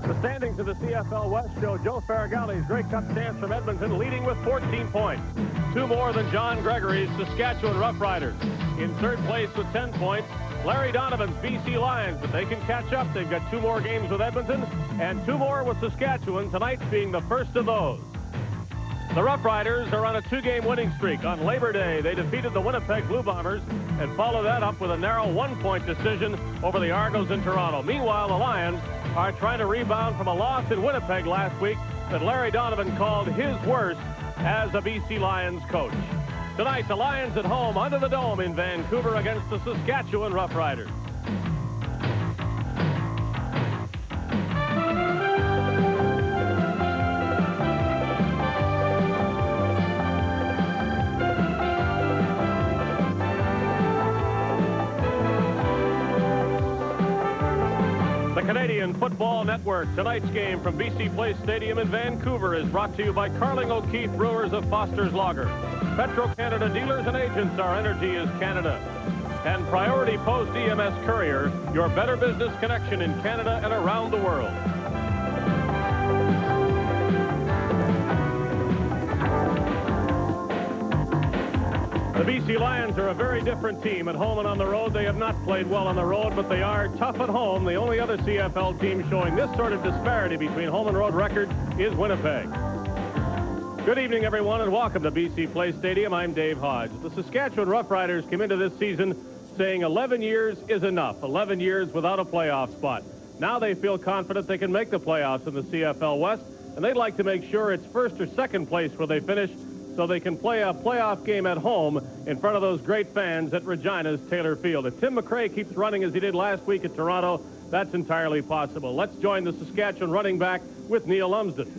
The standings of the CFL West show Joe Farragali's Grey Cup stance from Edmonton leading with 14 points. 2 more than John Gregory's Saskatchewan Roughriders. In third place with 10 points, Larry Donovan's BC Lions. If they can catch up, they've got 2 more games with Edmonton and 2 more with Saskatchewan, tonight being the first of those. The Roughriders are on a 2-game winning streak. On Labor Day, they defeated the Winnipeg Blue Bombers and followed that up with a narrow 1-point decision over the Argos in Toronto. Meanwhile, the Lions are trying to rebound from a loss in Winnipeg last week that Larry Donovan called his worst as a BC Lions coach. Tonight, the Lions at home under the dome in Vancouver against the Saskatchewan Roughriders. Canadian Football Network. Tonight's game from BC Place Stadium in Vancouver is brought to you by Carling O'Keefe Brewers of Foster's Lager. Petro-Canada dealers and agents, our energy is Canada. And Priority Post EMS Courier, your better business connection in Canada and around the world. The BC Lions are a very different team. At home and on the road, they have not played well on the road, but they are tough at home. The only other CFL team showing this sort of disparity between home and road record is Winnipeg. Good evening, everyone, and welcome to BC Place Stadium. I'm Dave Hodge. The Saskatchewan Roughriders came into this season saying 11 years is enough, 11 years without a playoff spot. Now they feel confident they can make the playoffs in the CFL West, and they'd like to make sure it's first or second place where they finish, so they can play a playoff game at home in front of those great fans at Regina's Taylor Field. If Tim McRae keeps running as he did last week at Toronto, that's entirely possible. Let's join the Saskatchewan running back with Neil Lumsden.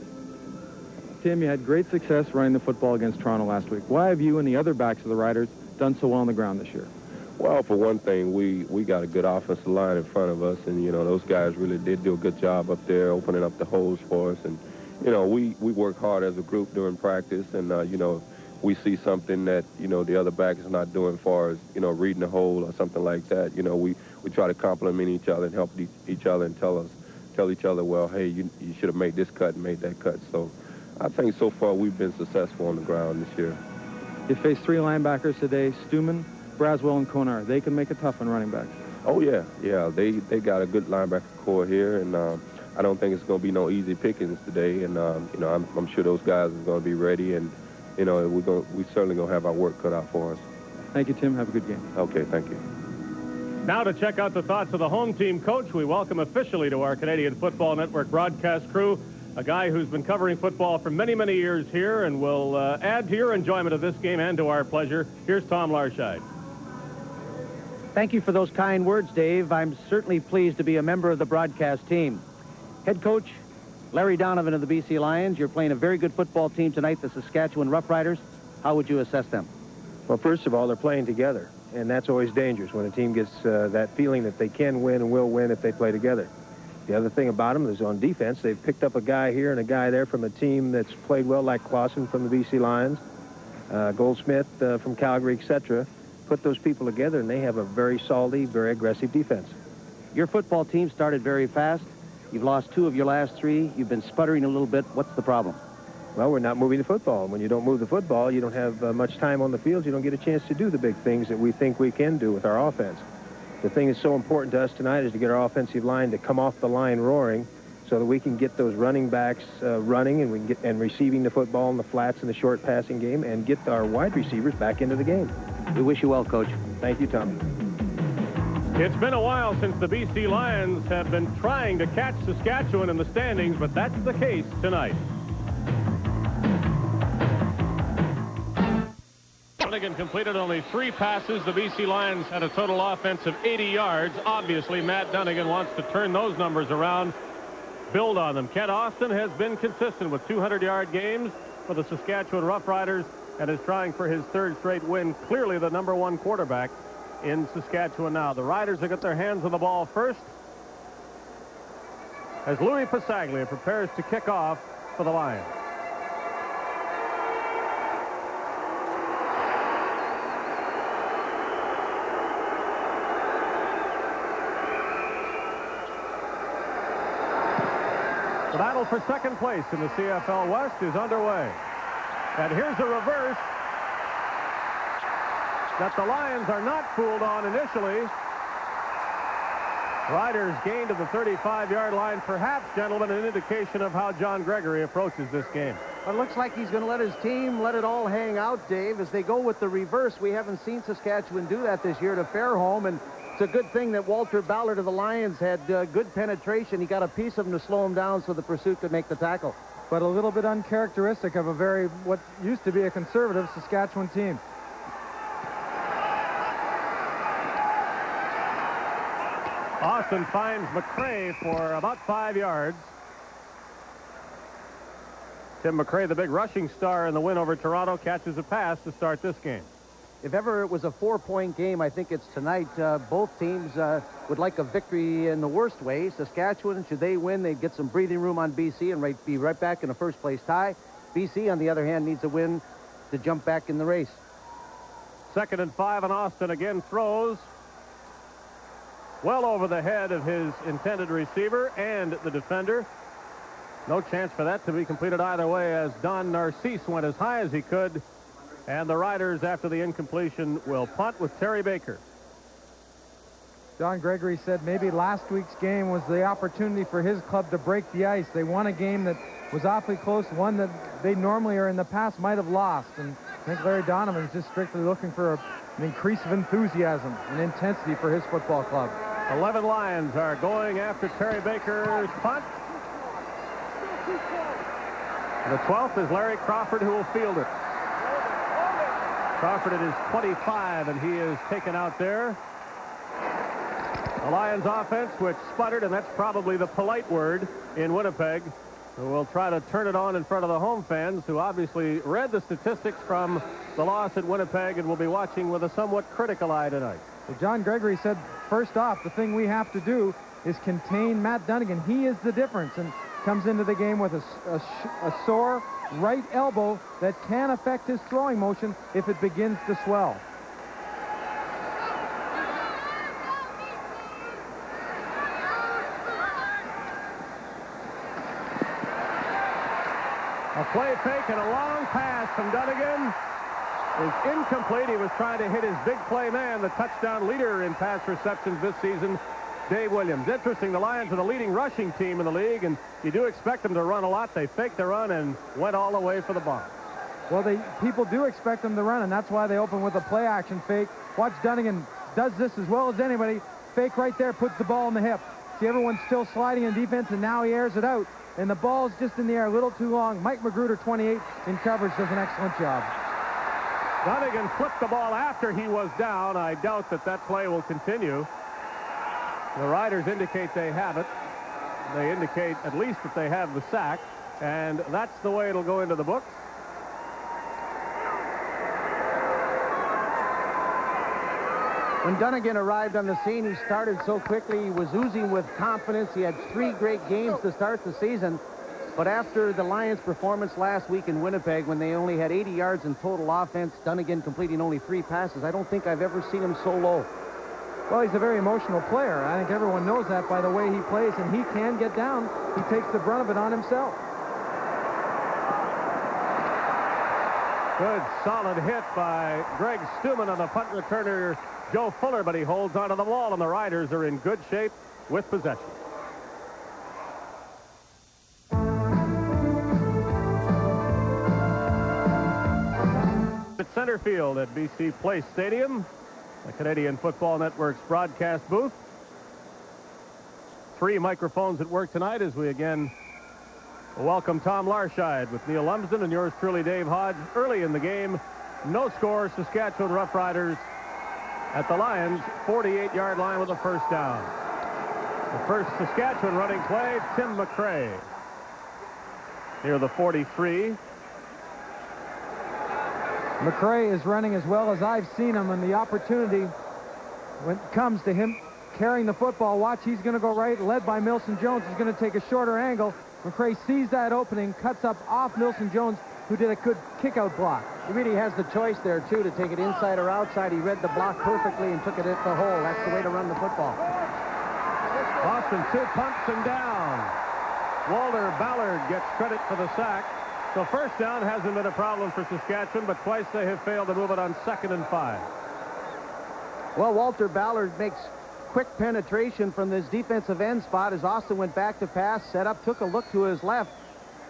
Tim, you had great success running the football against Toronto last week. Why have you and the other backs of the Riders done so well on the ground this year? Well, for one thing, we got a good offensive line in front of us, and, you know, those guys really did do a good job up there opening up the holes for us. And you know, we work hard as a group during practice, and, you know, we see something that, you know, the other back is not doing as far as, you know, reading the hole or something like that. You know, we try to compliment each other and help each other and tell each other, well, hey, you should have made this cut and made that cut. So I think so far we've been successful on the ground this year. You face 3 linebackers today, Stuman, Braswell, and Konar. They can make it tough on running backs. Oh, yeah. They got a good linebacker core here, and I don't think it's going to be no easy pickings today, and you know, I'm sure those guys are going to be ready, and you know, we certainly going to have our work cut out for us. Thank you, Tim. Have a good game. Okay, thank you. Now to check out the thoughts of the home team coach, we welcome officially to our Canadian Football Network broadcast crew a guy who's been covering football for many, many years here and will add to your enjoyment of this game and to our pleasure. Here's Tom Larscheid. Thank you for those kind words, Dave. I'm certainly pleased to be a member of the broadcast team. Head coach Larry Donovan of the BC Lions, you're playing a very good football team tonight, the Saskatchewan Roughriders. How would you assess them? Well, first of all, they're playing together, and that's always dangerous when a team gets that feeling that they can win and will win if they play together. The other thing about them is on defense, they've picked up a guy here and a guy there from a team that's played well, like Clausen from the BC Lions, Goldsmith from Calgary, etc. Put those people together, and they have a very solid, very aggressive defense. Your football team started very fast. You've lost 2 of your last 3. You've been sputtering a little bit. What's the problem? Well, we're not moving the football. When you don't move the football, you don't have much time on the field. You don't get a chance to do the big things that we think we can do with our offense. The thing that's so important to us tonight is to get our offensive line to come off the line roaring so that we can get those running backs running, and we can get and receiving the football in the flats in the short passing game, and get our wide receivers back into the game. We wish you well, Coach. Thank you, Tommy. It's been a while since the BC Lions have been trying to catch Saskatchewan in the standings, but that's the case tonight. Dunnigan completed only 3 passes. The BC Lions had a total offense of 80 yards. Obviously, Matt Dunnigan wants to turn those numbers around, build on them. Kent Austin has been consistent with 200-yard games for the Saskatchewan Roughriders and is trying for his 3rd straight win. Clearly the #1 quarterback in Saskatchewan now. The Riders have got their hands on the ball first as Louis Passaglia prepares to kick off for the Lions. The battle for second place in the CFL West is underway. And here's a reverse that the Lions are not fooled on initially. Riders gained to the 35-yard line. Perhaps, gentlemen, an indication of how John Gregory approaches this game. Well, it looks like he's going to let his team let it all hang out, Dave, as they go with the reverse. We haven't seen Saskatchewan do that this year to Fairholm, and it's a good thing that Walter Ballard of the Lions had good penetration. He got a piece of him to slow him down so the pursuit could make the tackle. But a little bit uncharacteristic of what used to be a conservative Saskatchewan team. Austin finds McCray for about 5 yards. Tim McCray, the big rushing star in the win over Toronto, catches a pass to start this game. If ever it was a 4-point game, I think it's tonight. Both teams would like a victory in the worst way. Saskatchewan, should they win, they'd get some breathing room on BC and be right back in a first-place tie. BC, on the other hand, needs a win to jump back in the race. 2nd and 5, and Austin again throws well over the head of his intended receiver and the defender. No chance for that to be completed either way, as Don Narcisse went as high as he could. And the Riders, after the incompletion, will punt with Terry Baker. John Gregory said maybe last week's game was the opportunity for his club to break the ice. They won a game that was awfully close, one that they normally or in the past might have lost. And I think Larry Donovan's just strictly looking for an increase of enthusiasm and intensity for his football club. 11 Lions are going after Terry Baker's punt. The 12th is Larry Crawford, who will field it. Crawford at his 25, and he is taken out there. The Lions offense, which sputtered, and that's probably the polite word in Winnipeg, who will try to turn it on in front of the home fans, who obviously read the statistics from the loss at Winnipeg and will be watching with a somewhat critical eye tonight. Well, John Gregory said, first off, the thing we have to do is contain Matt Dunnigan. He is the difference, and comes into the game with a sore right elbow that can affect his throwing motion if it begins to swell. A play fake and a long pass from Dunnigan is incomplete. He was trying to hit his big play man, the touchdown leader in pass receptions this season, Dave Williams. Interesting, the Lions are the leading rushing team in the league, and you do expect them to run a lot. They faked the run and went all the way for the bomb. Well, people do expect them to run, and that's why they open with a play-action fake. Watch Dunnigan does this as well as anybody. Fake right there, puts the ball in the hip. See, everyone's still sliding in defense, and now he airs it out. And the ball's just in the air a little too long. Mike Magruder, 28, in coverage, does an excellent job. Dunnigan flipped the ball after he was down. I doubt that play will continue. The Riders indicate they have it. They indicate at least that they have the sack, and that's the way it'll go into the books. When Dunnigan arrived on the scene, he started so quickly. He was oozing with confidence. He had 3 great games to start the season. But after the Lions' performance last week in Winnipeg, when they only had 80 yards in total offense, Dunnigan completing only 3 passes, I don't think I've ever seen him so low. Well, he's a very emotional player. I think everyone knows that by the way he plays, and he can get down. He takes the brunt of it on himself. Good, solid hit by Greg Stuman on the punt returner, Joe Fuller, but he holds onto the ball, and the Riders are in good shape with possession. At center field at BC Place Stadium, the Canadian Football Network's broadcast booth. 3 microphones at work tonight as we again welcome Tom Larscheid with Neil Lumsden and yours truly, Dave Hodge. Early in the game, no score, Saskatchewan Roughriders at the Lions' 48-yard line with a first down. The first Saskatchewan running play, Tim McCray. Near the 43. McCray is running as well as I've seen him, and the opportunity when it comes to him carrying the football, watch, he's going to go right, led by Milson Jones. He's going to take a shorter angle. McCray sees that opening, cuts up off Milson Jones, who did a good kick-out block. He really has the choice there, too, to take it inside or outside. He read the block perfectly and took it at the hole. That's the way to run the football. Austin 2 punts him down. Walter Ballard gets credit for the sack. So first down hasn't been a problem for Saskatchewan, but twice they have failed to move it on 2nd and 5. Well, Walter Ballard makes quick penetration from this defensive end spot as Austin went back to pass, set up, took a look to his left.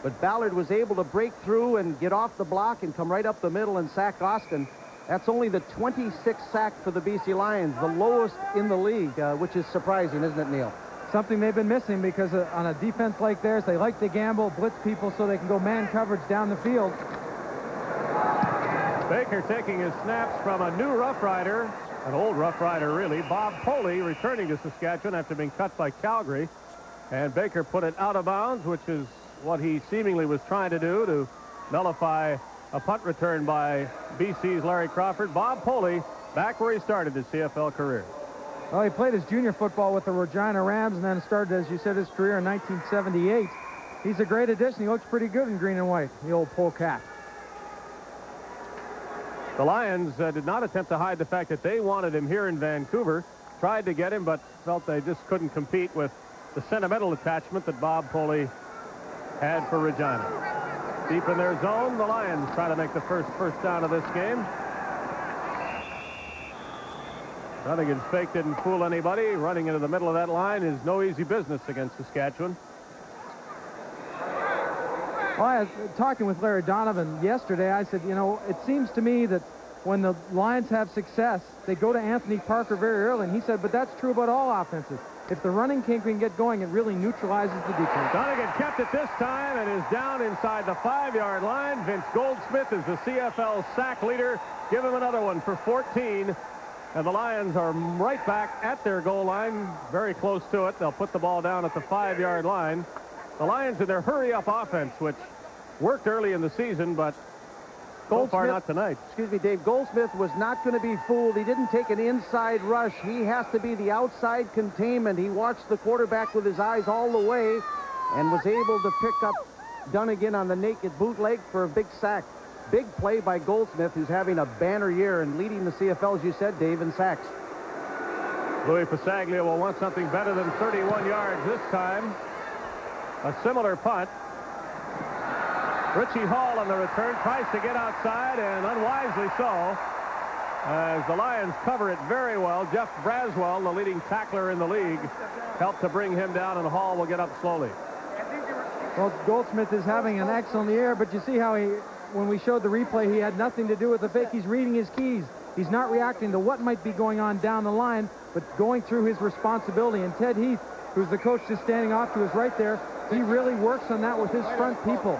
But Ballard was able to break through and get off the block and come right up the middle and sack Austin. That's only the 26th sack for the BC Lions, the lowest in the league, which is surprising, isn't it, Neil? Something they've been missing because on a defense like theirs, they like to gamble, blitz people so they can go man coverage down the field. Baker taking his snaps from a new Rough Rider, an old Rough Rider really, Bob Poley, returning to Saskatchewan after being cut by Calgary. And Baker put it out of bounds, which is what he seemingly was trying to do to nullify a punt return by BC's Larry Crawford. Bob Poley back where he started his CFL career. Well, he played his junior football with the Regina Rams and then started, as you said, his career in 1978. He's a great addition. He looks pretty good in green and white, the old polecat. The Lions did not attempt to hide the fact that they wanted him here in Vancouver. Tried to get him, but felt they just couldn't compete with the sentimental attachment that Bob Poley had for Regina. Deep in their zone, the Lions try to make the first down of this game. Runningen's fake didn't fool anybody. Running into the middle of that line is no easy business against Saskatchewan. Well, I was talking with Larry Donovan yesterday. I said, you know, it seems to me that when the Lions have success, they go to Anthony Parker very early. And he said, but that's true about all offenses. If the running king can get going, it really neutralizes the defense. Donegan kept it this time and is down inside the 5-yard line. Vince Goldsmith is the CFL sack leader. Give him another one for 14. And the Lions are right back at their goal line, very close to it. They'll put the ball down at the 5-yard line. The Lions in their hurry-up offense, which worked early in the season, but so far not tonight. Excuse me, Dave. Goldsmith was not going to be fooled. He didn't take an inside rush. He has to be the outside containment. He watched the quarterback with his eyes all the way and was able to pick up Donegan on the naked bootleg for a big sack. Big play by Goldsmith, who's having a banner year and leading the CFL, as you said, Dave, in sacks. Louis Pasaglia will want something better than 31 yards this time. A similar punt. Richie Hall on the return tries to get outside, and unwisely so, as the Lions cover it very well. Jeff Braswell, the leading tackler in the league, helped to bring him down, and Hall will get up slowly. Well, Goldsmith is having an excellent year, but you see how when we showed the replay, he had nothing to do with the fake. He's reading his keys. He's not reacting to what might be going on down the line, but going through his responsibility. And Ted Heath, who's the coach just standing off to his right there, he really works on that with his front people.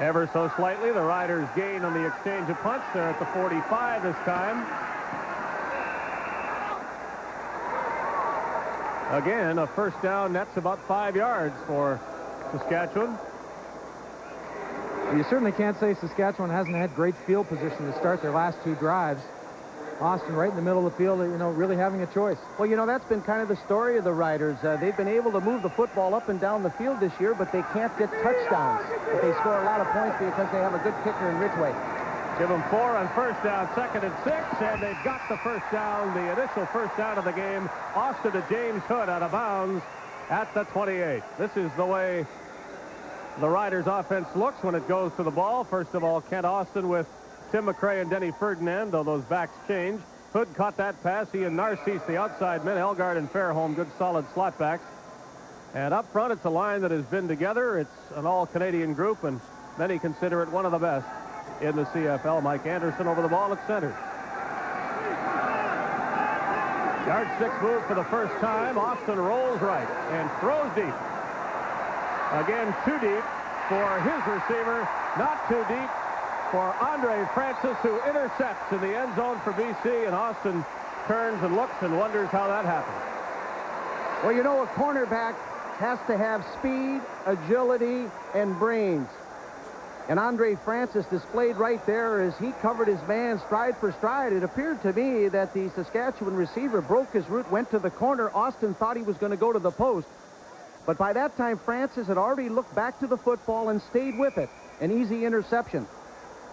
Ever so slightly, the Riders gain on the exchange of punts. They're at the 45 this time. Again, a first down nets about 5 yards for Saskatchewan. You certainly can't say Saskatchewan hasn't had great field position to start their last two drives. Austin right in the middle of the field, you know, really having a choice. Well, you know, that's been kind of the story of the Riders. They've been able to move the football up and down the field this year, but they can't get touchdowns. But they score a lot of points because they have a good kicker in Ridgway. Give them 4 on first down, 2nd and 6, and they've got the first down, the initial first down of the game. Austin to James Hood out of bounds at the 28. This is the way the Riders offense looks when it goes to the ball. First of all, Kent Austin with Tim McRae and Denny Ferdinand, though those backs change. Hood caught that pass. He and Narcisse, the outside men. Elgard and Fairholm, good solid slot backs. And up front, it's a line that has been together. It's an all-Canadian group, and many consider it one of the best in the CFL. Mike Anderson over the ball at center. Yard 6 move for the first time. Austin rolls right and throws deep. Again, too deep for his receiver. Not too deep for Andre Francis, who intercepts in the end zone for BC, and Austin turns and looks and wonders how that happened. Well, you know, a cornerback has to have speed, agility, and brains. And Andre Francis displayed right there as he covered his man stride for stride. It appeared to me that the Saskatchewan receiver broke his route, went to the corner. Austin thought he was going to go to the post. But by that time, Francis had already looked back to the football and stayed with it. An easy interception.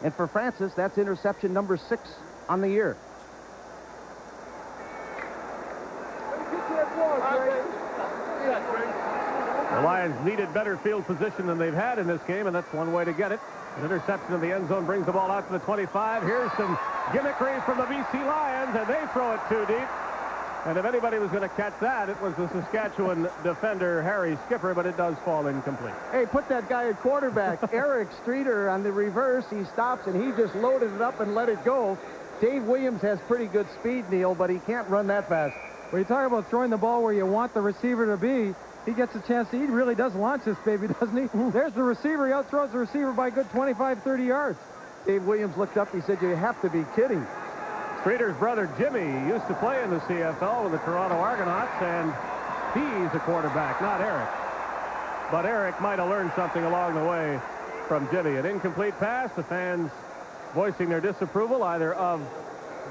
And for Francis, that's interception number 6 on the year. The Lions needed better field position than they've had in this game, and that's one way to get it. An interception in the end zone brings the ball out to the 25. Here's some gimmickry from the BC Lions, and they throw it too deep. And if anybody was going to catch that, it was the Saskatchewan defender, Harry Skipper, but it does fall incomplete. Hey, put that guy at quarterback. Eric Streeter on the reverse. He stops, and he just loaded it up and let it go. Dave Williams has pretty good speed, Neil, but he can't run that fast. When you talk about throwing the ball where you want the receiver to be, he gets a chance. He really does launch this baby, doesn't he? There's the receiver. He outthrows the receiver by a good 25, 30 yards. Dave Williams looked up. He said, you have to be kidding. Streeter's brother, Jimmy, used to play in the CFL with the Toronto Argonauts, and he's a quarterback, not Eric. But Eric might have learned something along the way from Jimmy. An incomplete pass, the fans voicing their disapproval either of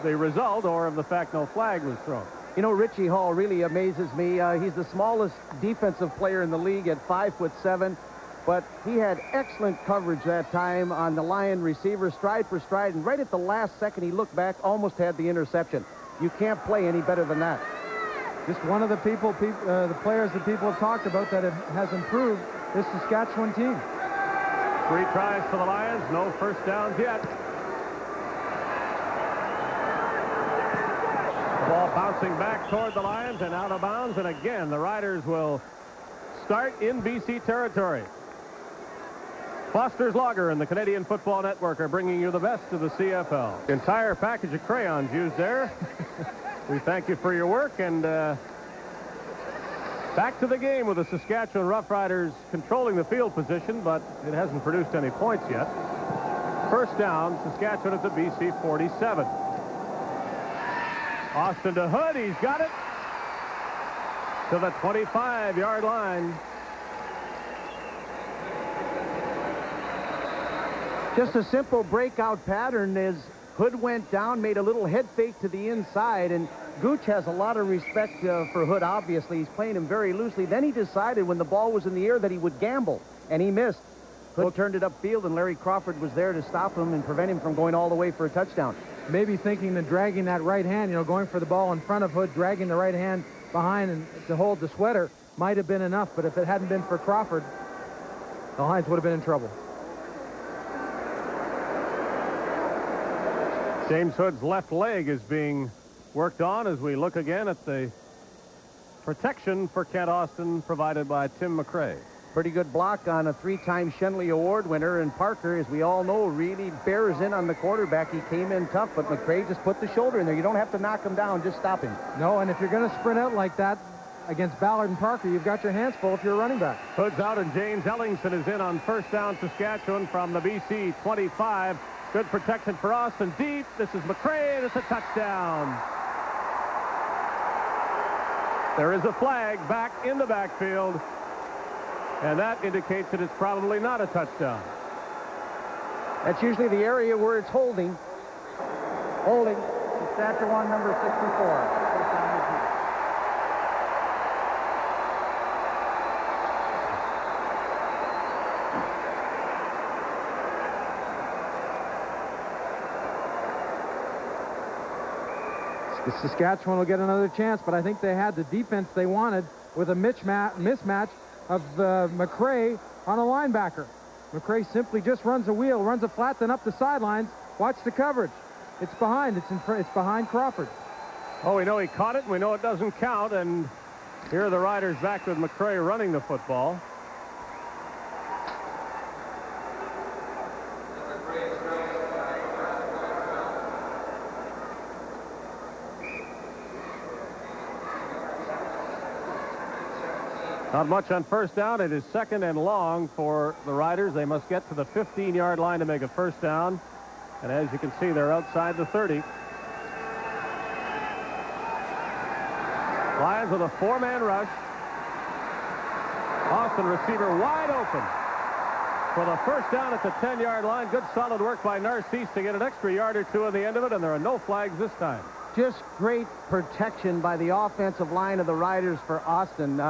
the result or of the fact no flag was thrown. You know, Richie Hall really amazes me. He's the smallest defensive player in the league at 5'7", but he had excellent coverage that time on the Lion receiver, stride for stride, and right at the last second he looked back, almost had the interception. You can't play any better than that. Just one of the the players that people have talked about that has improved this Saskatchewan team. 3 tries for the Lions, no first downs yet. Ball bouncing back toward the Lions and out of bounds, and again the Riders will start in BC territory. Foster's Lager and the Canadian Football Network are bringing you the best of the CFL. Entire package of crayons used there. We thank you for your work, and back to the game with the Saskatchewan Roughriders controlling the field position, but it hasn't produced any points yet. First down, Saskatchewan at the BC 47. Austin to Hood. He's got it to the 25-yard line. Just a simple breakout pattern as Hood went down, made a little head fake to the inside, and Gooch has a lot of respect for Hood, obviously. He's playing him very loosely. Then he decided when the ball was in the air that he would gamble, and he missed. Hood turned it upfield, and Larry Crawford was there to stop him and prevent him from going all the way for a touchdown. Maybe thinking that dragging that right hand, going for the ball in front of Hood, dragging the right hand behind and to hold the sweater might have been enough, but if it hadn't been for Crawford, the Lions would have been in trouble. James Hood's left leg is being worked on as we look again at the protection for Kent Austin provided by Tim McRae. Pretty good block on a 3-time Shenley Award winner, and Parker, as we all know, really bears in on the quarterback. He came in tough, but McRae just put the shoulder in there. You don't have to knock him down, just stop him. No, and if you're going to sprint out like that against Ballard and Parker, you've got your hands full if you're a running back. Hood's out, and James Ellingson is in on first down, Saskatchewan from the BC 25. Good protection for Austin. Deep. This is McRae, and it's a touchdown. There is a flag back in the backfield, and that indicates that it's probably not a touchdown. That's usually the area where it's holding. Holding. Saskatchewan, number 64. Saskatchewan will get another chance, but I think they had the defense they wanted with a mismatch of McRae on a linebacker. McRae simply just runs a wheel, runs a flat, then up the sidelines. Watch the coverage. It's behind. It's behind Crawford. Oh, we know he caught it, and we know it doesn't count, and here are the Riders back with McRae running the football. Not much on first down. It is second and long for the Riders. They must get to the 15-yard line to make a first down. And as you can see, they're outside the 30. Lions with a 4-man rush. Austin, receiver, wide open for the first down at the 10-yard line. Good solid work by Narcisse to get an extra yard or two at the end of it, and there are no flags this time. Just great protection by the offensive line of the Riders for Austin.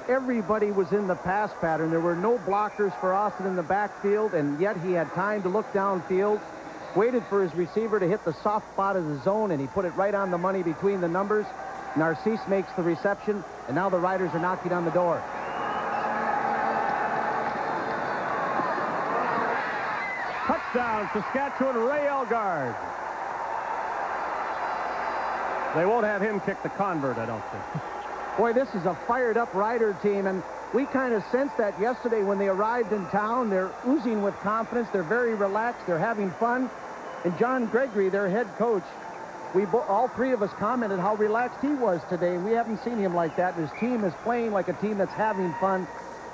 Everybody was in the pass pattern. There were no blockers for Austin in the backfield, and yet he had time to look downfield, waited for his receiver to hit the soft spot of the zone, and he put it right on the money between the numbers. Narcisse makes the reception, and now the Riders are knocking on the door. Touchdown, Saskatchewan, Ray Elgard. They won't have him kick the convert, I don't think. Boy, this is a fired-up Rider team, and we kind of sensed that yesterday when they arrived in town. They're oozing with confidence. They're very relaxed. They're having fun. And John Gregory, their head coach, all three of us commented how relaxed he was today. We haven't seen him like that. His team is playing like a team that's having fun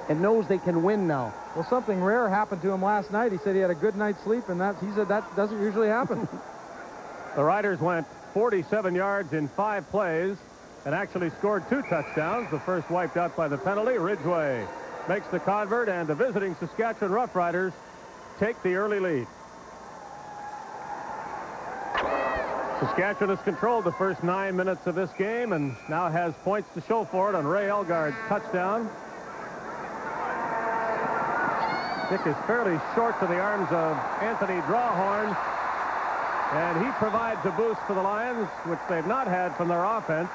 and knows they can win now. Well, something rare happened to him last night. He said he had a good night's sleep, and he said that doesn't usually happen. The Riders went 47 yards in 5 plays and actually scored 2 touchdowns. The first wiped out by the penalty. Ridgway makes the convert, and the visiting Saskatchewan Roughriders take the early lead. Saskatchewan has controlled the first 9 minutes of this game and now has points to show for it on Ray Elgard's touchdown. Kick is fairly short to the arms of Anthony Drawhorn, and he provides a boost for the Lions, which they've not had from their offense,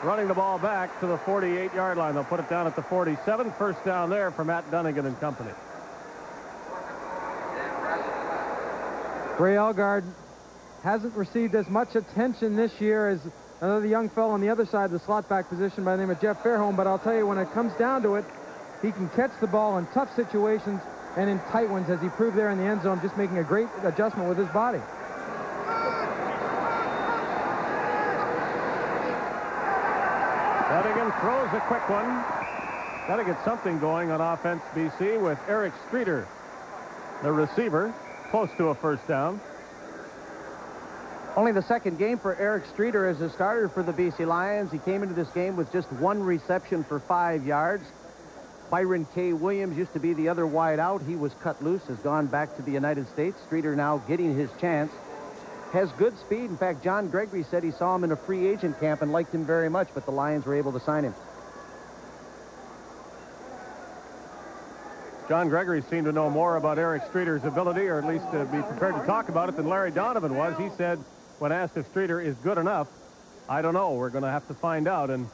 running the ball back to the 48-yard line. They'll put it down at the 47. First down there for Matt Dunnigan and company. Ray Elgard hasn't received as much attention this year as another young fellow on the other side of the slot back position by the name of Jeff Fairholm, but I'll tell you, when it comes down to it, he can catch the ball in tough situations and in tight ones, as he proved there in the end zone, just making a great adjustment with his body. Dunnigan throws a quick one. Got to get something going on offense, BC, with Eric Streeter, the receiver, close to a first down. Only the second game for Eric Streeter as a starter for the BC Lions. He came into this game with just 1 reception for 5 yards. Byron K. Williams used to be the other wide out. He was cut loose, has gone back to the United States. Streeter now getting his chance. Has good speed. In fact, John Gregory said he saw him in a free agent camp and liked him very much, but the Lions were able to sign him. John Gregory seemed to know more about Eric Streeter's ability, or at least to be prepared to talk about it, than Larry Donovan was. He said, when asked if Streeter is good enough, I don't know. We're going to have to find out. And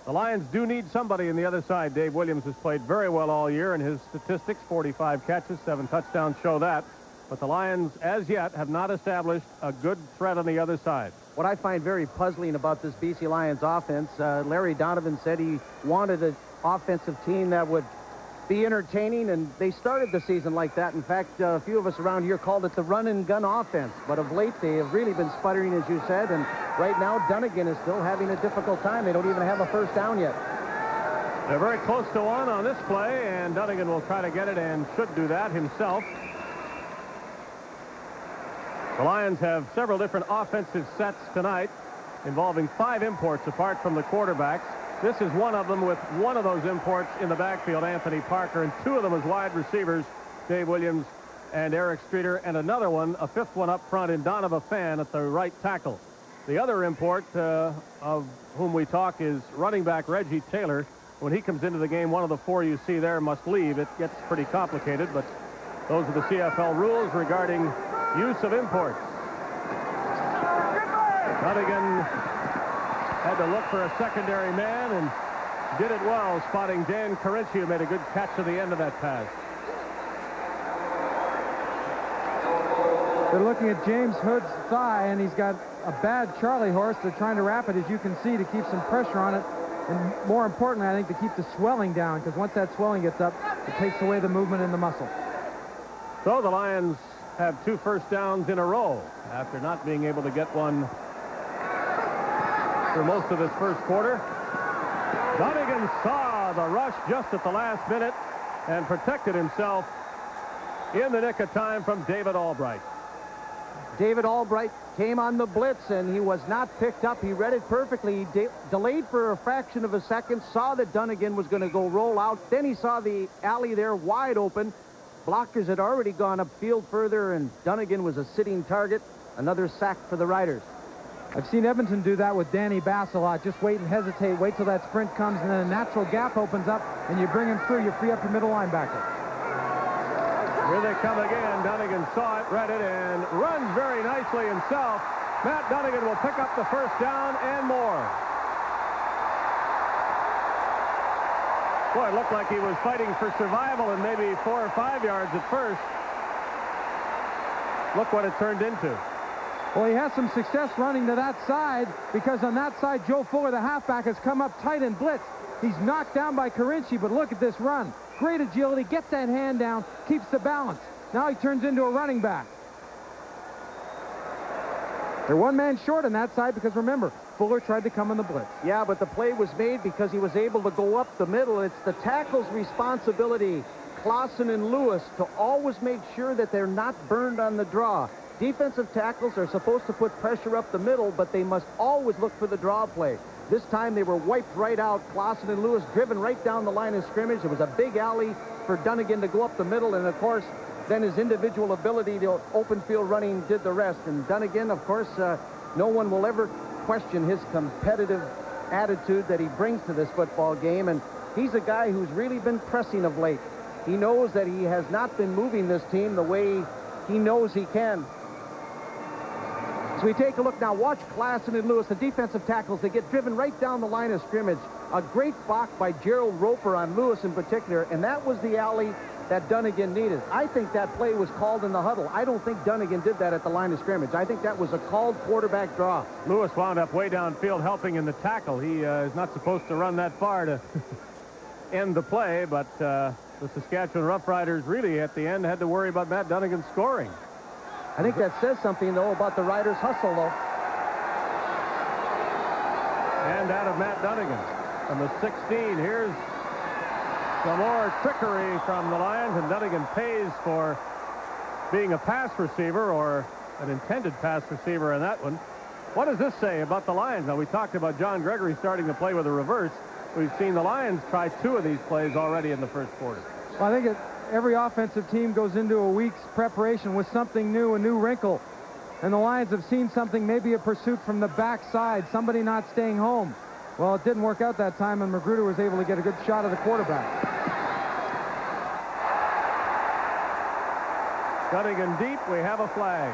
the Lions do need somebody on the other side. Dave Williams has played very well all year, and his statistics, 45 catches, 7 touchdowns, show that. But the Lions, as yet, have not established a good threat on the other side. What I find very puzzling about this BC Lions offense, Larry Donovan said he wanted an offensive team that would be entertaining, and they started the season like that. In fact, a few of us around here called it the run-and-gun offense. But of late, they have really been sputtering, as you said, and right now, Dunnigan is still having a difficult time. They don't even have a first down yet. They're very close to one on this play, and Dunnigan will try to get it and should do that himself. The Lions have several different offensive sets tonight involving 5 imports apart from the quarterbacks. This is one of them, with one of those imports in the backfield, Anthony Parker, and 2 of them as wide receivers, Dave Williams and Eric Streeter, and another one, a 5th one up front in Donovan Fan at the right tackle. The other import of whom we talk is running back Reggie Taylor. When he comes into the game, one of the 4 you see there must leave. It gets pretty complicated, but those are the CFL rules regarding use of imports. Dunnigan had to look for a secondary man and did it well, spotting Dan Carinci, who made a good catch at the end of that pass. They're looking at James Hood's thigh, and he's got a bad Charlie horse. They're trying to wrap it, as you can see, to keep some pressure on it. And more importantly, I think, to keep the swelling down, because once that swelling gets up, it takes away the movement in the muscle. So the Lions have 2 first downs in a row after not being able to get one for most of this first quarter. Dunnigan saw the rush just at the last minute and protected himself in the nick of time from David Albright. David Albright came on the blitz, and he was not picked up. He read it perfectly. He delayed for a fraction of a second, saw that Dunnigan was going to go roll out. Then he saw the alley there wide open. Blockers had already gone upfield further, and Dunnigan was a sitting target. Another sack for the Riders. I've seen Edmonton do that with Danny Bass a lot. Just wait and hesitate. Wait till that sprint comes, and then a natural gap opens up, and you bring him through. You free up your middle linebacker. Here they come again. Dunnigan saw it, read it, and runs very nicely himself. Matt Dunnigan will pick up the first down and more. Boy, it looked like he was fighting for survival and maybe 4 or 5 yards at first. Look what it turned into. Well, he has some success running to that side because on that side, Joe Fuller, the halfback, has come up tight and blitzed. He's knocked down by Carinci, but look at this run. Great agility, gets that hand down, keeps the balance. Now he turns into a running back. They're one man short on that side because, remember, Fuller tried to come on the blitz. Yeah, but the play was made because he was able to go up the middle. It's the tackle's responsibility, Clausen and Lewis, to always make sure that they're not burned on the draw. Defensive tackles are supposed to put pressure up the middle, but they must always look for the draw play. This time they were wiped right out. Clausen and Lewis driven right down the line of scrimmage. It was a big alley for Dunnigan to go up the middle, and of course, then his individual ability to open field running did the rest. And Dunnigan, of course, no one will ever question his competitive attitude that he brings to this football game, and he's a guy who's really been pressing of late. He knows that he has not been moving this team the way he knows he can. So we take a look now. Watch Clausen and Lewis, the defensive tackles. They get driven right down the line of scrimmage. A great block by Gerald Roper on Lewis in particular, and that was the alley that Dunnigan needed. I think that play was called in the huddle. I don't think Dunnigan did that at the line of scrimmage. I think that was a called quarterback draw. Lewis wound up way downfield helping in the tackle. He is not supposed to run that far to end the play, but the Saskatchewan Roughriders really at the end had to worry about Matt Dunnigan scoring. I think that says something, though, about the Riders' hustle, though. And out of Matt Dunnigan from the 16. Here's some more trickery from the Lions, and Dunnigan pays for being a pass receiver or an intended pass receiver in that one. What does this say about the Lions? Now, we talked about John Gregory starting to play with a reverse. We've seen the Lions try 2 of these plays already in the first quarter. Well, I think every offensive team goes into a week's preparation with something new, a new wrinkle. And the Lions have seen something, maybe a pursuit from the backside, somebody not staying home. Well, it didn't work out that time, and Magruder was able to get a good shot of the quarterback. Dunnigan deep, we have a flag.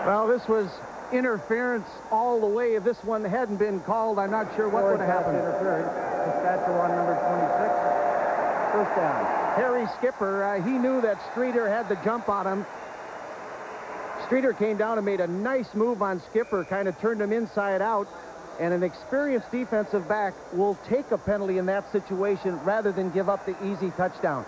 Well, this was interference all the way. If this one hadn't been called, I'm not sure what would have happened. Saskatchewan, number 26. First down. Harry Skipper, he knew that Streeter had the jump on him. Streeter came down and made a nice move on Skipper, kind of turned him inside out. And an experienced defensive back will take a penalty in that situation rather than give up the easy touchdown.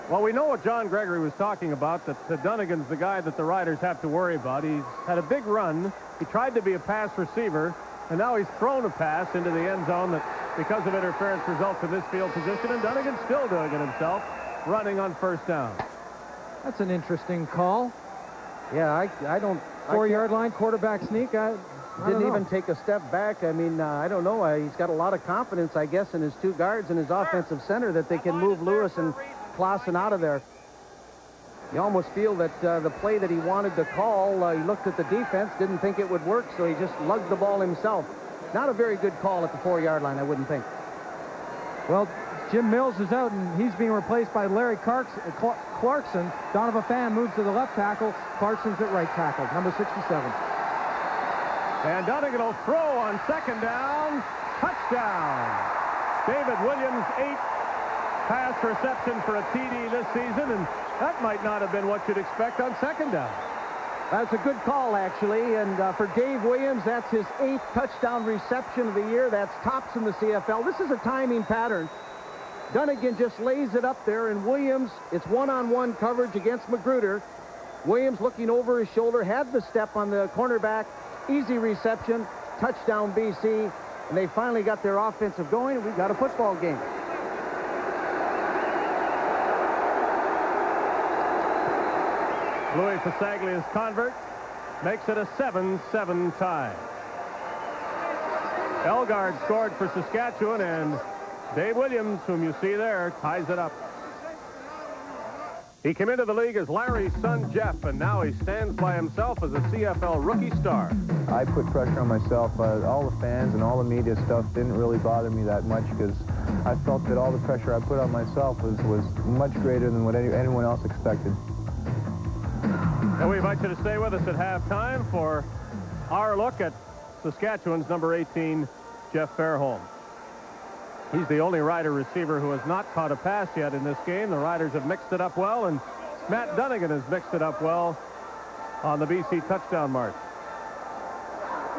Well, we know what John Gregory was talking about, that Dunnigan's the guy that the Riders have to worry about. He's had a big run. He tried to be a pass receiver, and now he's thrown a pass into the end zone that, because of interference, results in this field position, and Dunnigan's still doing it himself, running on first down. That's an interesting call. Yeah, I don't... 4-yard line, quarterback sneak. I didn't even take a step back. I mean, I don't know. He's got a lot of confidence, I guess, in his 2 guards and his offensive center that they can move Lewis and Clausen out of there. You almost feel that the play that he wanted to call, he looked at the defense, didn't think it would work, so he just lugged the ball himself. Not a very good call at the 4-yard line, I wouldn't think. Well, Jim Mills is out, and he's being replaced by Larry Clarkson. Donovan Fan moves to the left tackle. Clarkson's at right tackle, number 67. And Dunnigan will throw on second down. Touchdown. David Williams, 8 pass reception for a TD this season, and that might not have been what you'd expect on second down. That's a good call, actually, and for Dave Williams, that's his 8th touchdown reception of the year. That's tops in the CFL. This is a timing pattern. Dunnigan just lays it up there, and Williams, it's one-on-one coverage against Magruder. Williams looking over his shoulder, had the step on the cornerback, easy reception, touchdown BC, and they finally got their offensive going, and we've got a football game. Louis Pasaglia's convert makes it a 7-7 tie. Elgard scored for Saskatchewan, and Dave Williams, whom you see there, ties it up. He came into the league as Larry's son, Jeff, and now he stands by himself as a CFL rookie star. I put pressure on myself. All the fans and all the media stuff didn't really bother me that much because I felt that all the pressure I put on myself was much greater than what anyone else expected. And we invite you to stay with us at halftime for our look at Saskatchewan's number 18, Jeff Fairholm. He's the only Rider receiver who has not caught a pass yet in this game. The Riders have mixed it up well, and Matt Dunnigan has mixed it up well on the BC touchdown march.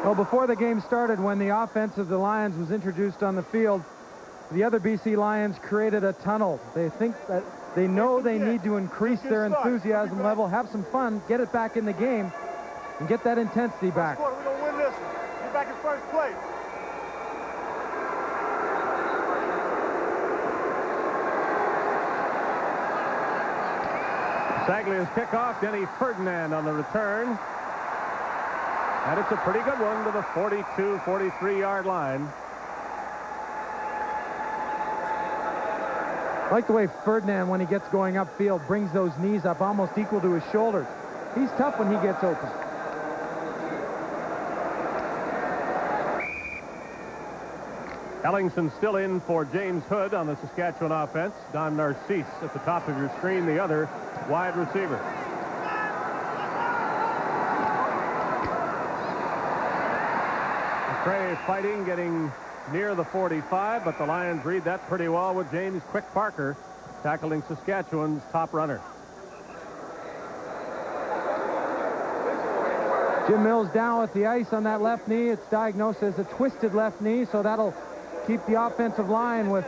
Well, before the game started, when the offense of the Lions was introduced on the field, the other BC Lions created a tunnel. They think that they know they need to increase their enthusiasm level, have some fun, get it back in the game, and get that intensity back. We're going to win this one. Get back in first place. Saglia's kickoff, Denny Ferdinand on the return. And it's a pretty good one to the 42, 43-yard line. I like the way Ferdinand, when he gets going upfield, brings those knees up almost equal to his shoulders. He's tough when he gets open. Ellingson still in for James Hood on the Saskatchewan offense. Don Narcisse at the top of your screen, the other wide receiver. McCray fighting, getting near the 45, but the Lions read that pretty well with James Quick Parker tackling Saskatchewan's top runner. Jim Mills down with the ice on that left knee. It's diagnosed as a twisted left knee, so that'll keep the offensive line with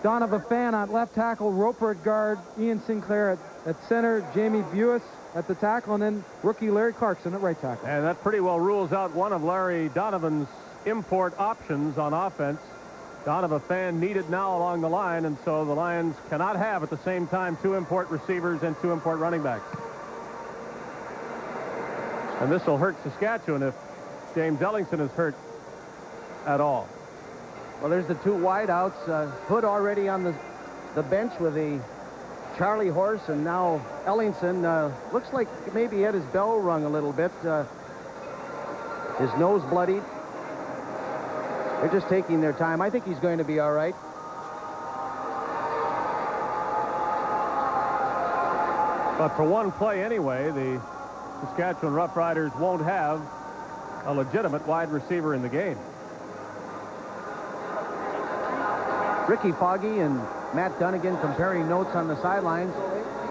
Donovan Fan at left tackle, Roper at guard, Ian Sinclair at center, Jamie Buis at the tackle, and then rookie Larry Clarkson at right tackle. And that pretty well rules out one of Larry Donovan's import options on offense. Donovan Fan needed now along the line, and so the Lions cannot have at the same time 2 import receivers and 2 import running backs. And this will hurt Saskatchewan if James Ellingson is hurt at all. Well, there's the 2 wideouts. Hood already on the bench with a Charlie horse, and now Ellingson looks like maybe he had his bell rung a little bit. His nose bloodied. They're just taking their time. I think he's going to be all right. But for one play anyway, the Saskatchewan Roughriders won't have a legitimate wide receiver in the game. Ricky Foggy and Matt Dunnigan comparing notes on the sidelines.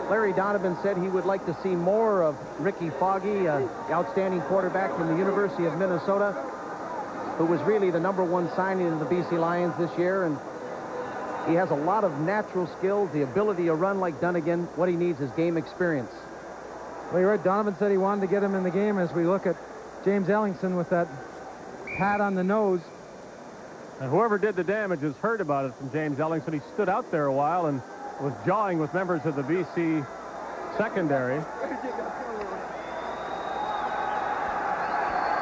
Larry Donovan said he would like to see more of Ricky Foggy, the outstanding quarterback from the University of Minnesota, who was really the #1 signing of the BC Lions this year. And he has a lot of natural skills, the ability to run like Dunnigan. What he needs is game experience. Well, you're right. Donovan said he wanted to get him in the game as we look at James Ellingson with that pat on the nose. And whoever did the damage has heard about it from James Ellingson. He stood out there a while and was jawing with members of the BC secondary.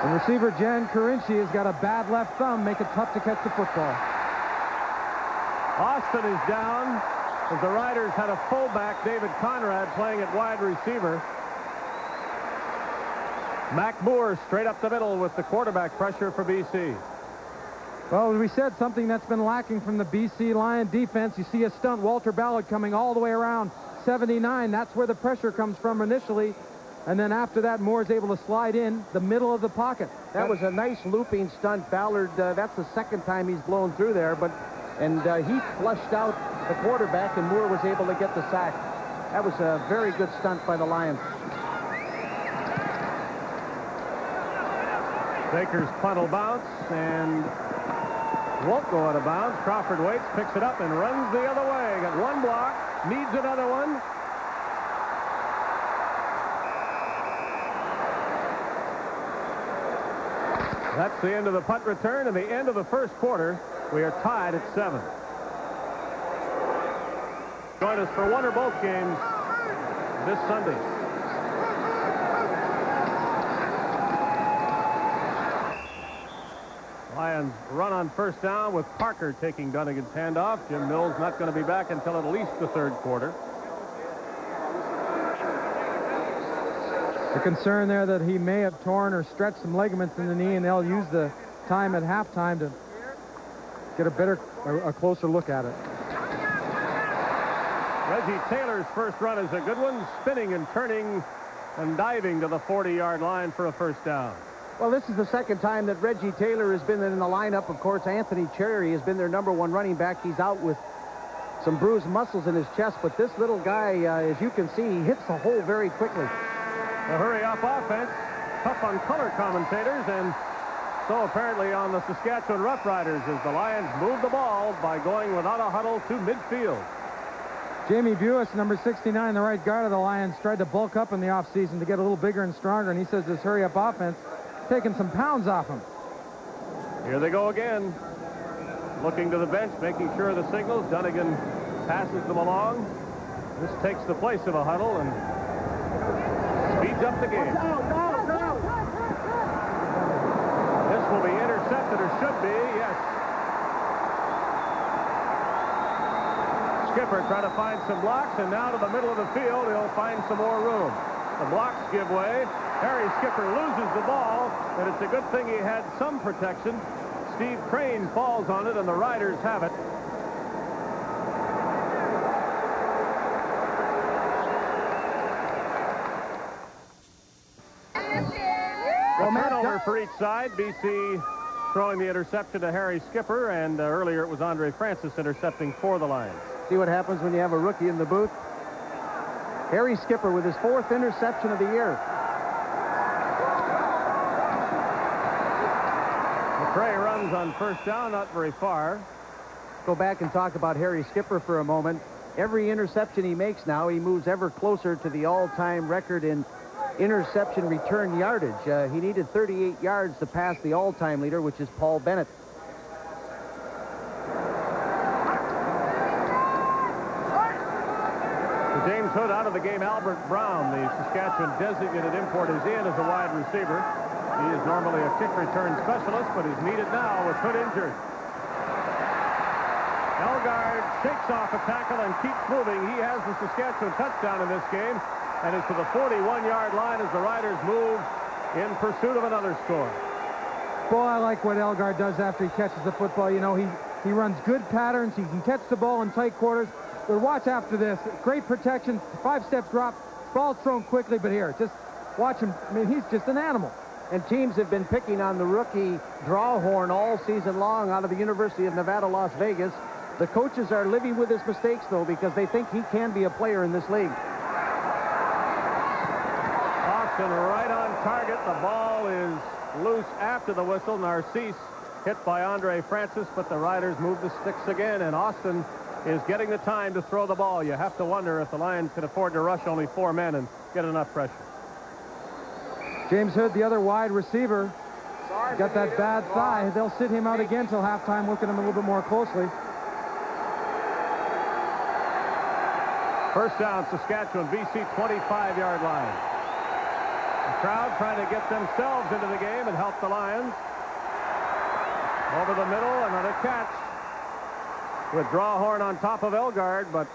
And receiver Jan Carinci has got a bad left thumb, make it tough to catch the football. Austin is down as the Riders had a fullback, David Conrad, playing at wide receiver. Mac Moore straight up the middle with the quarterback pressure for BC. Well, as we said, something that's been lacking from the BC Lion defense. You see a stunt, Walter Ballard coming all the way around 79. That's where the pressure comes from initially. And then after that, Moore's able to slide in the middle of the pocket. That was a nice looping stunt. Ballard, that's the second time he's blown through there. And he flushed out the quarterback, and Moore was able to get the sack. That was a very good stunt by the Lions. Baker's punt will bounce and won't go out of bounds. Crawford waits, picks it up, and runs the other way. Got one block, needs another one. That's the end of the punt return and the end of the first quarter. We are tied at 7. Join us for one or both games this Sunday. Lions run on first down with Parker taking Dunnigan's handoff. Jim Mills not going to be back until at least the third quarter. The concern there that he may have torn or stretched some ligaments in the knee, and they'll use the time at halftime to get a closer look at it. Reggie Taylor's first run is a good one, spinning and turning and diving to the 40-yard line for a first down. Well, this is the second time that Reggie Taylor has been in the lineup. Of course, Anthony Cherry has been their #1 running back. He's out with some bruised muscles in his chest, but this little guy, as you can see, he hits the hole very quickly. A hurry-up offense, tough on color commentators, and so apparently on the Saskatchewan Roughriders as the Lions move the ball by going without a huddle to midfield. Jamie Buis, number 69, the right guard of the Lions, tried to bulk up in the offseason to get a little bigger and stronger, and he says this hurry-up offense taking some pounds off him. Here they go again. Looking to the bench, making sure of the signals. Dunnigan passes them along. This takes the place of a huddle and speeds up the game. This will be intercepted, or should be, yes. Skipper trying to find some blocks, and now to the middle of the field, he'll find some more room. The blocks give way. Harry Skipper loses the ball, and it's a good thing he had some protection. Steve Crane falls on it, and the Riders have it. A turnover for each side. BC throwing the interception to Harry Skipper, and earlier it was Andre Francis intercepting for the Lions. See what happens when you have a rookie in the booth? Harry Skipper with his 4th interception of the year. McCray runs on first down, not very far. Go back and talk about Harry Skipper for a moment. Every interception he makes now, he moves ever closer to the all-time record in interception return yardage. He needed 38 yards to pass the all-time leader, which is Paul Bennett. James Hood out of the game. Albert Brown, the Saskatchewan designated import, is in as a wide receiver. He is normally a kick return specialist, but he's needed now with Hood injured. Elgard shakes off a tackle and keeps moving. He has the Saskatchewan touchdown in this game, and is to the 41-yard line as the Riders move in pursuit of another score. Boy, I like what Elgard does after he catches the football. You know, he runs good patterns. He can catch the ball in tight quarters. But watch after this. Great protection. 5-step drop. Ball thrown quickly, but here, just watch him. I mean, he's just an animal. And teams have been picking on the rookie Drawhorn all season long out of the University of Nevada, Las Vegas. The coaches are living with his mistakes, though, because they think he can be a player in this league. Austin right on target. The ball is loose after the whistle. Narcisse hit by Andre Francis, but the Riders move the sticks again, and Austin is getting the time to throw the ball. You have to wonder if the Lions can afford to rush only 4 men and get enough pressure. James Hood, the other wide receiver, got that bad thigh. They'll sit him out again till halftime. Look at him a little bit more closely. First down, Saskatchewan, BC 25-yard line. The crowd trying to get themselves into the game and help the Lions. Over the middle, another catch with Drawhorn on top of Elgard, but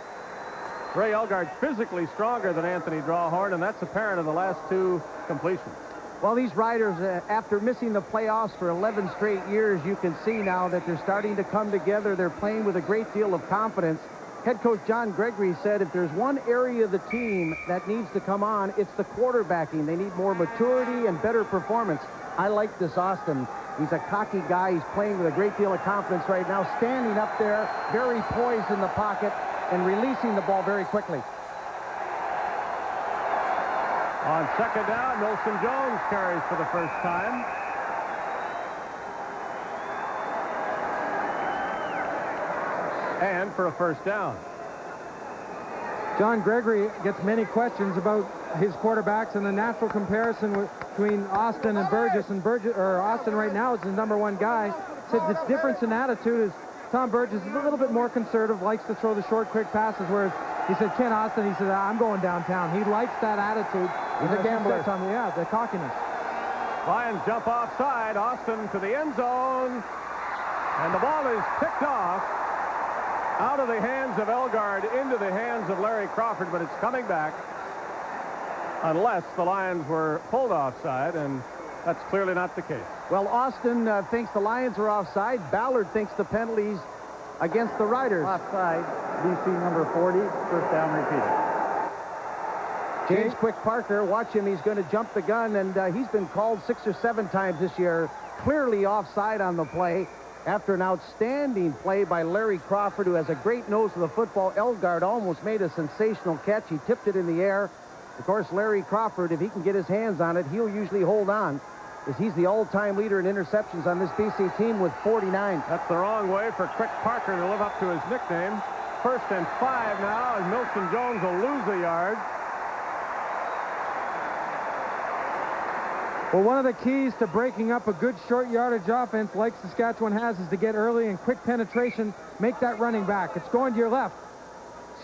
Ray Elgard physically stronger than Anthony Drawhorn, and that's apparent in the last 2 completions. Well, these Riders, after missing the playoffs for 11 straight years, you can see now that they're starting to come together. They're playing with a great deal of confidence. Head coach John Gregory said if there's one area of the team that needs to come on, it's the quarterbacking. They need more maturity and better performance. I like this Austin. He's a cocky guy. He's playing with a great deal of confidence right now, standing up there, very poised in the pocket, and releasing the ball very quickly. On second down, Milson Jones carries for the first time. And for a first down. John Gregory gets many questions about his quarterbacks and the natural comparison between Austin and Burgess. And Austin right now is the #1 guy. Said this difference in attitude is Tom Burgess is a little bit more conservative, likes to throw the short, quick passes, whereas he said Ken Austin, he said, I'm going downtown. He likes that attitude. He's a gambler. Yeah, the cockiness. Lions jump offside. Austin to the end zone. And the ball is picked off out of the hands of Elgard into the hands of Larry Crawford, but it's coming back unless the Lions were pulled offside, and that's clearly not the case. Well, Austin thinks the Lions are offside. Ballard thinks the penalty's against the Riders. Offside, BC number 40, first down repeated. James Quick Parker, watch him. He's going to jump the gun, and he's been called 6 or 7 times this year. Clearly offside on the play. After an outstanding play by Larry Crawford, who has a great nose for the football, Elgard almost made a sensational catch. He tipped it in the air. Of course, Larry Crawford, if he can get his hands on it, he'll usually hold on, as he's the all-time leader in interceptions on this BC team with 49. That's the wrong way for Quick Parker to live up to his nickname. 1st and 5 now, and Milson Jones will lose a yard. Well, one of the keys to breaking up a good short yardage offense like Saskatchewan has is to get early and quick penetration, make that running back. It's going to your left.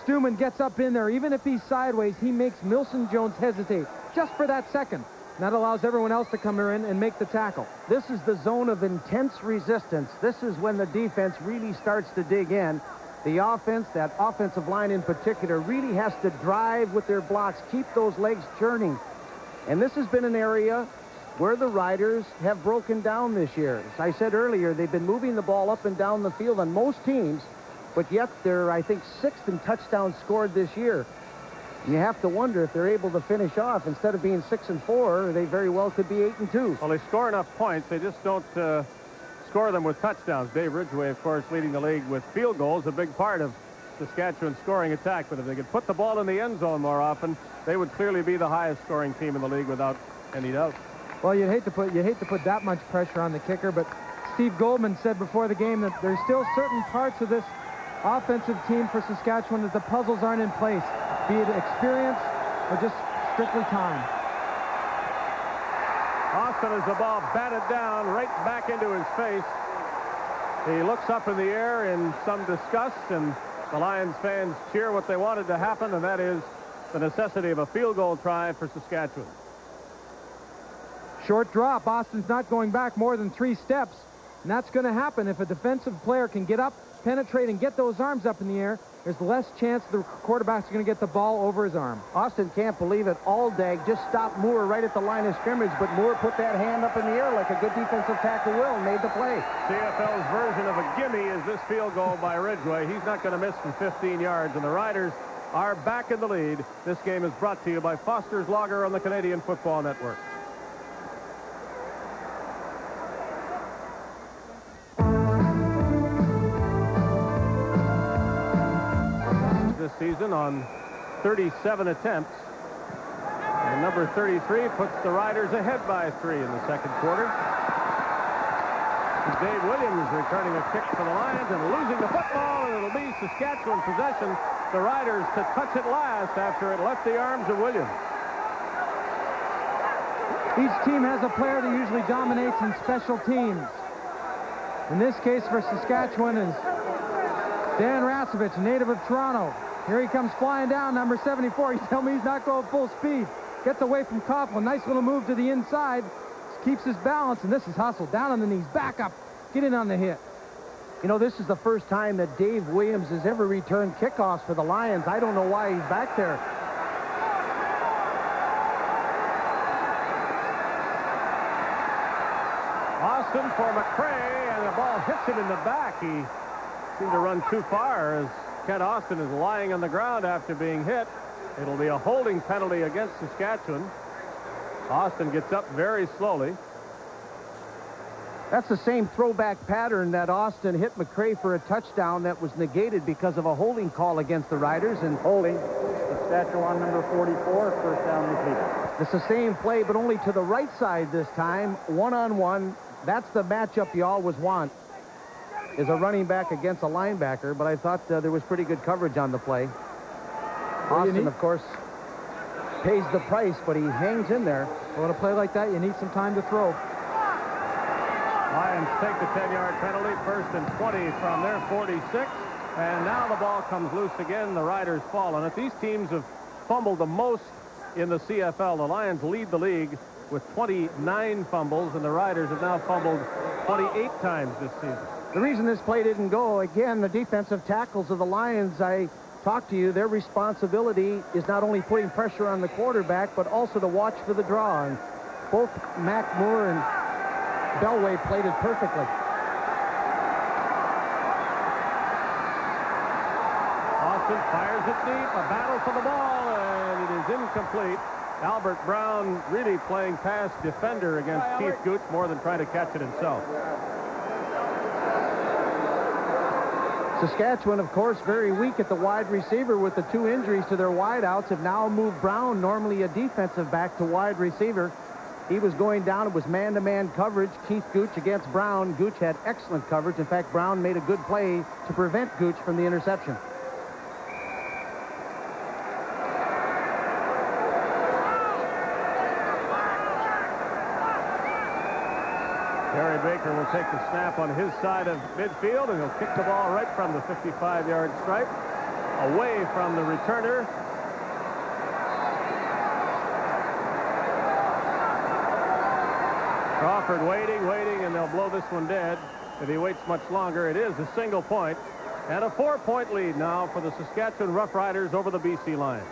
Stuman gets up in there. Even if he's sideways, he makes Milson Jones hesitate just for that second. And that allows everyone else to come in and make the tackle. This is the zone of intense resistance. This is when the defense really starts to dig in. The offense, that offensive line in particular, really has to drive with their blocks, keep those legs churning. And this has been an area where the Riders have broken down this year. As I said earlier, they've been moving the ball up and down the field on most teams, but yet they're, I think, 6th in touchdowns scored this year. You have to wonder if they're able to finish off. Instead of being 6 and 4, they very well could be 8 and 2. Well, they score enough points. They just don't score them with touchdowns. Dave Ridgway, of course, leading the league with field goals, a big part of Saskatchewan's scoring attack. But if they could put the ball in the end zone more often, they would clearly be the highest scoring team in the league without any doubt. Well, you'd hate to put that much pressure on the kicker, but Steve Goldman said before the game that there's still certain parts of this offensive team for Saskatchewan that the puzzles aren't in place, be it experience or just strictly time. Austin has the ball batted down right back into his face. He looks up in the air in some disgust, and the Lions fans cheer what they wanted to happen, and that is the necessity of a field goal try for Saskatchewan. Short drop. Austin's not going back more than 3 steps, and that's going to happen. If a defensive player can get up, penetrate, and get those arms up in the air, there's less chance the quarterback's going to get the ball over his arm. Austin can't believe it. Aldag just stopped Moore right at the line of scrimmage, but Moore put that hand up in the air like a good defensive tackle will and made the play. CFL's version of a gimme is this field goal by Ridgway. He's not going to miss from 15 yards, and the Riders are back in the lead. This game is brought to you by Foster's Lager on the Canadian Football Network. This season on 37 attempts, and number 33 puts the Riders ahead by 3 in the second quarter. Dave Williams returning a kick for the Lions and losing the football, and it'll be Saskatchewan possession. The Riders to touch it last after it left the arms of Williams. Each team has a player that usually dominates in special teams. In this case for Saskatchewan is Dan Rasovich, native of Toronto. Here he comes flying down, number 74. You tell me he's not going full speed. Gets away from Coughlin. Nice little move to the inside. Keeps his balance, and this is hustle. Down on the knees, back up, get in on the hit. You know, this is the first time that Dave Williams has ever returned kickoffs for the Lions. I don't know why he's back there. Austin for McCray, and the ball hits him in the back. He seemed to run too far as Kent Austin is lying on the ground after being hit. It'll be a holding penalty against Saskatchewan. Austin gets up very slowly. That's the same throwback pattern that Austin hit McCray for a touchdown that was negated because of a holding call against the Riders. And holding, Saskatchewan number 44, first down repeated. It's the same play, but only to the right side this time, one-on-one. That's the matchup you always want, is a running back against a linebacker, but I thought there was pretty good coverage on the play. Austin, of course, pays the price, but he hangs in there. Well, in a play like that, you need some time to throw. Lions take the 10-yard penalty, first and 20 from their 46, and now the ball comes loose again. The Riders fall on it. These teams have fumbled the most in the CFL. The Lions lead the league with 29 fumbles, and the Riders have now fumbled 28 times this season. The reason this play didn't go, again, the defensive tackles of the Lions, I talked to you, their responsibility is not only putting pressure on the quarterback, but also to watch for the draw. And both Mac Moore and Belway played it perfectly. Austin Johnson fires it deep. A battle for the ball, and it is incomplete. Albert Brown really playing pass defender against Keith Gooch more than trying to catch it himself. Saskatchewan, of course, very weak at the wide receiver with the 2 injuries to their wideouts, have now moved Brown, normally a defensive back, to wide receiver. He was going down. It was man-to-man coverage. Keith Gooch against Brown. Gooch had excellent coverage. In fact, Brown made a good play to prevent Gooch from the interception. Gary Baker will take the snap on his side of midfield, and he'll kick the ball right from the 55-yard stripe, away from the returner. Crawford waiting, and they'll blow this one dead if he waits much longer. It is a single point, and a 4-point lead now for the Saskatchewan Roughriders over the BC Lions.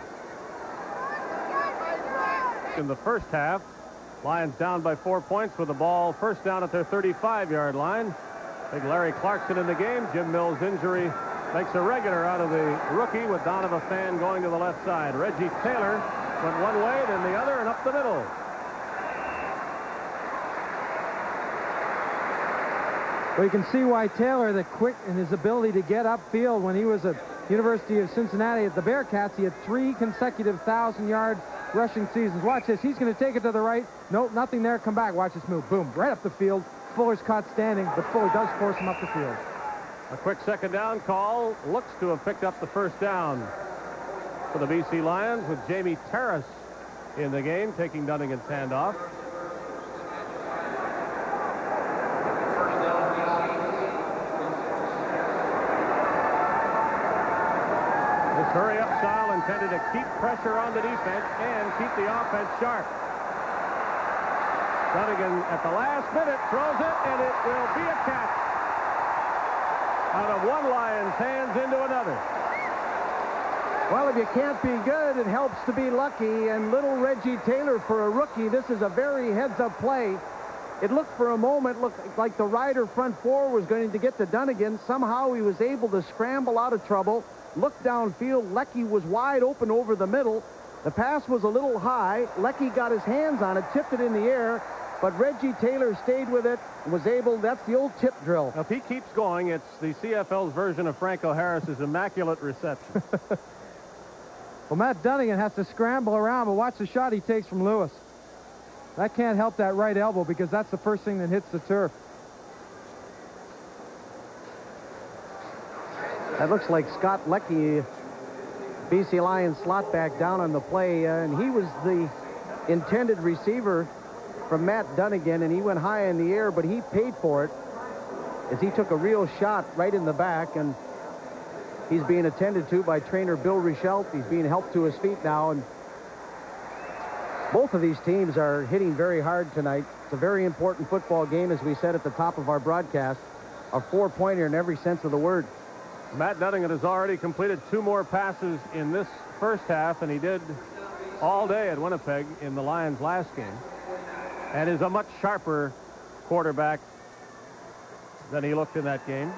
In the first half, Lions down by 4 points with the ball first down at their 35-yard line. Big Larry Clarkson in the game. Jim Mills' injury makes a regular out of the rookie with Donovan Fan going to the left side. Reggie Taylor went one way, then the other, and up the middle. Well, you can see why Taylor, the quick in his ability to get upfield, when he was at University of Cincinnati at the Bearcats, he had 3 consecutive 1,000-yard rushing seasons. Watch this. He's going to take it to the right. Nope, nothing there. Come back. Watch this move. Boom. Right up the field. Fuller's caught standing, but Fuller does force him up the field. A quick second down call. Looks to have picked up the first down for the BC Lions with Jamie Terrace in the game, taking Dunnigan's handoff. Hurry-up style intended to keep pressure on the defense and keep the offense sharp. Dunnigan at the last minute throws it, and it will be a catch. Out of one Lion's hands into another. Well, if you can't be good, it helps to be lucky, and little Reggie Taylor, for a rookie, this is a very heads-up play. It looked for a moment like the Rider front four was going to get to Dunnigan. Somehow he was able to scramble out of trouble. Looked downfield. Leckie was wide open over the middle. The pass was a little high. Leckie got his hands on it, tipped it in the air, but Reggie Taylor stayed with it, was able, that's the old tip drill. Now, if he keeps going, it's the CFL's version of Franco Harris's immaculate reception. Well, Matt Dunnigan has to scramble around, but watch the shot he takes from Lewis. That can't help that right elbow because that's the first thing that hits the turf. That looks like Scott Leckie, BC Lions slot back down on the play, and he was the intended receiver from Matt Dunnigan, and he went high in the air, but he paid for it as he took a real shot right in the back, and he's being attended to by trainer Bill Richelt. He's being helped to his feet now, and both of these teams are hitting very hard tonight. It's a very important football game, as we said at the top of our broadcast. A 4-pointer in every sense of the word. Matt Dunnigan has already completed 2 more passes in this first half, and he did all day at Winnipeg in the Lions' last game, and is a much sharper quarterback than he looked in that game.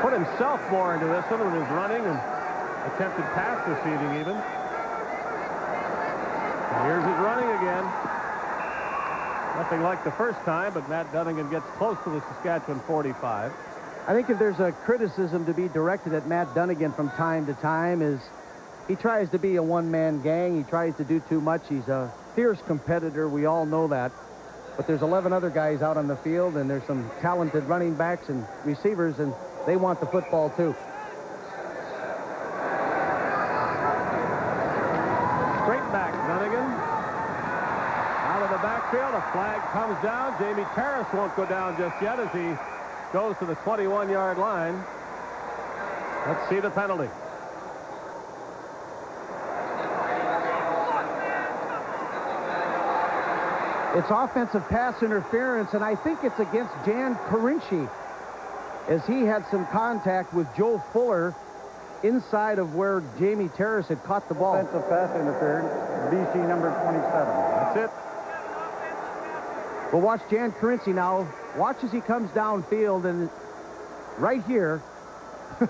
Put himself more into this one with his running and attempted pass receiving even. And here's his running again. Nothing like the first time, but Matt Dunnigan gets close to the Saskatchewan 45. I think if there's a criticism to be directed at Matt Dunnigan from time to time is he tries to be a one-man gang. He tries to do too much. He's a fierce competitor. We all know that. But there's 11 other guys out on the field, and there's some talented running backs and receivers, and they want the football too. Straight back, Dunnigan. Out of the backfield, a flag comes down. Jamie Terrace won't go down just yet as he goes to the 21-yard line. Let's see the penalty. It's offensive pass interference, and I think it's against Jan Karinci, as he had some contact with Joe Fuller inside of where Jamie Terrace had caught the ball. Offensive pass interference, BC number 27. That's it. But watch Jan Karinci now. Watch as he comes downfield, and right here,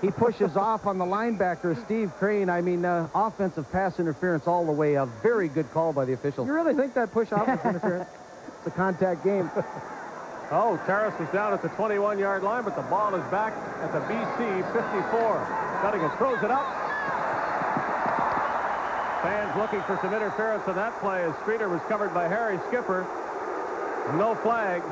He pushes off on the linebacker, Steve Crane. I mean, offensive pass interference all the way. A very good call by the officials. You really think that push off is interference? It's a contact game. Oh, Terrace is down at the 21-yard line, but the ball is back at the BC 54. Cutting throws it up. Fans looking for some interference on that play as Streeter was covered by Harry Skipper. No flag.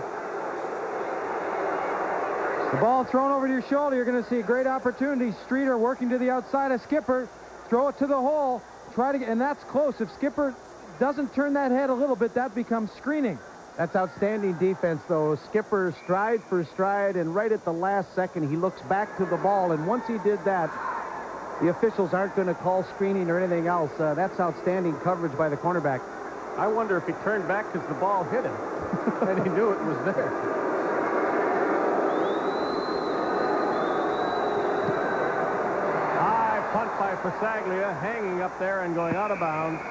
The ball thrown over to your shoulder. You're going to see a great opportunity. Streeter working to the outside of Skipper. Throw it to the hole. Try to get, and that's close. If Skipper doesn't turn that head a little bit, that becomes screening. That's outstanding defense, though. Skipper stride for stride, and right at the last second, he looks back to the ball, and once he did that, the officials aren't going to call screening or anything else. That's outstanding coverage by the cornerback. I wonder if he turned back because the ball hit him, and he knew it was there. High punt by Pasaglia, hanging up there and going out of bounds.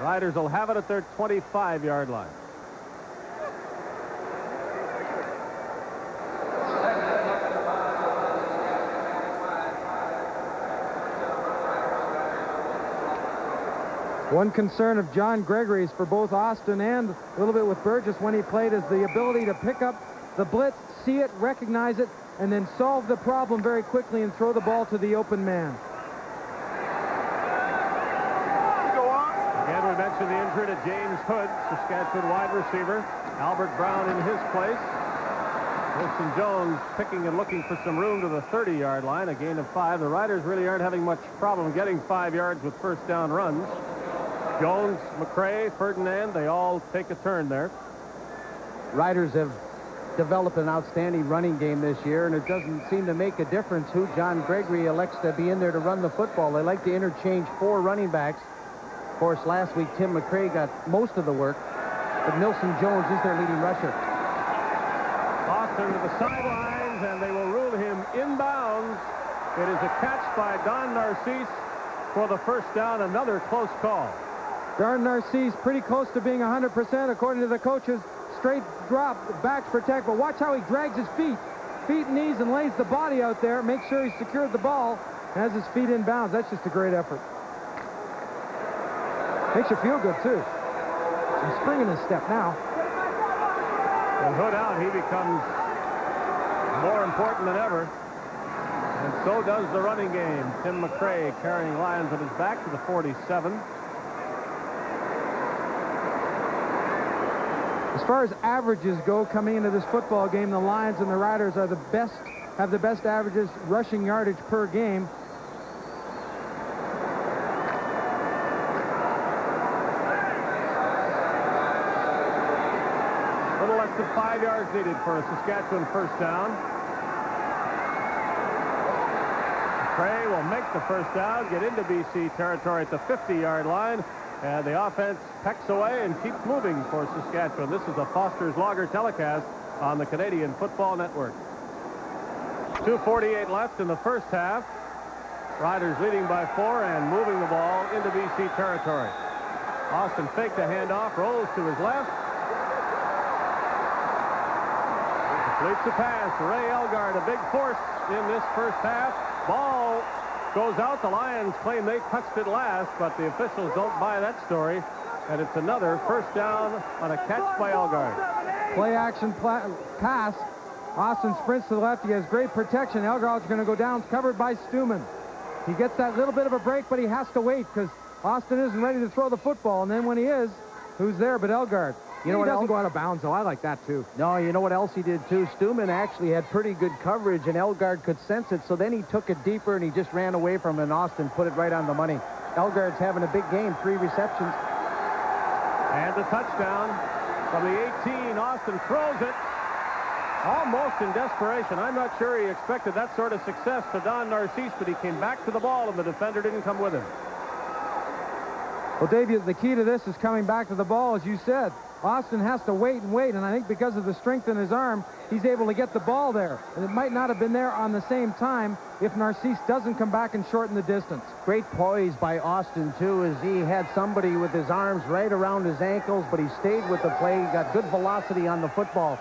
Riders will have it at their 25-yard line. One concern of John Gregory's for both Austin and a little bit with Burgess when he played is the ability to pick up the blitz, see it, recognize it, and then solve the problem very quickly and throw the ball to the open man. Again, we mentioned the injury to James Hood, Saskatchewan wide receiver. Albert Brown in his place. Wilson Jones picking and looking for some room to the 30-yard line, a gain of 5. The Riders really aren't having much problem getting 5 yards with first down runs. Jones, McCray, Ferdinand, they all take a turn there. Riders have developed an outstanding running game this year, and it doesn't seem to make a difference who John Gregory elects to be in there to run the football. They like to interchange 4 running backs. Of course, last week, Tim McCray got most of the work, but Milson Jones is their leading rusher. Austin to the sidelines, and they will rule him inbounds. It is a catch by Don Narcisse for the first down, another close call. Don Narcisse pretty close to being 100% according to the coaches. Straight drop, backs protect, but watch how he drags his feet and knees and lays the body out there. Make sure he's secured the ball, has his feet in bounds. That's just a great effort. Makes you feel good, too. Some spring in his step now. And Hood out, he becomes more important than ever. And so does the running game. Tim McCray carrying Lions on his back to the 47. As far as averages go coming into this football game, the Lions and the Riders are the best, have the best averages rushing yardage per game. A little less than 5 yards needed for a Saskatchewan first down. McCray will make the first down, get into BC territory at the 50-yard line. And the offense pecks away and keeps moving for Saskatchewan. This is a Foster's Lager telecast on the Canadian Football Network. 2:48 left in the first half. Riders leading by 4 and moving the ball into BC territory. Austin faked a handoff, rolls to his left. Completes the pass. Ray Elgard, a big force in this first half. Ball goes out. The Lions claim they touched it last, but the officials don't buy that story. And it's another first down on a catch by Elgard. Play action pass. Austin sprints to the left. He has great protection. Elgard's going to go down, covered by Stuman. He gets that little bit of a break, but he has to wait because Austin isn't ready to throw the football. And then when he is, who's there but Elgard? You know what, he doesn't go out of bounds, though. I like that, too. No, you know what else he did, too? Stuman actually had pretty good coverage, and Elgard could sense it, so then he took it deeper, and he just ran away from it, and Austin put it right on the money. Elgard's having a big game, 3 receptions. And the touchdown from the 18. Austin throws it almost in desperation. I'm not sure he expected that sort of success to Don Narcisse, but he came back to the ball, and the defender didn't come with him. Well, Dave, the key to this is coming back to the ball, as you said. Austin has to wait, and I think because of the strength in his arm, he's able to get the ball there. And it might not have been there on the same time if Narcisse doesn't come back and shorten the distance. Great poise by Austin, too, as he had somebody with his arms right around his ankles, but he stayed with the play. He got good velocity on the football.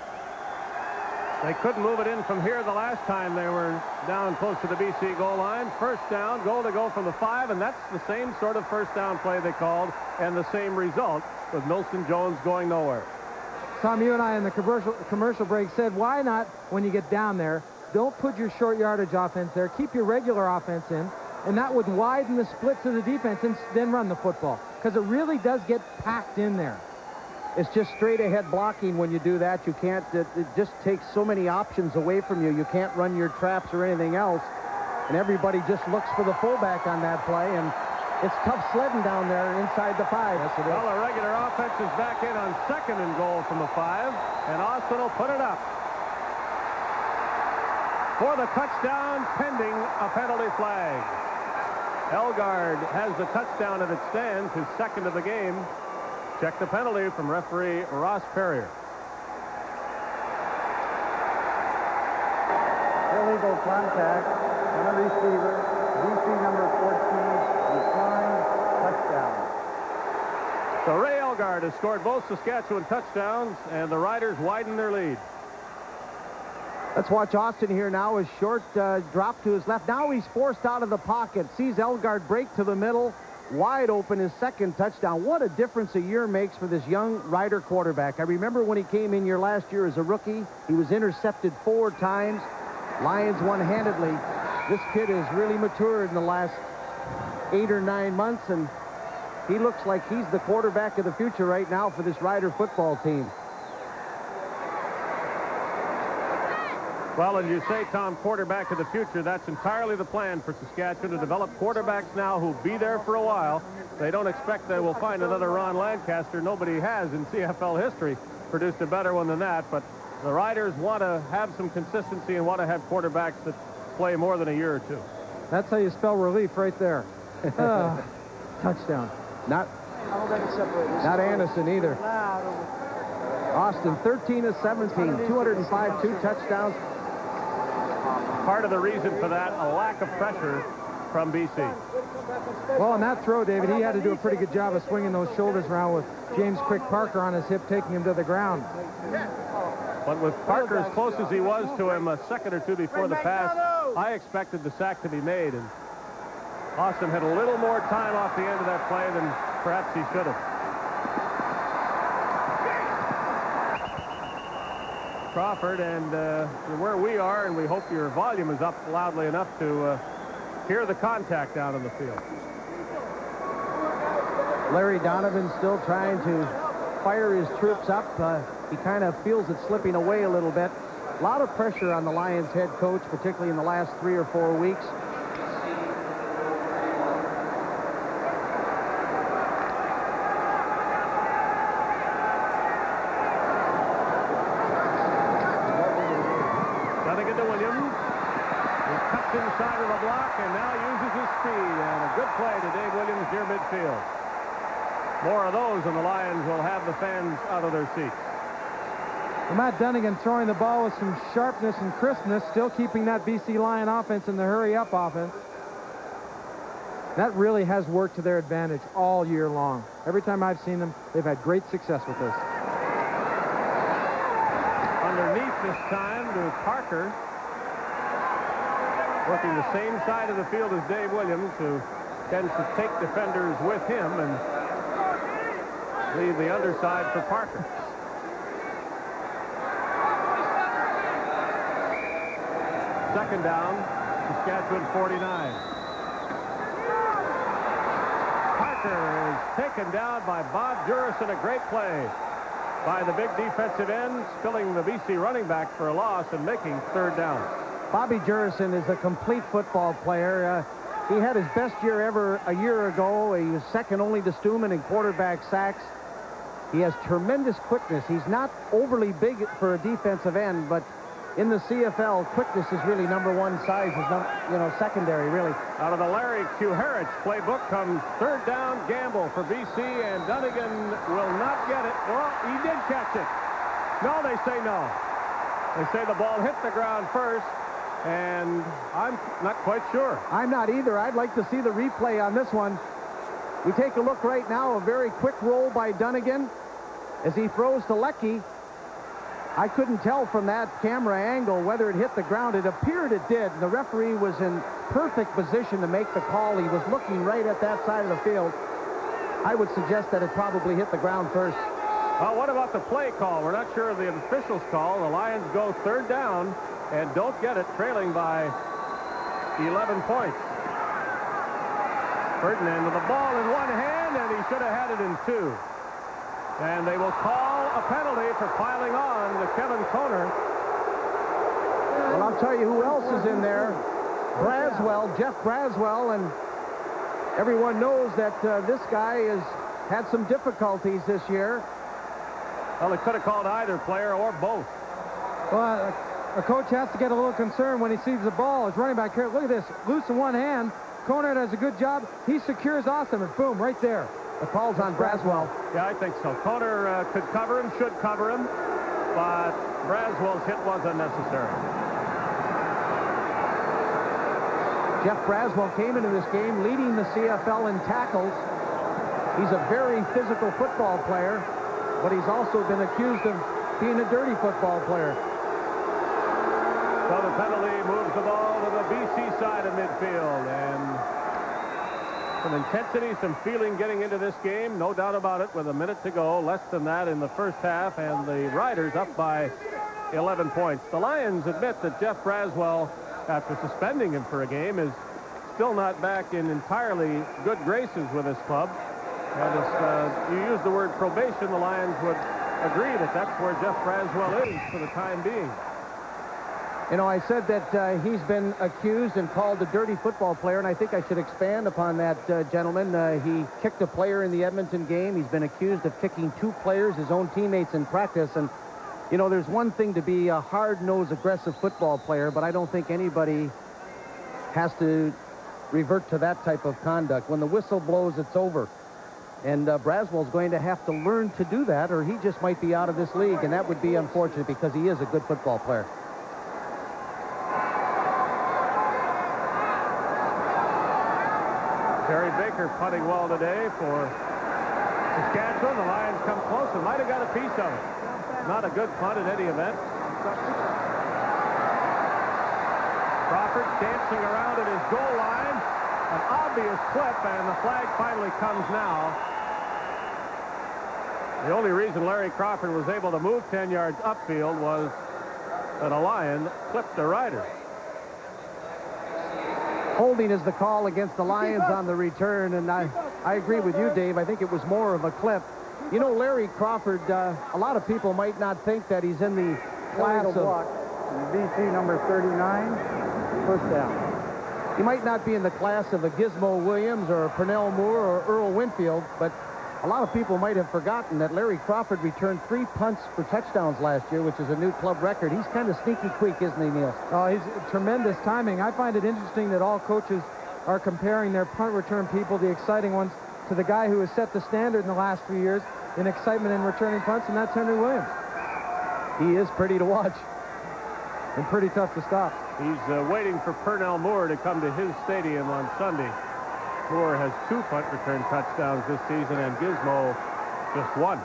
They couldn't move it in from here the last time they were down close to the BC goal line. First down, goal to go from the 5, and that's the same sort of first down play they called, and the same result with Milson Jones going nowhere. Tom, you and I in the commercial break said, why not, when you get down there, don't put your short yardage offense there. Keep your regular offense in, and that would widen the splits of the defense and then run the football, because it really does get packed in there. It's just straight ahead blocking when you do that. You can't, it just takes so many options away from you. You can't run your traps or anything else. And everybody just looks for the fullback on that play. And it's tough sledding down there inside the 5. Yes, it is. Well, the regular offense is back in on 2nd and goal from the 5. And Austin will put it up for the touchdown, pending a penalty flag. Elgard has the touchdown as it stands, his 2nd of the game. Check the penalty from referee Ross Perrier. Illegal contact on a receiver. BC number 14, declined, touchdown. So Ray Elgard has scored both Saskatchewan touchdowns, and the Riders widen their lead. Let's watch Austin here now. His short drop to his left. Now he's forced out of the pocket. Sees Elgard break to the middle. Wide open, his 2nd touchdown. What a difference a year makes for this young Rider quarterback. I remember when he came in here last year as a rookie. He was intercepted 4 times. Lions one-handedly. This kid has really matured in the last 8 or 9 months, and he looks like he's the quarterback of the future right now for this Rider football team. Well, and you say, Tom, quarterback of the future, that's entirely the plan for Saskatchewan, to develop quarterbacks now who'll be there for a while. They don't expect they will find another Ron Lancaster. Nobody has in CFL history produced a better one than that, but the Riders want to have some consistency and want to have quarterbacks that play more than a year or 2. That's how you spell relief right there. Touchdown. Not Anderson either. Austin, 13 of 17, 205, 2 touchdowns. Part of the reason for that, a lack of pressure from BC. Well, on that throw, David, he had to do a pretty good job of swinging those shoulders around with James Quick Parker on his hip, taking him to the ground. But with Parker as close as he was to him a second or 2 before the pass, I expected the sack to be made, and Austin had a little more time off the end of that play than perhaps he should have. Crawford, and where we are, and we hope your volume is up loudly enough to hear the contact down on the field. Larry Donovan still trying to fire his troops up. He kind of feels it slipping away a little bit. A lot of pressure on the Lions head coach, particularly in the last 3 or 4 weeks. Inside of the block, and now uses his speed, and a good play to Dave Williams near midfield. More of those, and the Lions will have the fans out of their seats. Well, Matt Dunnigan throwing the ball with some sharpness and crispness, still keeping that BC Lion offense in the hurry-up offense. That really has worked to their advantage all year long. Every time I've seen them, they've had great success with this. Underneath this time to Parker. Working the same side of the field as Dave Williams, who tends to take defenders with him and leave the underside for Parker. Second down, Saskatchewan 49. Parker is taken down by Bob Jurison. A great play by the big defensive end, spilling the BC running back for a loss and making 3rd down. Bobby Jurison is a complete football player. He had his best year ever a year ago. He was second only to Stuman in quarterback sacks. He has tremendous quickness. He's not overly big for a defensive end, but in the CFL, quickness is really #1. Size is, secondary, really. Out of the Larry Q. Harris playbook comes 3rd down gamble for BC, and Dunnigan will not get it. Well, he did catch it. No, they say no. They say the ball hit the ground first. And I'm not quite sure. I'm not either. I'd like to see the replay on this one. We take a look right now, a very quick roll by Dunnigan as he throws to Leckie. I couldn't tell from that camera angle whether it hit the ground. It appeared it did. The referee was in perfect position to make the call. He was looking right at that side of the field. I would suggest that it probably hit the ground first. What about the play call? We're not sure of the official's call. The Lions go third down and don't get it, trailing by 11 points. Ferdinand with the ball in one hand, and he should have had it in two. And they will call a penalty for piling on to Kevin Koner. Well, I'll tell you who else is in there. Braswell, Jeff Braswell, and everyone knows that this guy has had some difficulties this year. Well, they could have called either player or both. Well, a coach has to get a little concerned when he sees the ball. His running back here, look at this, loose in one hand. Koner does a good job. He secures Austin, and boom, right there. The call's on Braswell. Yeah, I think so. Koner could cover him, should cover him, but Braswell's hit was unnecessary. Jeff Braswell came into this game leading the CFL in tackles. He's a very physical football player, but he's also been accused of being a dirty football player. So the penalty moves the ball to the BC side of midfield, and some intensity, some feeling getting into this game, no doubt about it, with a minute to go, less than that in the first half, and the Riders up by 11 points. The Lions admit that Jeff Braswell, after suspending him for a game, is still not back in entirely good graces with his club. And as you use the word probation, the Lions would agree that that's where Jeff Braswell is for the time being. You know, I said that he's been accused and called a dirty football player, and I think I should expand upon that, gentleman. He kicked a player in the Edmonton game. He's been accused of kicking two players, his own teammates, in practice. And, you know, there's one thing to be a hard-nosed, aggressive football player, but I don't think anybody has to revert to that type of conduct. When the whistle blows, it's over. And Braswell's going to have to learn to do that, or he just might be out of this league, and that would be unfortunate because he is a good football player. Jerry Baker punting well today for Saskatchewan. The Lions come close and might have got a piece of it. Not a good punt in any event. Crawford dancing around at his goal line. An obvious clip, and the flag finally comes now. The only reason Larry Crawford was able to move 10 yards upfield was that a Lion clipped a Rider. Holding is the call against the Lions on the return, and I agree with you, Dave. I think it was more of a clip. You know, Larry Crawford, a lot of people might not think that he's in the class of... block. BC number 39, first down. He might not be in the class of a Gizmo Williams or a Pernell Moore or Earl Winfield, but a lot of people might have forgotten that Larry Crawford returned 3 punts for touchdowns last year, which is a new club record. He's kind of sneaky quick, isn't he, Neil? Oh, he's tremendous timing. I find it interesting that all coaches are comparing their punt return people, the exciting ones, to the guy who has set the standard in the last few years in excitement in returning punts, and that's Henry Williams. He is pretty to watch. And pretty tough to stop. He's waiting for Pernell Moore to come to his stadium on Sunday. Moore has 2 punt return touchdowns this season, and Gizmo just 1.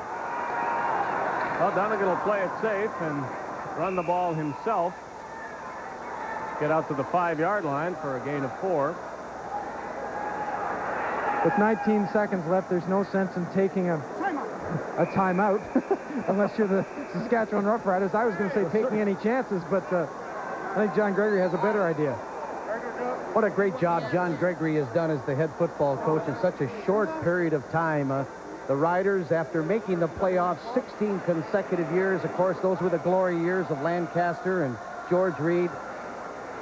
Well, Donegan will play it safe and run the ball himself. Get out to the 5-yard line for a gain of 4. With 19 seconds left, there's no sense in taking a timeout unless you're the Saskatchewan Roughriders. I was going to say take me any chances, but I think John Gregory has a better idea. What a great job John Gregory has done as the head football coach in such a short period of time. The Riders, after making the playoffs 16 consecutive years, of course, those were the glory years of Lancaster and George Reed.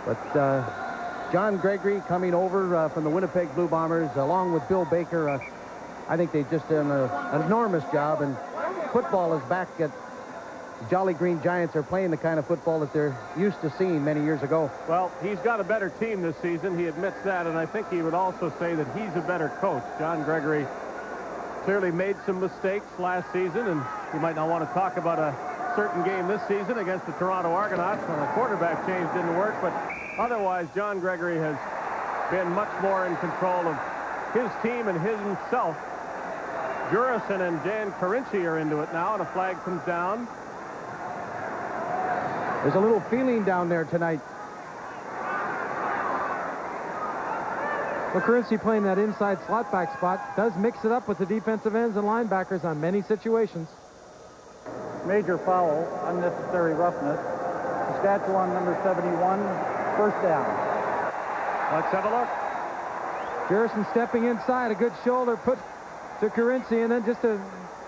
But John Gregory coming over from the Winnipeg Blue Bombers, along with Bill Baker, I think they've just done an enormous job, and football is back at Jolly Green Giants. Are playing the kind of football that they're used to seeing many years ago. Well, he's got a better team this season. He admits that, and I think he would also say that he's a better coach. John Gregory clearly made some mistakes last season, and you might not want to talk about a certain game this season against the Toronto Argonauts when the quarterback change didn't work, but otherwise John Gregory has been much more in control of his team and himself. Jurison and Jan Carinci are into it now, and a flag comes down. There's a little feeling down there tonight. Well, Currency playing that inside slot back spot does mix it up with the defensive ends and linebackers on many situations. Major foul, unnecessary roughness. Saskatchewan, number 71, first down. Let's have a look. Jurison stepping inside, a good shoulder put to Currency, and then just a...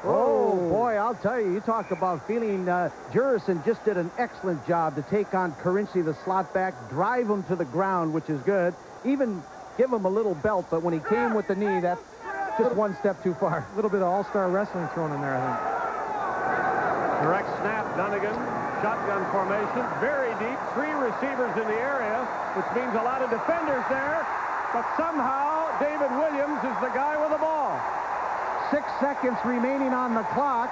Oh, boy, I'll tell you, you talk about feeling. Jurison just did an excellent job to take on Currency, the slot back, drive him to the ground, which is good. Even give him a little belt, but when he came with the knee, that's just one step too far. A little bit of all-star wrestling thrown in there, I think. Direct snap, Dunnigan. Shotgun formation, very deep. 3 receivers in the area, which means a lot of defenders there. But somehow, David Williams is the guy with the ball. 6 seconds remaining on the clock.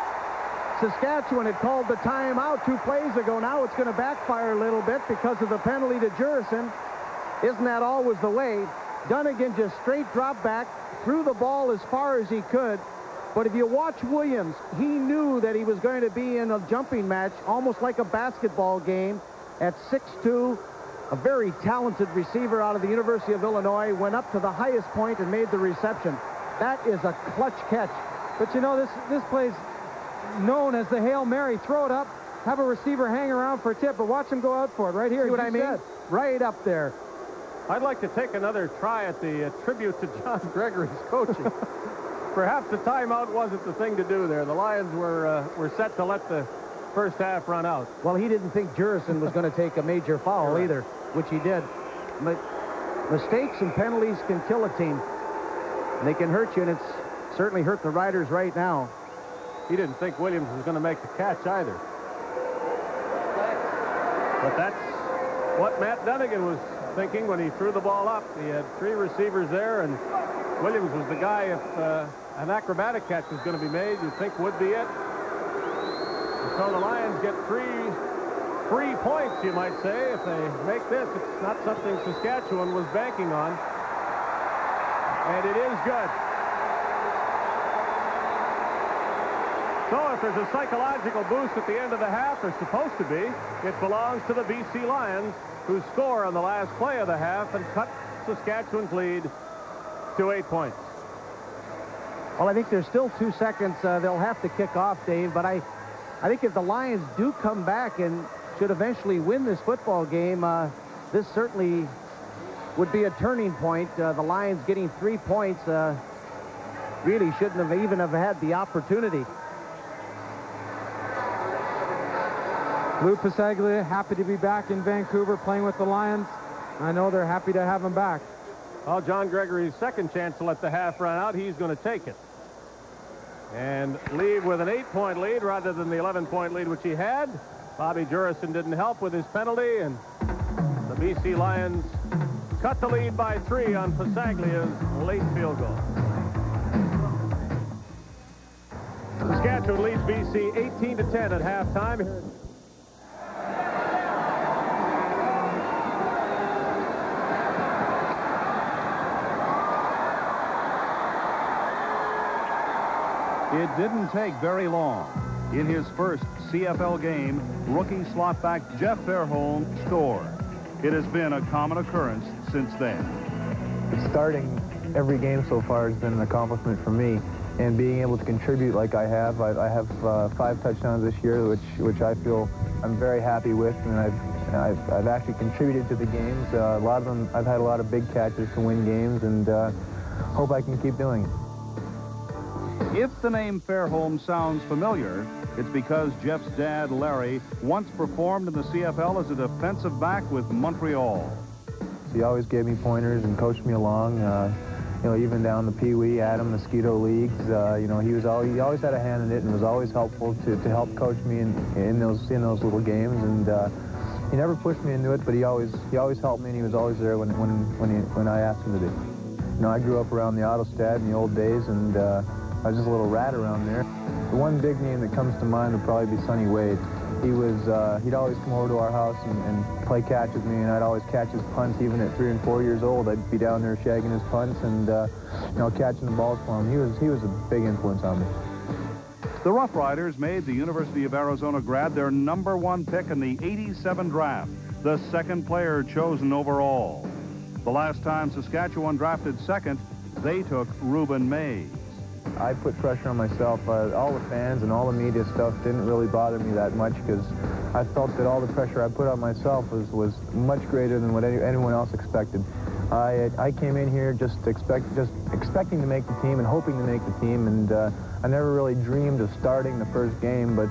Saskatchewan had called the timeout 2 plays ago. Now it's going to backfire a little bit because of the penalty to Jurison. Isn't that always the way? Dunnigan just straight drop back, threw the ball as far as he could. But if you watch Williams, he knew that he was going to be in a jumping match, almost like a basketball game, at 6'2". A very talented receiver out of the University of Illinois, went up to the highest point and made the reception. That is a clutch catch. But you know, this play's known as the Hail Mary. Throw it up, have a receiver hang around for a tip, but watch him go out for it. Right here, see what I mean? Right up there. I'd like to take another try at the tribute to John Gregory's coaching. Perhaps the timeout wasn't the thing to do there. The Lions were set to let the first half run out. Well, he didn't think Jurison was going to take a major foul either, which he did. Mistakes and penalties can kill a team. They can hurt you, and it's certainly hurt the Riders right now. He didn't think Williams was going to make the catch either. But that's what Matt Dunnigan was thinking when he threw the ball up. He had 3 receivers there, and Williams was the guy, if an acrobatic catch was going to be made, you'd think would be it. And so the Lions get 3 points, you might say. If they make this, it's not something Saskatchewan was banking on. And it is good. So if there's a psychological boost at the end of the half, there's supposed to be, it belongs to the BC Lions, who score on the last play of the half and cut Saskatchewan's lead to 8 points. Well, I think there's still 2 seconds. They'll have to kick off, Dave, but I think if the Lions do come back and should eventually win this football game, this certainly would be a turning point. The Lions getting 3 points really shouldn't have even had the opportunity. Lou Pasaglia happy to be back in Vancouver playing with the Lions. I know they're happy to have him back. Well, John Gregory's second chance to let the half run out. He's going to take it and leave with an 8-point lead rather than the 11-point lead which he had. Bobby Jurison didn't help with his penalty, and the BC Lions cut the lead by 3 on Pasaglia's late field goal. Saskatchewan leads BC 18-10 at halftime. It didn't take very long. In his first CFL game, rookie slot back Jeff Fairholm scored. It has been a common occurrence since then. Starting every game so far has been an accomplishment for me, and being able to contribute like I have. I have 5 touchdowns this year, which I feel I'm very happy with, and I've actually contributed to the games. A lot of them, I've had a lot of big catches to win games, and hope I can keep doing it. If the name Fairholm sounds familiar, it's because Jeff's dad, Larry, once performed in the CFL as a defensive back with Montreal. He always gave me pointers and coached me along, you know, even down the Pee Wee, Adam, Mosquito leagues. You know, he always had a hand in it and was always helpful to help coach me in those little games. And he never pushed me into it, but he always helped me, and he was always there when I asked him to be. You know, I grew up around the Autostad in the old days, and I was just a little rat around there. The one big name that comes to mind would probably be Sonny Wade. He'd always come over to our house and play catch with me, and I'd always catch his punts. Even at 3 and 4 years old, I'd be down there shagging his punts and you know, catching the balls for him. He was a big influence on me. The Roughriders made the University of Arizona grad their #1 pick in the '87 draft, the second player chosen overall. The last time Saskatchewan drafted second, they took Reuben Mays. I put pressure on myself. All the fans and all the media stuff didn't really bother me that much because I felt that all the pressure I put on myself was much greater than what anyone else expected. I came in here just expecting to make the team and hoping to make the team, and I never really dreamed of starting the first game, but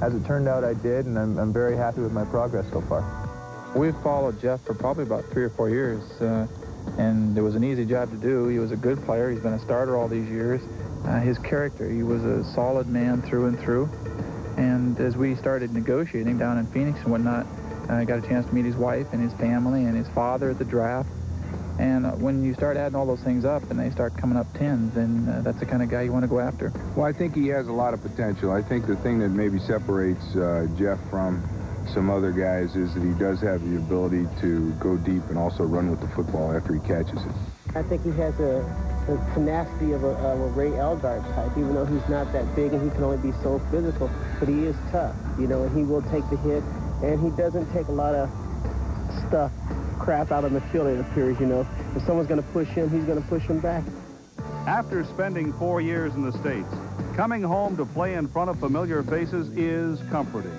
as it turned out, I did, and I'm very happy with my progress so far. We've followed Jeff for probably about 3 or 4 years, and it was an easy job to do. He was a good player. He's been a starter all these years. His character, he was a solid man through and through. And as we started negotiating down in Phoenix and whatnot, I got a chance to meet his wife and his family and his father at the draft. And when you start adding all those things up and they start coming up tens, then that's the kind of guy you want to go after. Well, I think he has a lot of potential. I think the thing that maybe separates Jeff from some other guys is that he does have the ability to go deep and also run with the football after he catches it. I think he has the tenacity of a Ray Elgart type, even though he's not that big and he can only be so physical. But he is tough, you know, and he will take the hit, and he doesn't take a lot of crap out on the field, it appears, you know. If someone's going to push him, he's going to push him back. After spending 4 years in the States, coming home to play in front of familiar faces is comforting.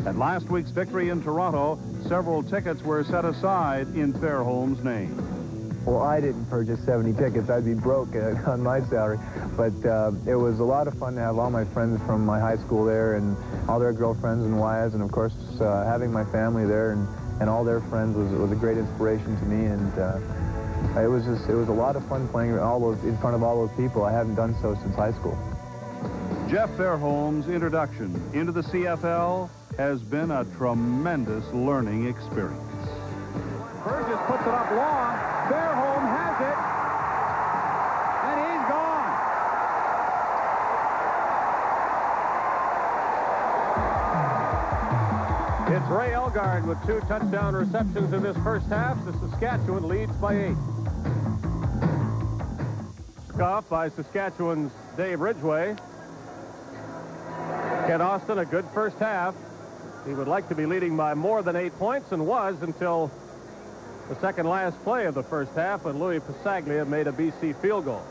At last week's victory in Toronto, several tickets were set aside in Fairholm's name. Well, I didn't purchase 70 tickets. I'd be broke on my salary. But it was a lot of fun to have all my friends from my high school there and all their girlfriends and wives, and of course having my family there and all their friends was a great inspiration to me. And it was a lot of fun playing in front of all those people. I haven't done so since high school. Jeff Fairholm's introduction into the CFL has been a tremendous learning experience. Burgess puts it up long. Fairholm has it. And he's gone. It's Ray Elgard with 2 touchdown receptions in this first half. The Saskatchewan leads by 8. Off by Saskatchewan's Dave Ridgway. Ken Austin, a good first half. He would like to be leading by more than 8 points and was until the second last play of the first half when Louis Pasaglia made a BC field goal.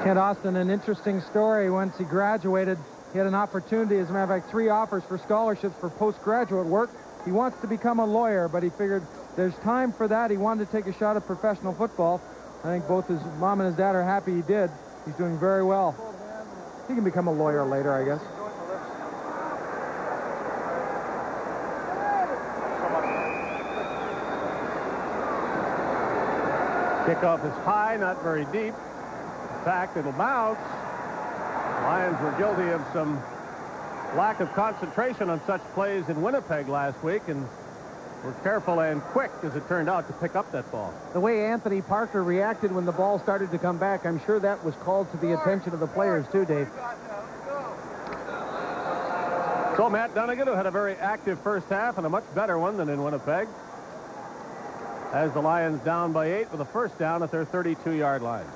Kent Austin, an interesting story. Once he graduated, he had an opportunity, as a matter of fact, 3 offers for scholarships for postgraduate work. He wants to become a lawyer, but he figured there's time for that. He wanted to take a shot at professional football. I think both his mom and his dad are happy he did. He's doing very well. He can become a lawyer later, I guess. Kickoff is high, not very deep. In fact, it'll bounce. The Lions were guilty of some lack of concentration on such plays in Winnipeg last week and were careful and quick, as it turned out, to pick up that ball. The way Anthony Parker reacted when the ball started to come back, I'm sure that was called to the attention of the players too, Dave. So Matt Dunnigan, who had a very active first half and a much better one than in Winnipeg, has the Lions down by 8 with a first down at their 32-yard line.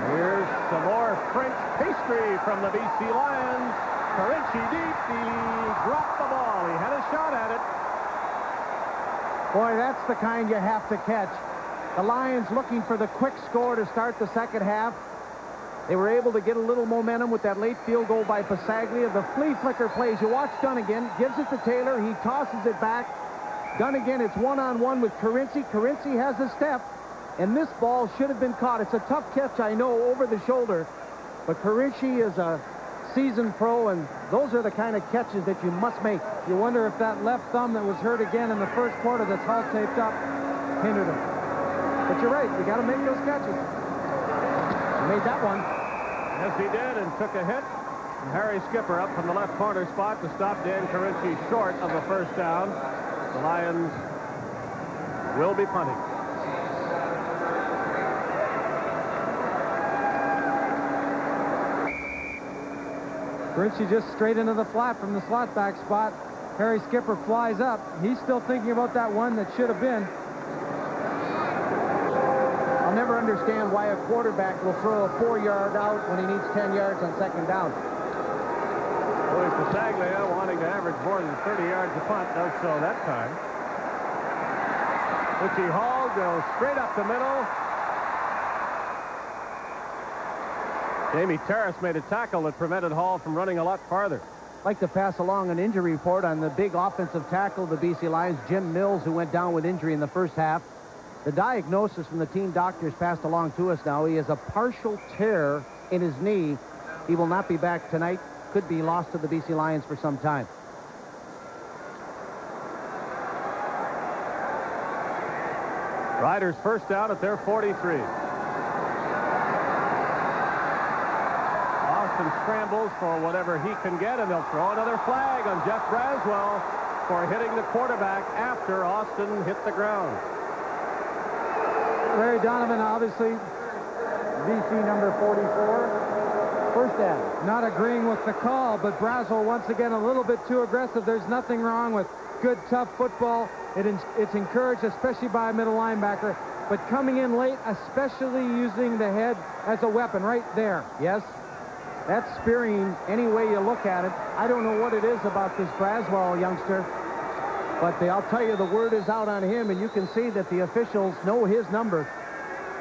Here's some more French pastry from the BC Lions. Carinci deep. He dropped the ball. He had a shot at it. Boy, that's the kind you have to catch. The Lions looking for the quick score to start the second half. They were able to get a little momentum with that late field goal by Pasaglia. The flea flicker plays. You watch Dunnigan, gives it to Taylor. He tosses it back. Dunnigan, it's one-on-one with Carinci. Carinci has a step, and this ball should have been caught. It's a tough catch, I know, over the shoulder, but Carinci is a seasoned pro, and those are the kind of catches that you must make. You wonder if that left thumb that was hurt again in the first quarter that's all taped up hindered him. But you're right, you got to make those catches. He made that one. Yes, he did, and took a hit. And Harry Skipper up from the left corner spot to stop Dan Carinci short of the first down. The Lions will be punting. Carinci just straight into the flat from the slot back spot. Harry Skipper flies up. He's still thinking about that one that should have been. I'll never understand why a quarterback will throw a 4-yard out when he needs 10 yards on second down. Louis Pasaglia, wanting to average more than 30 yards a punt, does so that time. Richie Hall goes straight up the middle. Jamie Terrace made a tackle that prevented Hall from running a lot farther. I'd like to pass along an injury report on the big offensive tackle of the BC Lions, Jim Mills, who went down with injury in the first half. The diagnosis from the team doctors passed along to us now. He has a partial tear in his knee. He will not be back tonight. Could be lost to the BC Lions for some time. Riders first down at their 43. Austin scrambles for whatever he can get, and they'll throw another flag on Jeff Braswell for hitting the quarterback after Austin hit the ground. Larry Donovan, obviously, BC number 44. First down. Not agreeing with the call, but Braswell once again a little bit too aggressive. There's nothing wrong with good, tough football. It's encouraged, especially by a middle linebacker. But coming in late, especially using the head as a weapon right there. Yes, that's spearing any way you look at it. I don't know what it is about this Braswell youngster, but I'll tell you, the word is out on him, and you can see that the officials know his number.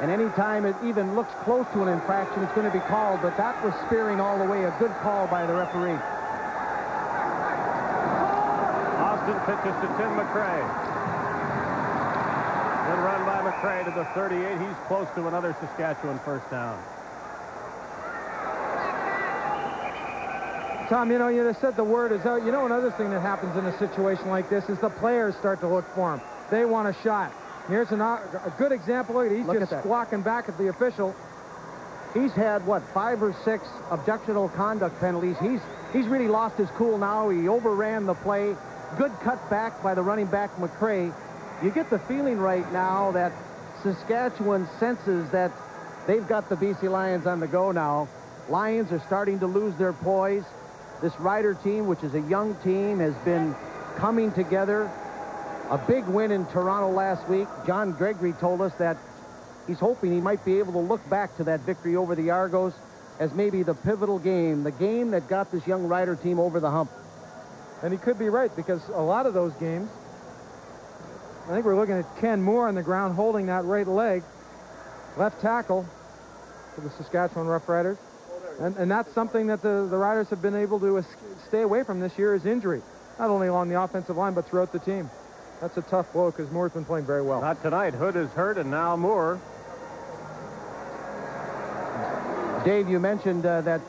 And anytime it even looks close to an infraction, it's going to be called. But that was spearing all the way. A good call by the referee. Austin pitches to Tim McCray. Good run by McCray to the 38. He's close to another Saskatchewan first down. Tom, you know, you just said the word is out. You know, another thing that happens in a situation like this is the players start to look for him. They want a shot. Here's a good example. He's just squawking back at the official. He's had, what, 5 or 6 objectionable conduct penalties. He's really lost his cool now. He overran the play. Good cut back by the running back, McCray. You get the feeling right now that Saskatchewan senses that they've got the BC Lions on the go now. Lions are starting to lose their poise. This Rider team, which is a young team, has been coming together. A big win in Toronto last week. John Gregory told us that he's hoping he might be able to look back to that victory over the Argos as maybe the pivotal game, the game that got this young Rider team over the hump. And he could be right, because a lot of those games, I think we're looking at Ken Moore on the ground holding that right leg, left tackle for the Saskatchewan Roughriders. And that's something that the Riders have been able to stay away from this year, is injury. Not only along the offensive line, but throughout the team. That's a tough blow, because Moore's been playing very well. Not tonight. Hood is hurt, and now Moore. Dave, you mentioned that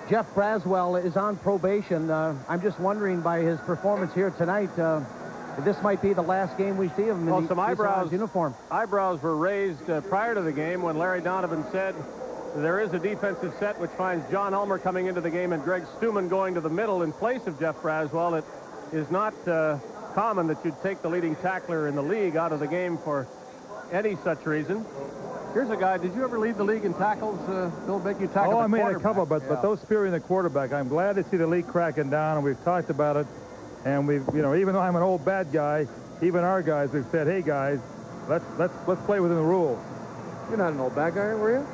Jeff Braswell is on probation. I'm just wondering, by his performance here tonight, this might be the last game we see of him in some eyebrows uniform. Eyebrows were raised prior to the game when Larry Donovan said there is a defensive set which finds John Ulmer coming into the game and Greg Stuman going to the middle in place of Jeff Braswell. It is not common that you'd take the leading tackler in the league out of the game for any such reason. Here's a guy. Did you ever lead the league in tackles, Bill Big? You tackled I made a couple, yeah. but those spearing the quarterback, I'm glad to see the league cracking down, and we've talked about it. And we've, you know, even though I'm an old bad guy, even our guys, we've said, hey guys, let's play within the rules. You're not an old bad guy, were you?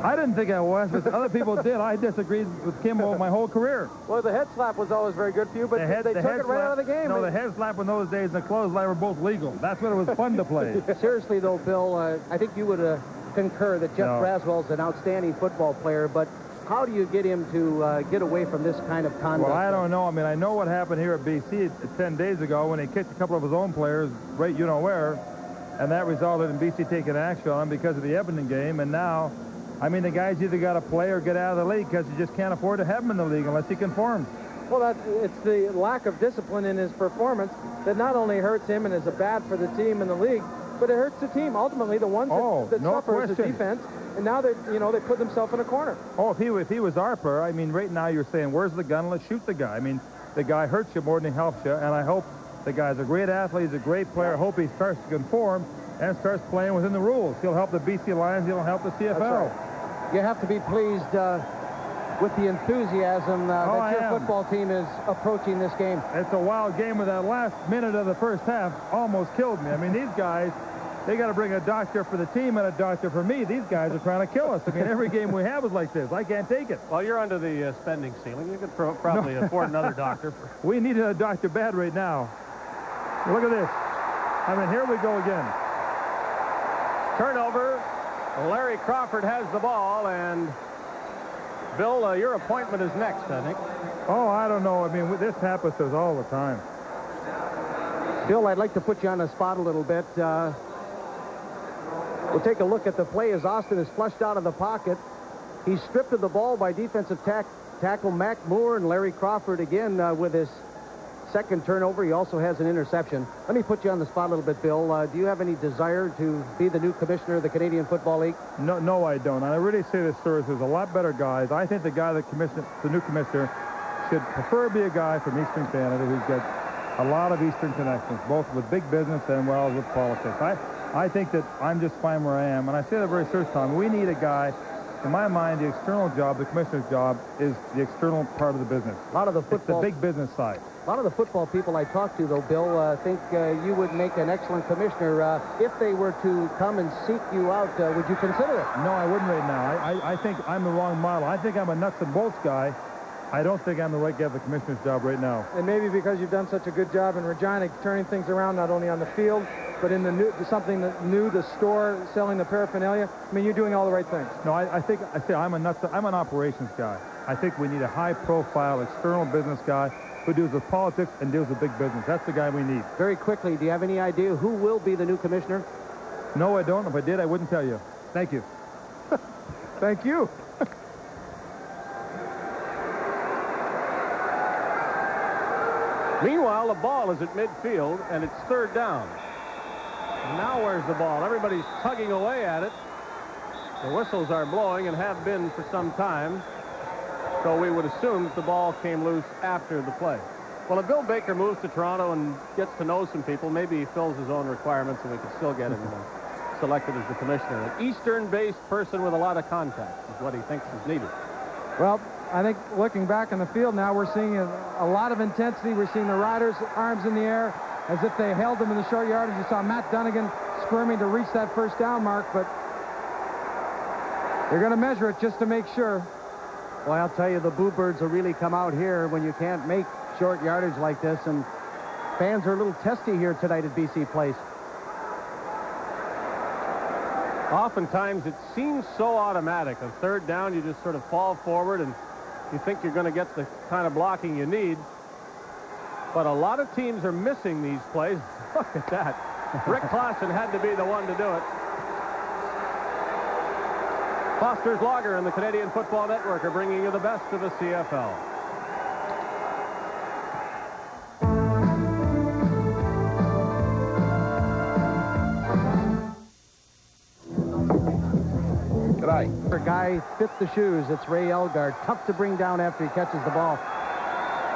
I didn't think I was, but other people did. I disagreed with Kimball my whole career. Well, the head slap was always very good for you, but they took it right out of the game. No, the head slap in those days and the clothesline were both legal. That's when it was fun to play. Seriously, though, Bill, I think you would concur that Jeff Braswell's an outstanding football player, but how do you get him to get away from this kind of conduct? Well, I don't know. I mean, I know what happened here at BC 10 days ago when he kicked a couple of his own players right you-know-where, and that resulted in BC taking action on him because of the Edmonton game, and now, I mean, the guy's either got to play or get out of the league because you just can't afford to have him in the league unless he conforms. Well, it's the lack of discipline in his performance that not only hurts him and is a bad for the team in the league, but it hurts the team. Ultimately, the ones that suffer is the defense, and now they put themselves in a corner. Oh, if he was our player, I mean, right now you're saying, where's the gun? Let's shoot the guy. I mean, the guy hurts you more than he helps you, and I hope the guy's a great athlete, he's a great player. I hope he starts to conform and starts playing within the rules. He'll help the BC Lions, he'll help the CFL. You have to be pleased with the enthusiasm that your football team is approaching this game. It's a wild game, with that last minute of the first half almost killed me. I mean, these guys, they got to bring a doctor for the team and a doctor for me. These guys are trying to kill us. I mean, every game we have is like this. I can't take it. Well, you're under the spending ceiling. You could probably afford another doctor. We need a doctor bad right now. Look at this. I mean, here we go again. Turnover. Larry Crawford has the ball, and Bill, your appointment is next, I think. Oh, I don't know. I mean, this happens to us all the time. Bill, I'd like to put you on the spot a little bit. We'll take a look at the play as Austin is flushed out of the pocket. He's stripped of the ball by defensive tackle Mac Moore, and Larry Crawford again with his second turnover. He also has an interception. Let me put you on the spot a little bit, Bill. Do you have any desire to be the new commissioner of the Canadian Football League? No, I don't. And I really say this, sir, there's a lot better guys. I think the guy the new commissioner should preferably be a guy from Eastern Canada who's got a lot of Eastern connections, both with big business and well with politics. I think that I'm just fine where I am. And I say that very serious time. We need a guy. In my mind, the external job, the commissioner's job, is the external part of the business. A lot of the football, it's the big business side. A lot of the football people I talk to, though, Bill, think you would make an excellent commissioner. If they were to come and seek you out, would you consider it? No, I wouldn't right now. I think I'm the wrong model. I think I'm a nuts and bolts guy. I don't think I'm the right guy for the commissioner's job right now. And maybe because you've done such a good job in Regina, turning things around not only on the field, but in something new, the store, selling the paraphernalia. I mean, you're doing all the right things. No, I say I'm an operations guy. I think we need a high-profile external business guy who deals with politics and deals with big business. That's the guy we need. Very quickly, do you have any idea who will be the new commissioner? No, I don't. If I did, I wouldn't tell you. Thank you. Thank you. Meanwhile, the ball is at midfield, and it's third down. And now where's the ball? Everybody's tugging away at it. The whistles are blowing and have been for some time. So we would assume that the ball came loose after the play. Well, if Bill Baker moves to Toronto and gets to know some people, maybe he fills his own requirements and we can still get him selected as the commissioner. An Eastern-based person with a lot of contacts is what he thinks is needed. Well, I think looking back on the field now, we're seeing a lot of intensity. We're seeing the Riders' arms in the air as if they held them in the short yardage. You saw Matt Dunnigan squirming to reach that first down mark, but they're going to measure it just to make sure. Well, I'll tell you, the Boo Birds will really come out here when you can't make short yardage like this, and fans are a little testy here tonight at BC Place. Oftentimes, it seems so automatic. On third down, you just sort of fall forward and you think you're going to get the kind of blocking you need. But a lot of teams are missing these plays. Look at that. Rick Clausen had to be the one to do it. Foster's Lager and the Canadian Football Network are bringing you the best of the CFL. For guy fit the shoes, it's Ray Elgart. Tough to bring down after he catches the ball.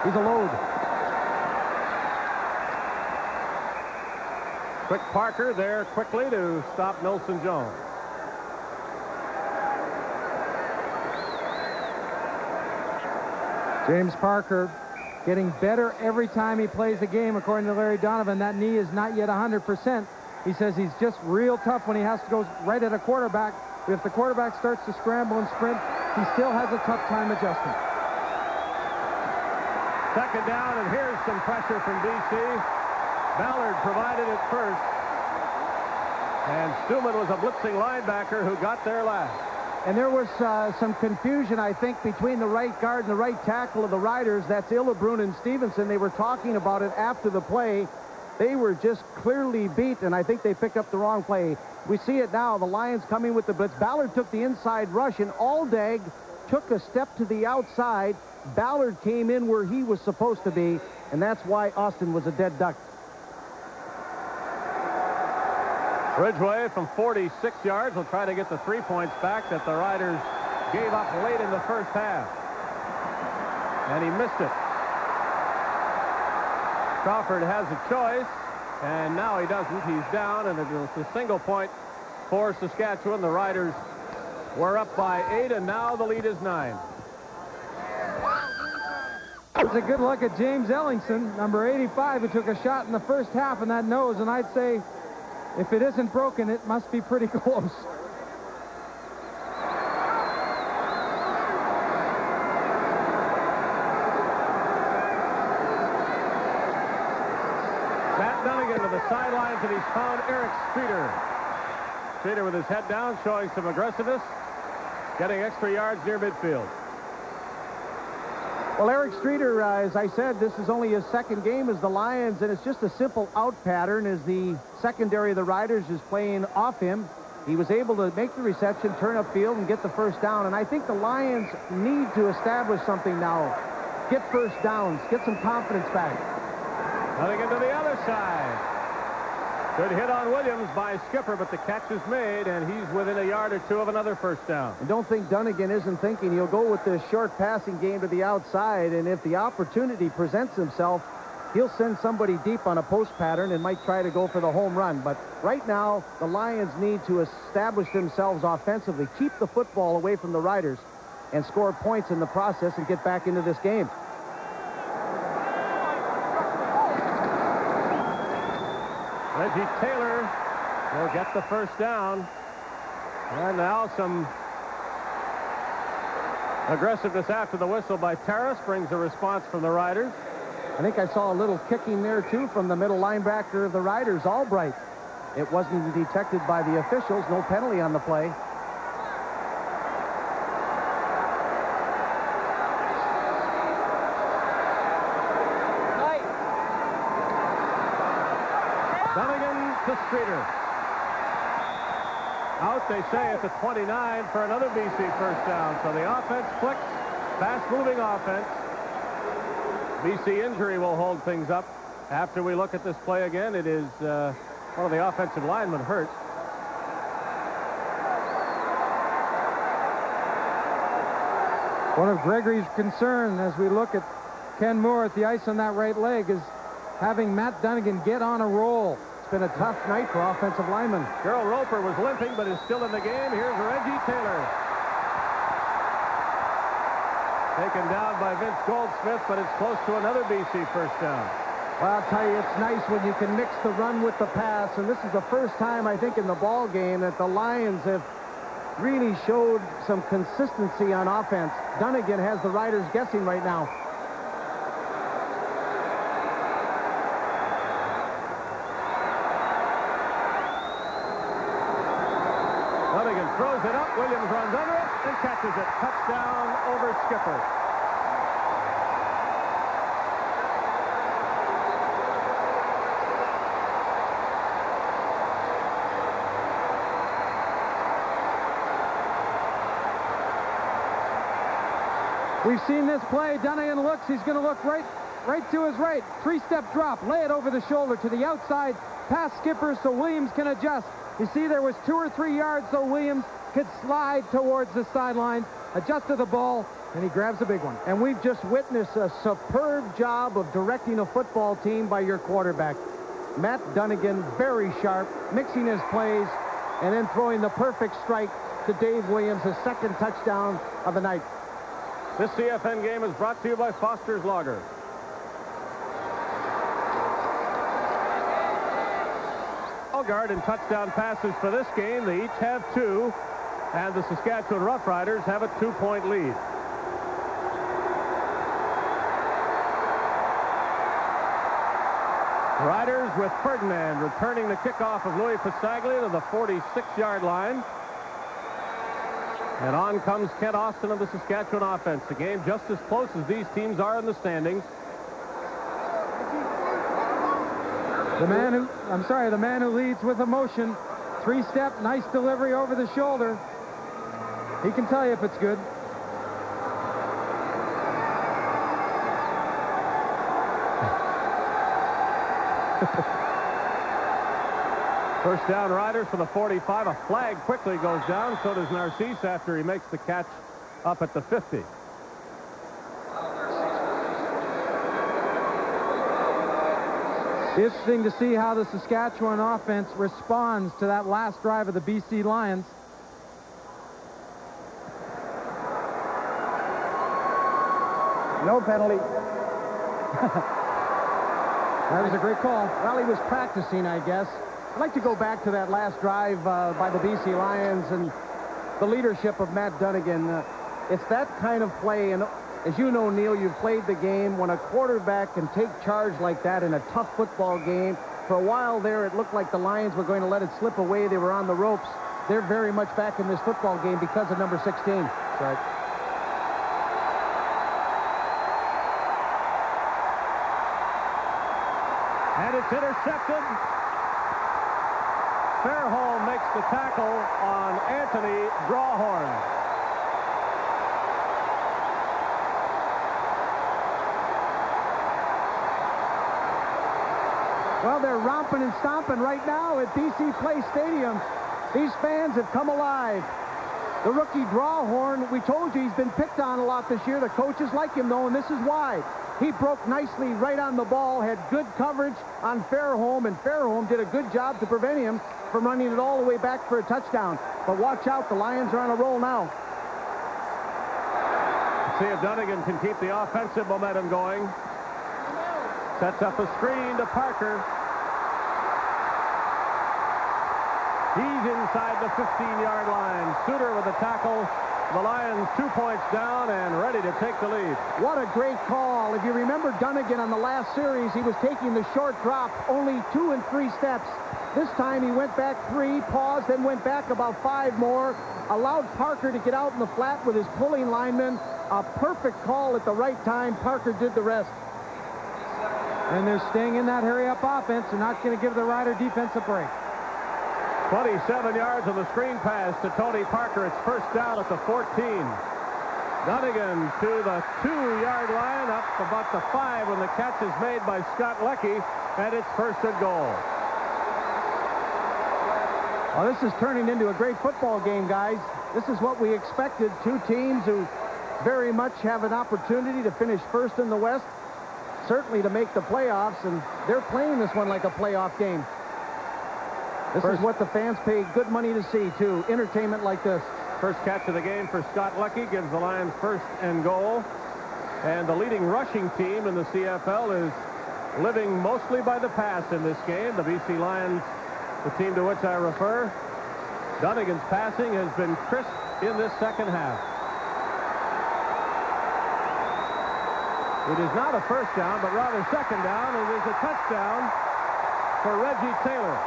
He's a load. Quick Parker there quickly to stop Nelson Jones. James Parker getting better every time he plays the game, according to Larry Donovan. That knee is not yet 100%. He says he's just real tough when he has to go right at a quarterback. But if the quarterback starts to scramble and sprint, he still has a tough time adjusting. Second down, and here's some pressure from BC. Ballard provided it first. And Stuman was a blitzing linebacker who got there last. And there was some confusion, I think, between the right guard and the right tackle of the Riders. That's Illebrun and Stevenson. They were talking about it after the play. They were just clearly beat, and I think they picked up the wrong play. We see it now. The Lions coming with the blitz. Ballard took the inside rush, and Aldag took a step to the outside. Ballard came in where he was supposed to be, and that's why Austin was a dead duck. Ridgway from 46 yards will try to get the 3 points back that the Riders gave up late in the first half. And he missed it. Crawford has a choice, and now he doesn't. He's down, and it's a single point for Saskatchewan. The Riders were up by 8, and now the lead is 9. It's a good look at James Ellingson, number 85, who took a shot in the first half in that nose, and I'd say if it isn't broken, it must be pretty close. Matt Dunnigan to the sidelines, and he's found Eric Streeter. Streeter with his head down, showing some aggressiveness, getting extra yards near midfield. Well, Eric Streeter, as I said, this is only his second game as the Lions, and it's just a simple out pattern as the secondary of the Riders is playing off him. He was able to make the reception, turn upfield, and get the first down, and I think the Lions need to establish something now. Get first downs, get some confidence back. Running into the other side. Good hit on Williams by Skipper, but the catch is made, and he's within a yard or two of another first down. And don't think Dunnigan isn't thinking he'll go with this short passing game to the outside, and if the opportunity presents himself, he'll send somebody deep on a post pattern and might try to go for the home run. But right now, the Lions need to establish themselves offensively, keep the football away from the Riders, and score points in the process and get back into this game. Reggie Taylor will get the first down. And now some aggressiveness after the whistle by Terrace brings a response from the Riders. I think I saw a little kicking there, too, from the middle linebacker of the Riders, Albright. It wasn't detected by the officials. No penalty on the play. Dunnigan to Streeter. Out, they say, at the 29 for another BC first down. So the offense clicks. Fast-moving offense. BC injury will hold things up. After we look at this play again, it is one of the offensive linemen hurt. One of Gregory's concerns as we look at Ken Moore at the ice on that right leg is having Matt Dunnigan get on a roll. It's been a tough night for offensive linemen. Gerald Roper was limping, but is still in the game. Here's Reggie Taylor. Taken down by Vince Goldsmith, but it's close to another BC first down. Well, I'll tell you, it's nice when you can mix the run with the pass, and this is the first time, I think, in the ball game that the Lions have really showed some consistency on offense. Dunnigan has the Riders guessing right now. Dunnigan throws it up. Williams runs under it and catches it. Touchdown over Skipper. We've seen this play. Dunnigan looks. He's going to look right to his right. Three-step drop. Lay it over the shoulder to the outside. Pass Skipper so Williams can adjust. You see there was 2 or 3 yards so Williams could slide towards the sideline, adjusted the ball, and he grabs a big one. And we've just witnessed a superb job of directing a football team by your quarterback. Matt Dunnigan, very sharp, mixing his plays, and then throwing the perfect strike to Dave Williams, his second touchdown of the night. This CFN game is brought to you by Foster's Lager. Guard and touchdown passes for this game. They each have 2, and the Saskatchewan Roughriders have a 2-point lead. Riders with Ferdinand returning the kickoff of Louis Pasaglia to the 46-yard line. And on comes Kent Austin of the Saskatchewan offense. The game just as close as these teams are in the standings. The man who leads with emotion. 3-step, nice delivery over the shoulder. He can tell you if it's good. First down Riders for the 45. A flag quickly goes down. So does Narcisse after he makes the catch up at the 50. Interesting to see how the Saskatchewan offense responds to that last drive of the BC Lions. No penalty. That was a great call. Well, he was practicing, I guess. I'd like to go back to that last drive by the BC Lions and the leadership of Matt Dunnigan. It's that kind of play, and as you know, Neil, you've played the game. When a quarterback can take charge like that in a tough football game, for a while there, it looked like the Lions were going to let it slip away. They were on the ropes. They're very much back in this football game because of number 16. That's right. And it's intercepted. Fairholm makes the tackle on Anthony Drawhorn. Well, they're romping and stomping right now at BC Place Stadium. These fans have come alive. The rookie Drawhorn, we told you he's been picked on a lot this year. The coaches like him, though, and this is why. He broke nicely right on the ball, had good coverage on Fairholm, and Fairholm did a good job to prevent him from running it all the way back for a touchdown. But watch out, the Lions are on a roll now. See if Dunnigan can keep the offensive momentum going. Sets up a screen to Parker. He's inside the 15-yard line. Suter with a tackle. The Lions 2 points down and ready to take the lead. What a great call. If you remember Dunnigan on the last series, he was taking the short drop, only 2 and 3 steps. This time he went back 3, paused, then went back about 5 more, allowed Parker to get out in the flat with his pulling lineman. A perfect call at the right time. Parker did the rest. And they're staying in that hurry-up offense. They're not going to give the Rider defense a break. 27 yards on the screen pass to Tony Parker. It's first down at the 14. Dunnigan to the 2-yard line, up about the 5 when the catch is made by Scott Leckie, and it's first and goal. Well, this is turning into a great football game, guys. This is what we expected. Two teams who very much have an opportunity to finish first in the West, certainly to make the playoffs, and they're playing this one like a playoff game. This is what the fans pay good money to see, too. Entertainment like this. First catch of the game for Scott Leckie gives the Lions first and goal. And the leading rushing team in the CFL is living mostly by the pass in this game. The BC Lions, the team to which I refer. Dunnigan's passing has been crisp in this second half. It is not a first down, but rather second down. It is a touchdown for Reggie Taylor.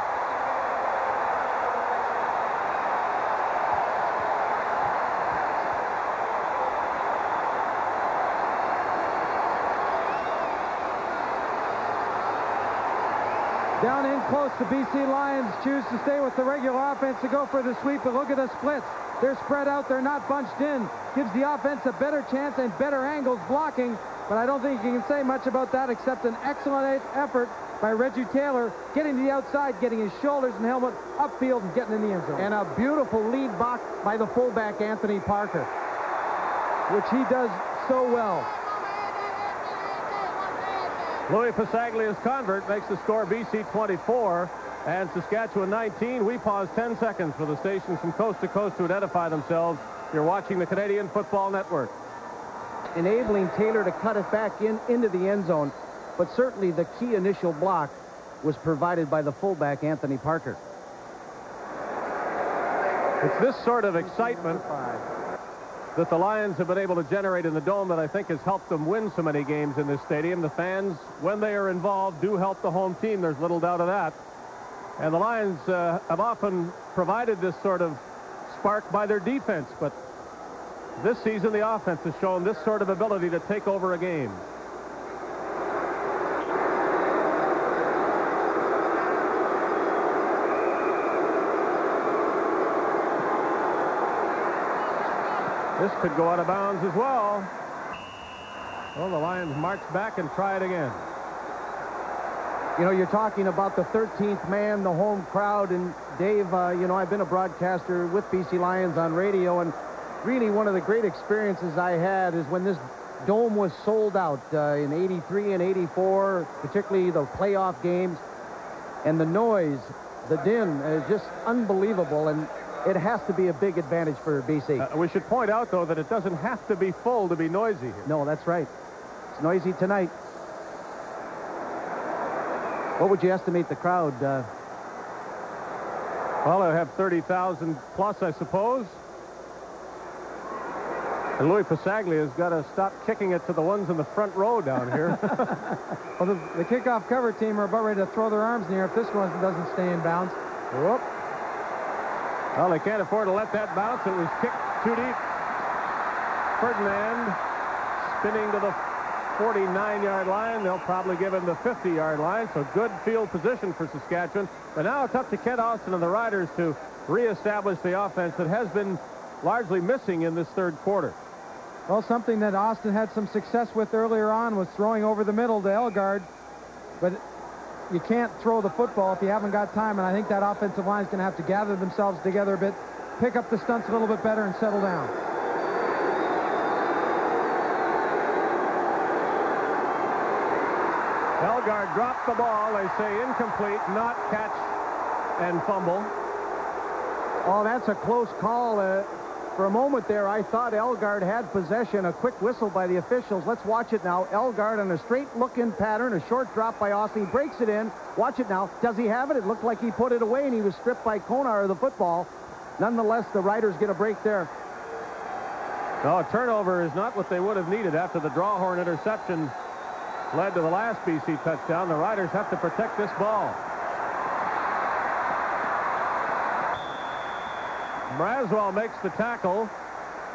Down in close, the BC Lions choose to stay with the regular offense to go for the sweep, but look at the splits. They're spread out. They're not bunched in. Gives the offense a better chance and better angles blocking, but I don't think you can say much about that except an excellent effort by Reggie Taylor, getting to the outside, getting his shoulders and helmet upfield and getting in the end zone. And a beautiful lead block by the fullback, Anthony Parker, which he does so well. Louis Pasaglia's convert makes the score BC 24 and Saskatchewan 19. We pause 10 seconds for the stations from coast to coast to identify themselves. You're watching the Canadian Football Network. Enabling Taylor to cut it back into the end zone, but certainly the key initial block was provided by the fullback, Anthony Parker. It's this sort of excitement that the Lions have been able to generate in the Dome that I think has helped them win so many games in this stadium. The fans, when they are involved, do help the home team. There's little doubt of that. And the Lions have often provided this sort of spark by their defense, but this season the offense has shown this sort of ability to take over a game. This could go out of bounds as well. Well, the Lions march back and try it again. You know, you're talking about the 13th man, the home crowd, and Dave, you know, I've been a broadcaster with BC Lions on radio, and really one of the great experiences I had is when this Dome was sold out in 83 and 84, particularly the playoff games, and the noise, the din is just unbelievable, and it has to be a big advantage for BC. We should point out, though, that it doesn't have to be full to be noisy here. No, that's right. It's noisy tonight. What would you estimate the crowd? Well, they'll have 30,000 plus, I suppose. And Louis Pasaglia has got to stop kicking it to the ones in the front row down here. Well, the kickoff cover team are about ready to throw their arms in the air if this one doesn't stay in bounds. Whoop. Well, they can't afford to let that bounce. It was kicked too deep. Ferdinand spinning to the 49-yard line. They'll probably give him the 50-yard line, so good field position for Saskatchewan. But now it's up to Kent Austin and the Riders to reestablish the offense that has been largely missing in this third quarter. Well, something that Austin had some success with earlier on was throwing over the middle to Elgard. But you can't throw the football if you haven't got time, and I think that offensive line is going to have to gather themselves together a bit, pick up the stunts a little bit better, and settle down. Elgard dropped the ball. They say incomplete, not catch and fumble. Oh, that's a close call. For a moment there, I thought Elgard had possession. A quick whistle by the officials. Let's watch it now. Elgard on a straight look-in pattern. A short drop by Austin. He breaks it in. Watch it now. Does he have it? It looked like he put it away, and he was stripped by Konar of the football. Nonetheless, the Riders get a break there. No, a turnover is not what they would have needed after the Drawhorn interception led to the last BC touchdown. The Riders have to protect this ball. Braswell makes the tackle,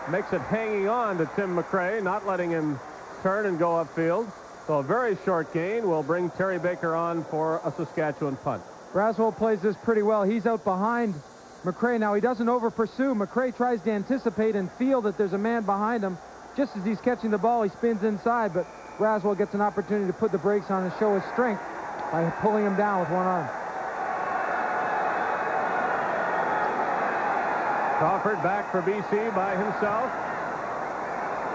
makes it hanging on to Tim McRae, not letting him turn and go upfield. So a very short gain will bring Terry Baker on for a Saskatchewan punt. Braswell plays this pretty well. He's out behind McRae now. He doesn't over-pursue. McRae tries to anticipate and feel that there's a man behind him. Just as he's catching the ball, he spins inside, but Braswell gets an opportunity to put the brakes on and show his strength by pulling him down with one arm. Crawford back for BC by himself.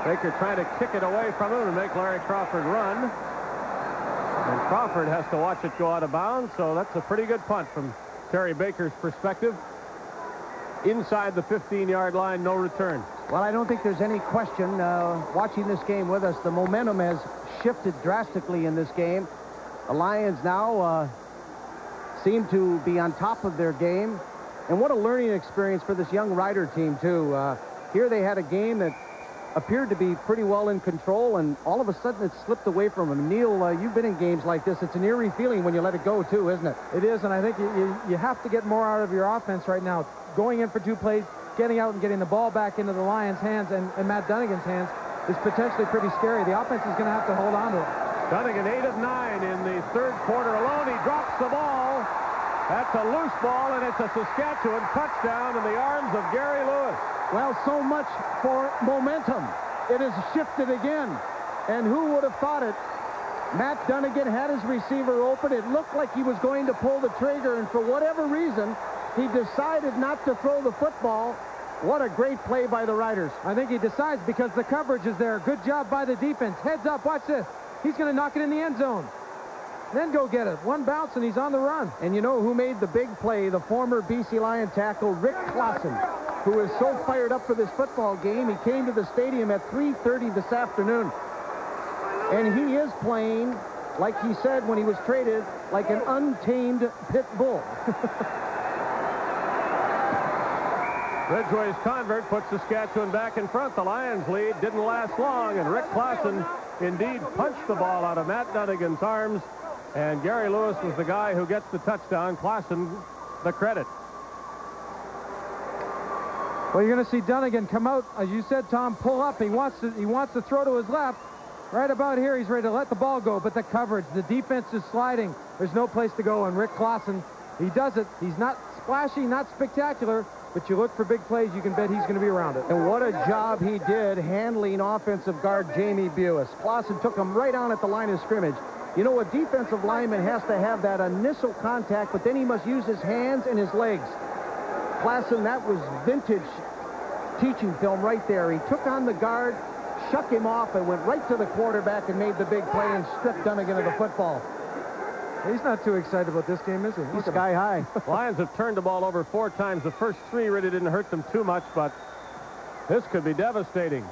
Baker trying to kick it away from him and make Larry Crawford run. And Crawford has to watch it go out of bounds, so that's a pretty good punt from Terry Baker's perspective. Inside the 15-yard line, no return. Well, I don't think there's any question, watching this game with us, the momentum has shifted drastically in this game. The Lions now seem to be on top of their game. And what a learning experience for this young Rider team, too. Here they had a game that appeared to be pretty well in control, and all of a sudden it slipped away from them. Neil, you've been in games like this. It's an eerie feeling when you let it go, too, isn't it? It is, and I think you have to get more out of your offense right now. Going in for two plays, getting out and getting the ball back into the Lions' hands and Matt Dunnigan's hands is potentially pretty scary. The offense is going to have to hold on to it. Dunnigan 8 of 9 in the third quarter alone. He drops the ball. That's a loose ball, and it's a Saskatchewan touchdown in the arms of Gary Lewis. Well, so much for momentum. It has shifted again. And who would have thought it? Matt Dunnigan had his receiver open. It looked like he was going to pull the trigger, and for whatever reason, he decided not to throw the football. What a great play by the Riders. I think he decides because the coverage is there. Good job by the defense. Heads up, watch this. He's going to knock it in the end zone. Then go get it. One bounce, and he's on the run. And you know who made the big play? The former BC Lion tackle, Rick Clausen, who is so fired up for this football game. He came to the stadium at 3:30 this afternoon. And he is playing, like he said when he was traded, like an untamed pit bull. Ridgway's convert puts Saskatchewan back in front. The Lions lead didn't last long, and Rick Clausen indeed punched the ball out of Matt Dunnigan's arms, and Gary Lewis was the guy who gets the touchdown. Clausen the credit. Well, you're going to see Dunnigan come out, as you said, Tom, pull up. He wants to throw to his left. Right about here, he's ready to let the ball go, but the coverage, the defense is sliding. There's no place to go, and Rick Clausen, he does it. He's not splashy, not spectacular, but you look for big plays, you can bet he's going to be around it. And what a job he did handling offensive guard Jamie Buis. Clausen took him right on at the line of scrimmage. You know, a defensive lineman has to have that initial contact, but then he must use his hands and his legs. Clausen, that was vintage teaching film right there. He took on the guard, shuck him off, and went right to the quarterback and made the big play and stripped Dunnigan of the football. He's not too excited about this game, is he? He's sky high. Lions have turned the ball over 4 times. The first 3 really didn't hurt them too much, but this could be devastating.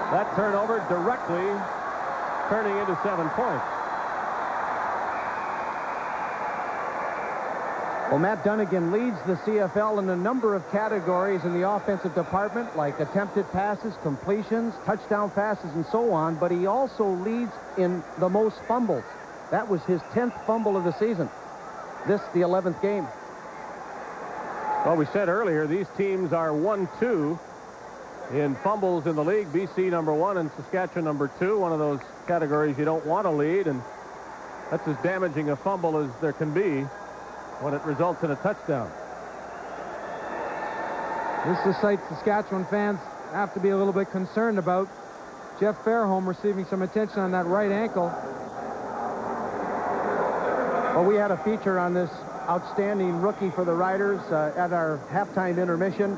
That turnover directly turning into 7 points. Well, Matt Dunnigan leads the CFL in a number of categories in the offensive department, like attempted passes, completions, touchdown passes, and so on, but he also leads in the most fumbles. That was his 10th fumble of the season. This, the 11th game. Well, we said earlier, these teams are 1-2 in fumbles in the league. BC number 1 and Saskatchewan number 2. One of those categories you don't want to lead, and that's as damaging a fumble as there can be when it results in a touchdown. This is a sight Saskatchewan fans have to be a little bit concerned about. Jeff Fairholm receiving some attention on that right ankle. Well, we had a feature on this outstanding rookie for the Riders at our halftime intermission.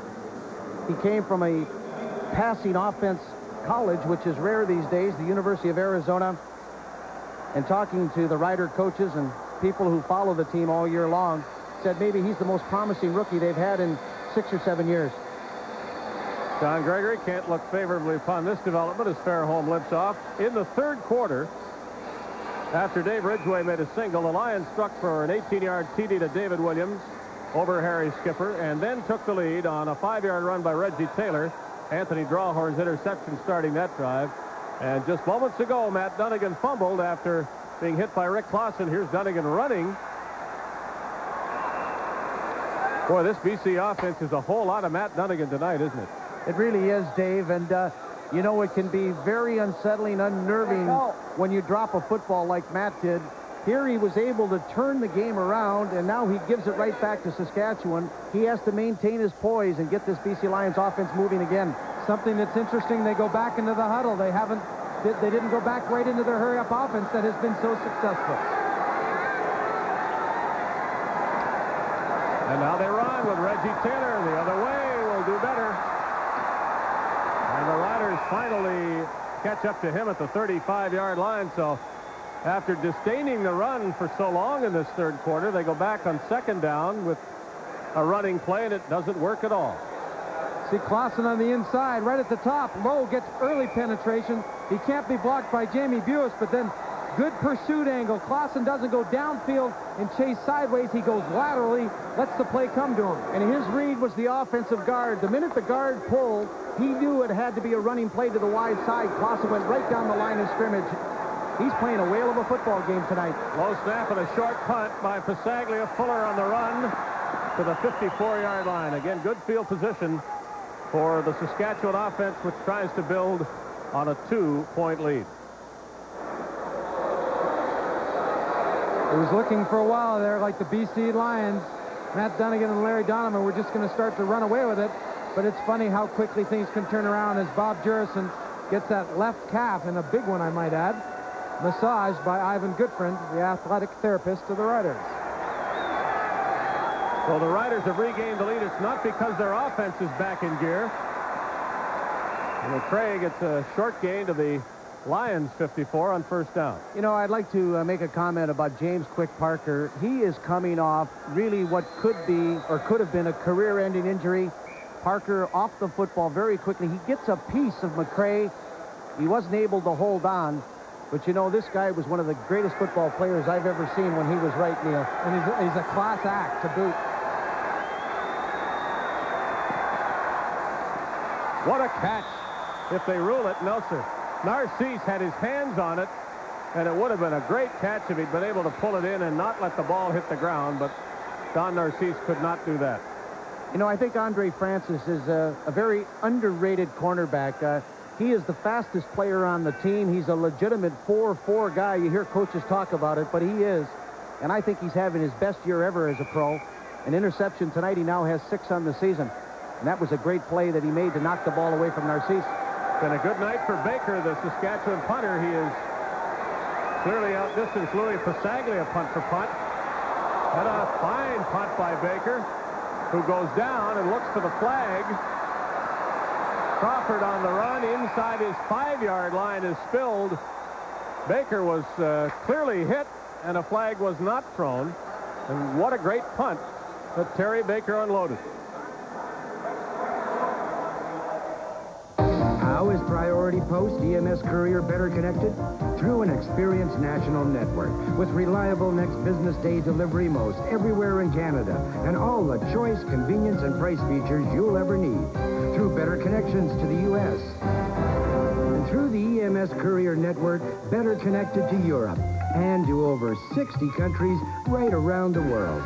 He came from a passing offense college, which is rare these days, the University of Arizona. And talking to the Rider coaches and people who follow the team all year long, said maybe he's the most promising rookie they've had in 6 or 7 years. Don Gregory can't look favorably upon this development as Fairholm limps off. In the third quarter, after Dave Ridgway made a single, the Lions struck for an 18-yard TD to David Williams over Harry Skipper, and then took the lead on a 5-yard run by Reggie Taylor. Anthony Drawhorn's interception starting that drive. And just moments ago, Matt Dunnigan fumbled after being hit by Rick Clausen. Here's Dunnigan running. Boy, this BC offense is a whole lot of Matt Dunnigan tonight, isn't it? It really is, Dave, and you know, it can be very unsettling, unnerving when you drop a football like Matt did. Here he was able to turn the game around, and now he gives it right back to Saskatchewan. He has to maintain his poise and get this BC Lions offense moving again. Something that's interesting, they go back into the huddle. They didn't go back right into their hurry-up offense that has been so successful. And now they run with Reggie Taylor the other way. Will do better. And the Riders finally catch up to him at the 35-yard line. So after disdaining the run for so long in this third quarter, they go back on second down with a running play, and it doesn't work at all. See Clausen on the inside, right at the top. Lowe gets early penetration. He can't be blocked by Jamie Buis, but then good pursuit angle. Clausen doesn't go downfield and chase sideways. He goes laterally, lets the play come to him. And his read was the offensive guard. The minute the guard pulled, he knew it had to be a running play to the wide side. Clausen went right down the line of scrimmage. He's playing a whale of a football game tonight. Low snap and a short punt by Pasaglia. Fuller on the run to the 54-yard line. Again, good field position for the Saskatchewan offense, which tries to build on a 2-point lead. It was looking for a while there like the BC Lions. Matt Dunnigan and Larry Donovan were just going to start to run away with it. But it's funny how quickly things can turn around as Bob Jurison gets that left calf, and a big one, I might add, massaged by Ivan Goodfriend, the athletic therapist of the Riders. So the Riders have regained the lead. It's not because their offense is back in gear. And McCray gets a short gain to the Lions 54 on first down. You know, I'd like to make a comment about James Quick Parker. He is coming off really what could be or could have been a career-ending injury. Parker off the football very quickly. He gets a piece of McCray. He wasn't able to hold on. But, you know, this guy was one of the greatest football players I've ever seen when he was right, Neil. And he's a class act to boot. What a catch. If they rule it, Nelson. Narcisse had his hands on it, and it would have been a great catch if he'd been able to pull it in and not let the ball hit the ground, but Don Narcisse could not do that. You know, I think Andre Francis is a very underrated cornerback. He is the fastest player on the team. He's a legitimate 4-4 guy. You hear coaches talk about it, but he is. And I think he's having his best year ever as a pro. An interception tonight. He now has 6 on the season. And that was a great play that he made to knock the ball away from Narcisse. Been a good night for Baker, the Saskatchewan punter. He is clearly outdistanced Louis Pasaglia punt for punt. And a fine punt by Baker, who goes down and looks for the flag. Crawford on the run inside his 5-yard line is spilled. Baker was clearly hit, and a flag was not thrown. And what a great punt that Terry Baker unloaded. How is Priority Post EMS Courier better connected? Through an experienced national network with reliable next business day delivery most everywhere in Canada and all the choice, convenience, and price features you'll ever need. Through better connections to the U.S. and through the EMS Courier network, better connected to Europe and to over 60 countries right around the world.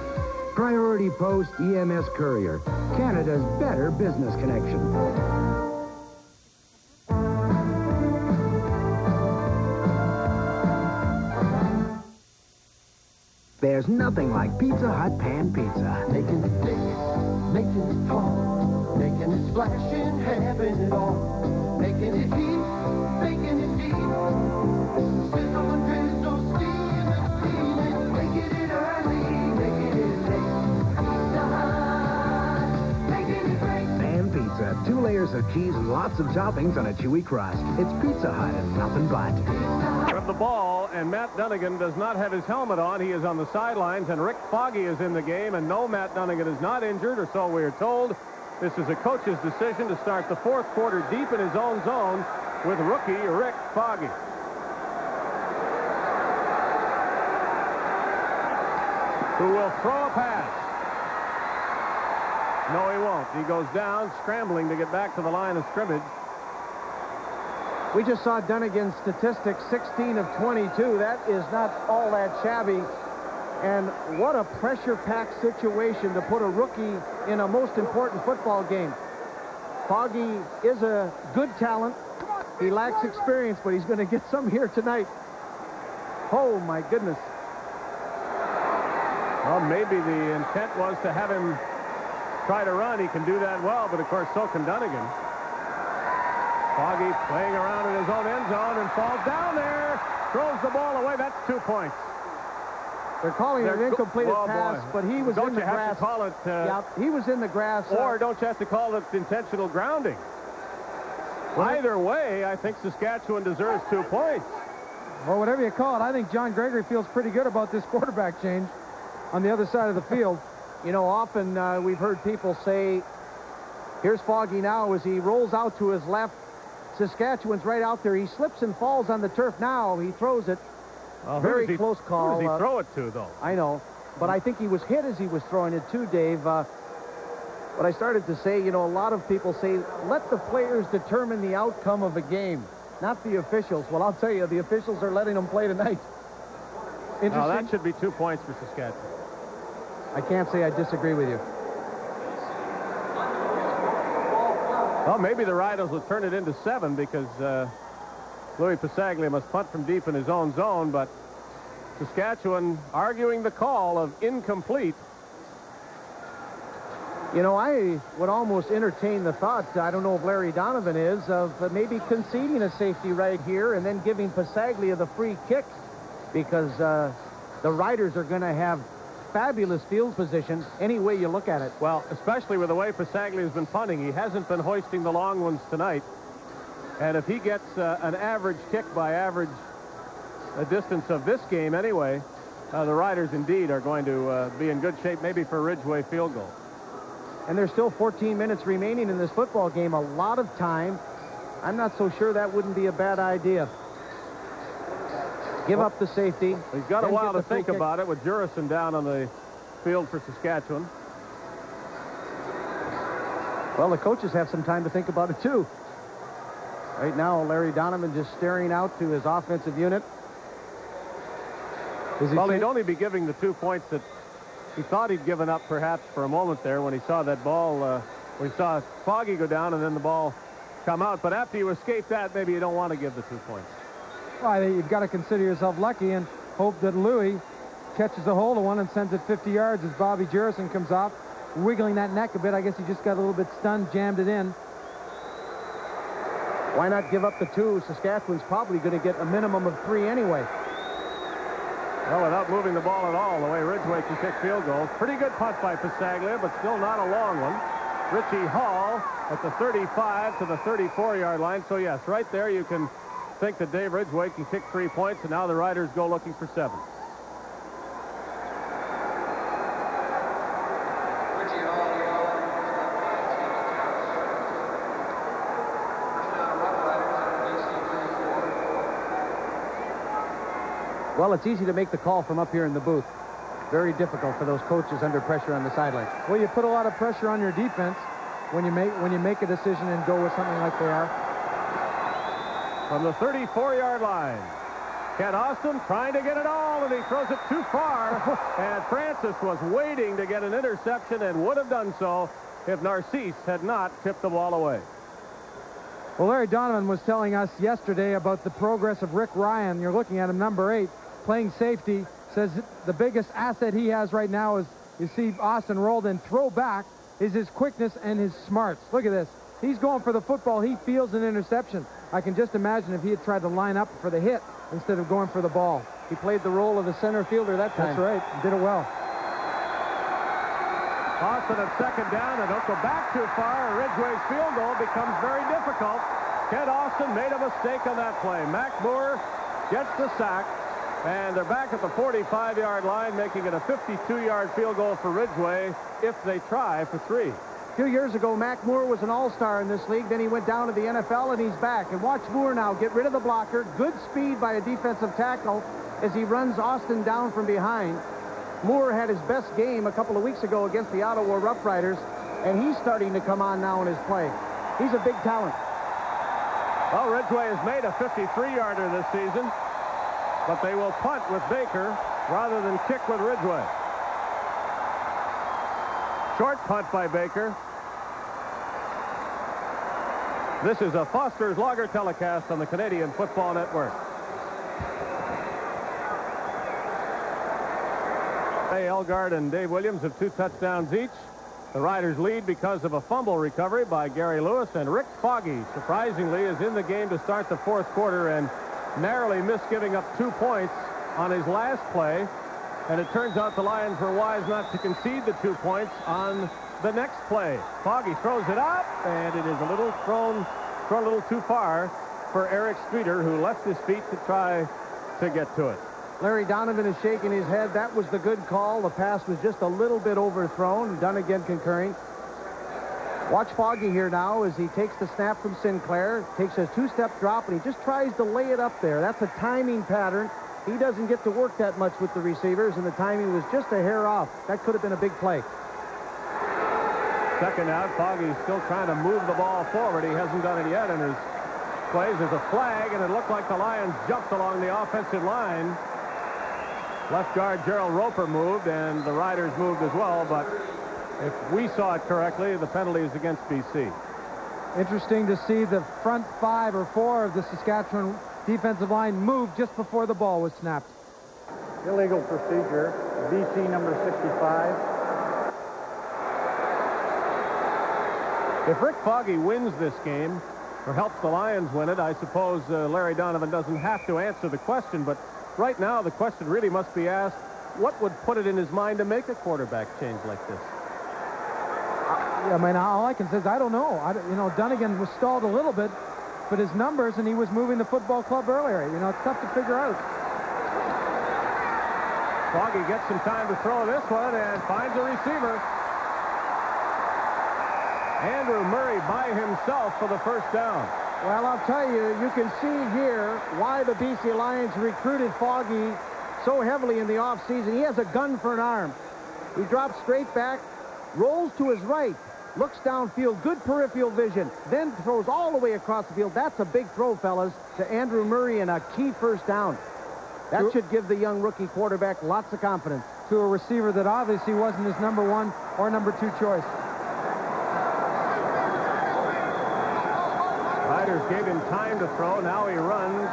Priority Post EMS Courier, Canada's better business connection. There's nothing like Pizza Hut pan pizza. Making it thick, making it tall, making it splash and having it all. Making it heat, making it deep. Sizzle and drizzle, steam and clean. Making it early, making it late. Pizza Hut, making it great. Pan pizza, 2 layers of cheese and lots of toppings on a chewy crust. It's Pizza Hut and nothing but. Of the ball, and Matt Dunnigan does not have his helmet on. He is on the sidelines, and Rick Foggy is in the game, and no, Matt Dunnigan is not injured, or so we are told. This is a coach's decision to start the 4th quarter deep in his own zone with rookie Rick Foggy. Who will throw a pass. No, he won't. He goes down, scrambling to get back to the line of scrimmage. We just saw Dunnigan's statistics, 16 of 22. That is not all that shabby. And what a pressure-packed situation to put a rookie in a most important football game. Foggy is a good talent. He lacks experience, but he's going to get some here tonight. Oh, my goodness. Well, maybe the intent was to have him try to run. He can do that well, but of course, so can Dunnigan. Foggy playing around in his own end zone and falls down there. Throws the ball away. That's 2 points. They're calling it an incompleted pass, but he was in the grass. Don't you have to call it... yeah, he was in the grass. Or don't you have to call it intentional grounding? Either way, I think Saskatchewan deserves 2 points. Or whatever you call it, I think John Gregory feels pretty good about this quarterback change on the other side of the field. You know, often we've heard people say, here's Foggy now as he rolls out to his left. Saskatchewan's right out there. He slips and falls on the turf now. He throws it. Very close call. Who does he throw it to, though? I know. But I think he was hit as he was throwing it, too, Dave. But I started to say, you know, a lot of people say, let the players determine the outcome of a game, not the officials. Well, I'll tell you, the officials are letting them play tonight. Interesting. Now, that should be 2 points for Saskatchewan. I can't say I disagree with you. Well, maybe the Riders will turn it into 7 because Louis Pasaglia must punt from deep in his own zone, but Saskatchewan arguing the call of incomplete. You know, I would almost entertain the thought, I don't know if Larry Donovan is, of maybe conceding a safety right here and then giving Pasaglia the free kick because the Riders are going to have fabulous field position any way you look at it. Well, especially with the way Pasaglia has been punting. He hasn't been hoisting the long ones tonight. And if he gets an average kick by average distance of this game anyway, the Riders indeed are going to be in good shape maybe for a Ridgeway field goal. And there's still 14 minutes remaining in this football game, a lot of time. I'm not so sure that wouldn't be a bad idea. Give up the safety. He's got a while to think about it with Jurison down on the field for Saskatchewan. Well, the coaches have some time to think about it, too. Right now, Larry Donovan just staring out to his offensive unit. Well, he'd only be giving the 2 points that he thought he'd given up perhaps for a moment there when he saw that ball, when he saw Foggy go down and then the ball come out. But after you escape that, maybe you don't want to give the 2 points. Well, I think you've got to consider yourself lucky and hope that Louis catches a hold of one and sends it 50 yards as Bobby Jurison comes off, wiggling that neck a bit. I guess he just got a little bit stunned, jammed it in. Why not give up the 2? Saskatchewan's probably going to get a minimum of 3 anyway. Well, without moving the ball at all, the way Ridgeway can kick field goals. Pretty good punt by Pasaglia, but still not a long one. Richie Hall at the 35 to the 34-yard line. So, yes, right there you can think that Dave Ridgeway can kick 3 points, and now the Riders go looking for 7. Well, it's easy to make the call from up here in the booth. Very difficult for those coaches under pressure on the sideline. Well, you put a lot of pressure on your defense when you make a decision and go with something like they are. From the 34-yard line, Kent Austin trying to get it all, and he throws it too far. And Francis was waiting to get an interception and would have done so if Narcisse had not tipped the ball away. Well, Larry Donovan was telling us yesterday about the progress of Rick Ryan. You're looking at him, number 8, playing safety. Says the biggest asset he has right now is, you see Austin rolled and throw back, is his quickness and his smarts. Look at this. He's going for the football. He feels an interception. I can just imagine if he had tried to line up for the hit instead of going for the ball. He played the role of the center fielder that time. That's right. He did it well. Austin at second down, and don't go back too far. Ridgway's field goal becomes very difficult. Kent Austin made a mistake on that play. Mac Moore gets the sack, and they're back at the 45-yard line, making it a 52-yard field goal for Ridgway if they try for 3. A few years ago, Mac Moore was an all-star in this league. Then he went down to the NFL, and he's back. And watch Moore now get rid of the blocker. Good speed by a defensive tackle as he runs Austin down from behind. Moore had his best game a couple of weeks ago against the Ottawa Roughriders, and he's starting to come on now in his play. He's a big talent. Well, Ridgway has made a 53-yarder this season, but they will punt with Baker rather than kick with Ridgway. Short punt by Baker. This is a Foster's Lager telecast on the Canadian Football Network. Ray Elgard and Dave Williams have 2 touchdowns each. The Riders lead because of a fumble recovery by Gary Lewis, and Rick Foggy, surprisingly, is in the game to start the 4th quarter and narrowly missed giving up 2 points on his last play. And it turns out the Lions were wise not to concede the 2 points on the next play. Foggy throws it up, and it is a little thrown a little too far for Eric Streeter, who left his feet to try to get to it. Larry Donovan is shaking his head. That was the good call. The pass was just a little bit overthrown. Dunnigan concurring. Watch Foggy here now as he takes the snap from Sinclair, takes a 2-step drop, and he just tries to lay it up there. That's a timing pattern. He doesn't get to work that much with the receivers, and the timing was just a hair off. That could have been a big play. Second out, Foggy's still trying to move the ball forward. He hasn't done it yet in his plays. There's a flag, and it looked like the Lions jumped along the offensive line. Left guard Gerald Roper moved, and the Riders moved as well, but if we saw it correctly, the penalty is against BC. Interesting to see the front 5 or 4 of the Saskatchewan defensive line move just before the ball was snapped. Illegal procedure, BC number 65. If Rick Foggy wins this game, or helps the Lions win it, I suppose Larry Donovan doesn't have to answer the question, but right now the question really must be asked, what would put it in his mind to make a quarterback change like this? I mean, all I can say is I don't know. Dunnigan was stalled a little bit, but his numbers, and he was moving the football club earlier. It's tough to figure out. Foggy gets some time to throw this one and finds a receiver. Andrew Murray by himself for the first down. Well, I'll tell you, you can see here why the BC Lions recruited Foggy so heavily in the offseason. He has a gun for an arm. He drops straight back, rolls to his right, looks downfield, good peripheral vision, then throws all the way across the field. That's a big throw, fellas, to Andrew Murray and a key first down. That should give the young rookie quarterback lots of confidence. To a receiver that obviously wasn't his number 1 or number 2 choice. Riders gave him time to throw. Now he runs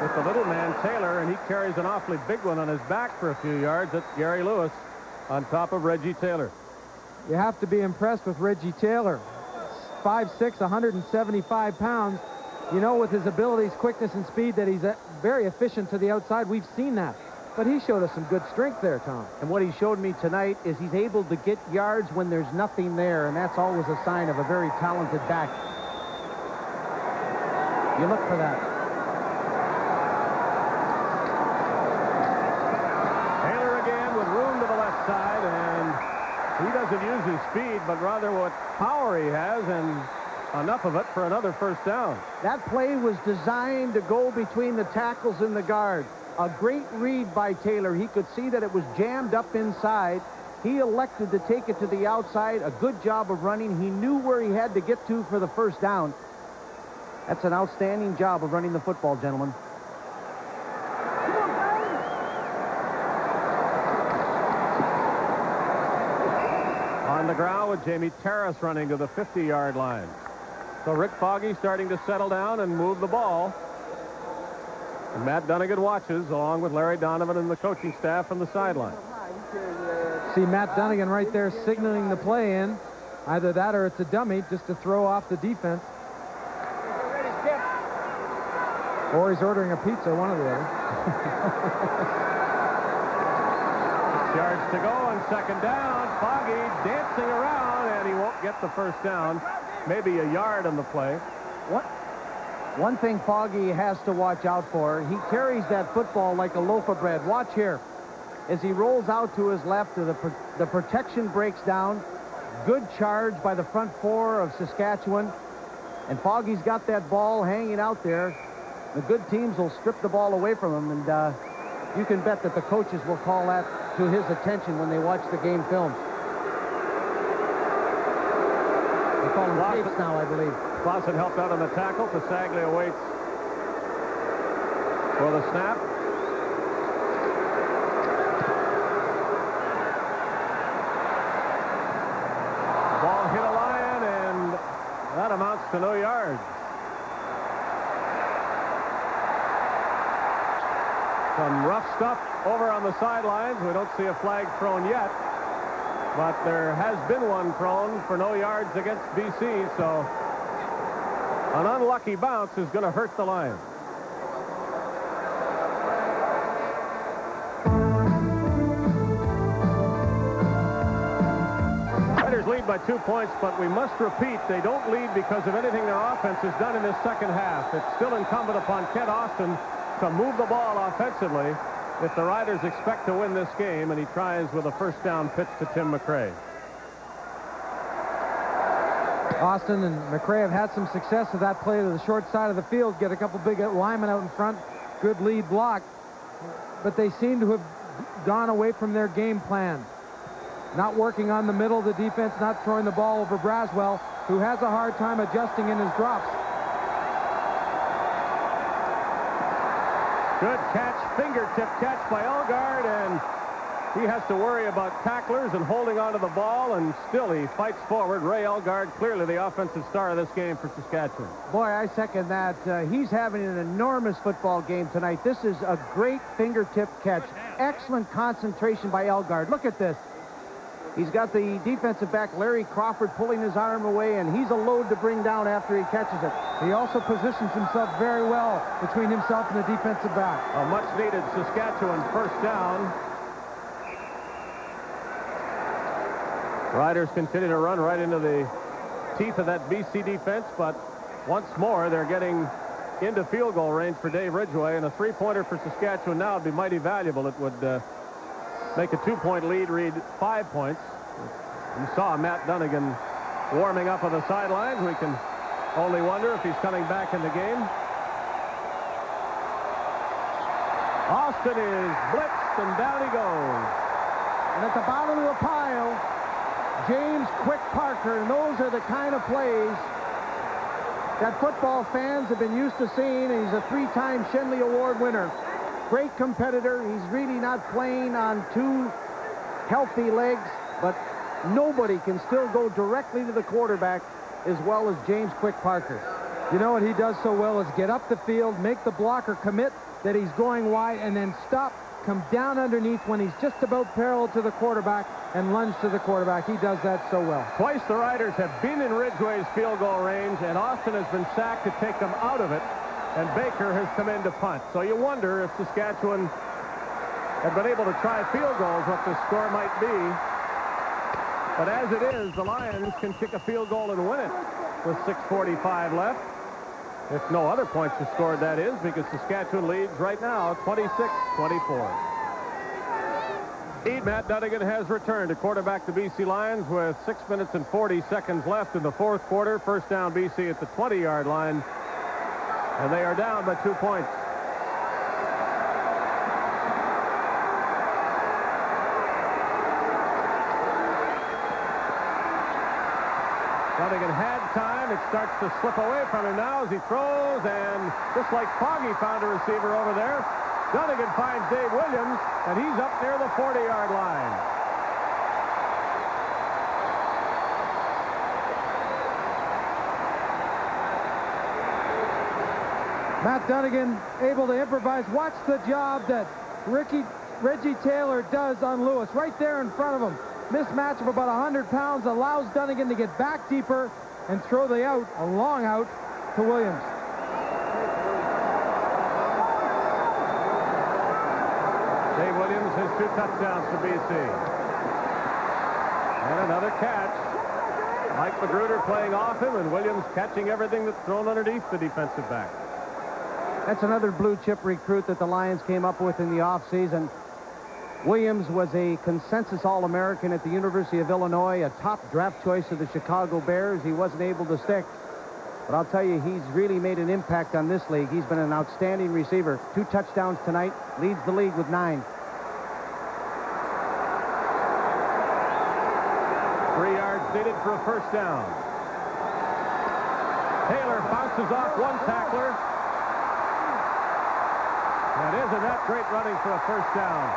with the little man, Taylor, and he carries an awfully big one on his back for a few yards. That's Gary Lewis on top of Reggie Taylor. You have to be impressed with Reggie Taylor. 5'6", 175 pounds. With his abilities, quickness, and speed, that he's very efficient to the outside. We've seen that. But he showed us some good strength there, Tom. And what he showed me tonight is he's able to get yards when there's nothing there, and that's always a sign of a very talented back. You look for that. Taylor again with room to the left side, and he doesn't use his speed, but rather what power he has, and enough of it for another first down. That play was designed to go between the tackles and the guard. A great read by Taylor. He could see that it was jammed up inside. He elected to take it to the outside. A good job of running. He knew where he had to get to for the first down. That's an outstanding job of running the football, gentlemen. On the ground with Jamie Terrace running to the 50-yard line. So Rick Foggy starting to settle down and move the ball. And Matt Dunnigan watches along with Larry Donovan and the coaching staff from the sideline. See Matt Dunnigan right there signaling the play in. Either that or it's a dummy just to throw off the defense. Or he's ordering a pizza, one or the other. 6 yards to go on second down. Foggy dancing around, and he won't get the first down. Maybe a yard on the play. One thing Foggy has to watch out for, he carries that football like a loaf of bread. Watch here. As he rolls out to his left, the protection breaks down. Good charge by the front four of Saskatchewan. And Foggy's got that ball hanging out there. The good teams will strip the ball away from him, and you can bet that the coaches will call that to his attention when they watch the game film. They call them tapes now, I believe. Clausen helped out on the tackle. Pasaglia waits for the snap. The ball hit a line, and that amounts to no yards. Some rough stuff over on the sidelines. We don't see a flag thrown yet, but there has been one thrown for no yards against BC, so an unlucky bounce is going to hurt the Lions. Riders lead by 2 points, but we must repeat, they don't lead because of anything their offense has done in this second half. It's still incumbent upon Kent Austin to move the ball offensively if the Riders expect to win this game, and he tries with a first down pitch to Tim McRae. Austin and McRae have had some success with that play to the short side of the field, get a couple big linemen out in front, good lead block, but they seem to have gone away from their game plan. Not working on the middle of the defense, not throwing the ball over Braswell, who has a hard time adjusting in his drops. Good catch, fingertip catch by Elgard, and he has to worry about tacklers and holding onto the ball, and still he fights forward. Ray Elgard, clearly the offensive star of this game for Saskatchewan. Boy, I second that. He's having an enormous football game tonight. This is a great fingertip catch. Excellent concentration by Elgard. Look at this. He's got the defensive back, Larry Crawford, pulling his arm away, and he's a load to bring down after he catches it. He also positions himself very well between himself and the defensive back. A much-needed Saskatchewan first down. Riders continue to run right into the teeth of that BC defense, but once more they're getting into field goal range for Dave Ridgway, and a three-pointer for Saskatchewan now would be mighty valuable. It would make a 2-point lead read 5 points. You saw Matt Dunnigan warming up on the sidelines. We can only wonder if he's coming back in the game. Austin is blitzed, and down he goes. And at the bottom of the pile, James Quick Parker, and those are the kind of plays that football fans have been used to seeing. He's a 3-time Shenley Award winner. Great competitor. He's really not playing on 2 healthy legs, but nobody can still go directly to the quarterback as well as James Quick Parker. You know what he does so well is get up the field, make the blocker commit that he's going wide, and then stop, come down underneath when he's just about parallel to the quarterback and lunge to the quarterback. He does that so well. Twice the Riders have been in Ridgway's field goal range, and Austin has been sacked to take them out of it, and Baker has come in to punt. So you wonder if Saskatchewan had been able to try field goals, what the score might be. But as it is, the Lions can kick a field goal and win it with 6:45 left. If no other points are scored, that is, because Saskatchewan leads right now 26-24. Matt Dunnigan has returned to quarterback the BC Lions with 6 minutes and 40 seconds left in the fourth quarter. First down BC at the 20-yard line, and they are down by 2 points. Dunnigan had time. It starts to slip away from him now as he throws, and just like Foggy found a receiver over there, Dunnigan finds Dave Williams, and he's up near the 40-yard line. Matt Dunnigan able to improvise. Watch the job that Reggie Taylor does on Lewis right there in front of him. Mismatch of about 100 pounds allows Dunnigan to get back deeper and throw the out, a long out, to Williams. Dave Williams has 2 touchdowns for BC. And another catch. Mike Magruder playing off him, and Williams catching everything that's thrown underneath the defensive back. That's another blue chip recruit that the Lions came up with in the offseason. Williams was a consensus All-American at the University of Illinois, a top draft choice of the Chicago Bears. He wasn't able to stick. But I'll tell you, he's really made an impact on this league. He's been an outstanding receiver. 2 touchdowns tonight, leads the league with 9. 3 yards needed for a first down. Taylor bounces off one tackler. And isn't that great running for a first down?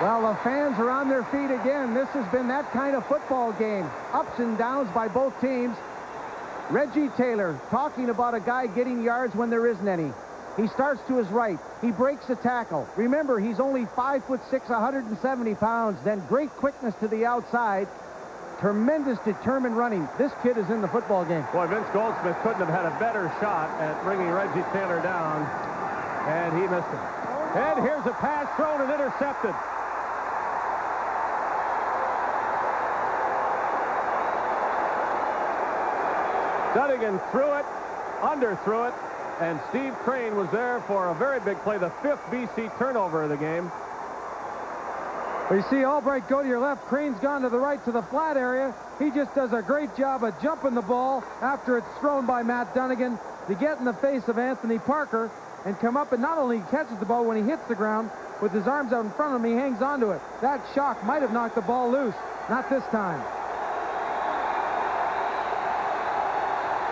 Well, the fans are on their feet again. This has been that kind of football game. Ups and downs by both teams. Reggie Taylor talking about a guy getting yards when there isn't any. He starts to his right. He breaks a tackle. Remember, he's only 5'6", 170 pounds. Then great quickness to the outside. Tremendous determined running. This kid is in the football game. Boy, Vince Goldsmith couldn't have had a better shot at bringing Reggie Taylor down, and he missed him. And here's a pass thrown and intercepted. Dunnigan threw it, underthrew it, and Steve Crane was there for a very big play, the 5th BC turnover of the game. Well, you see Albright go to your left. Crane's gone to the right to the flat area. He just does a great job of jumping the ball after it's thrown by Matt Dunnigan to get in the face of Anthony Parker and come up, and not only catches the ball when he hits the ground, with his arms out in front of him, he hangs onto it. That shock might have knocked the ball loose. Not this time.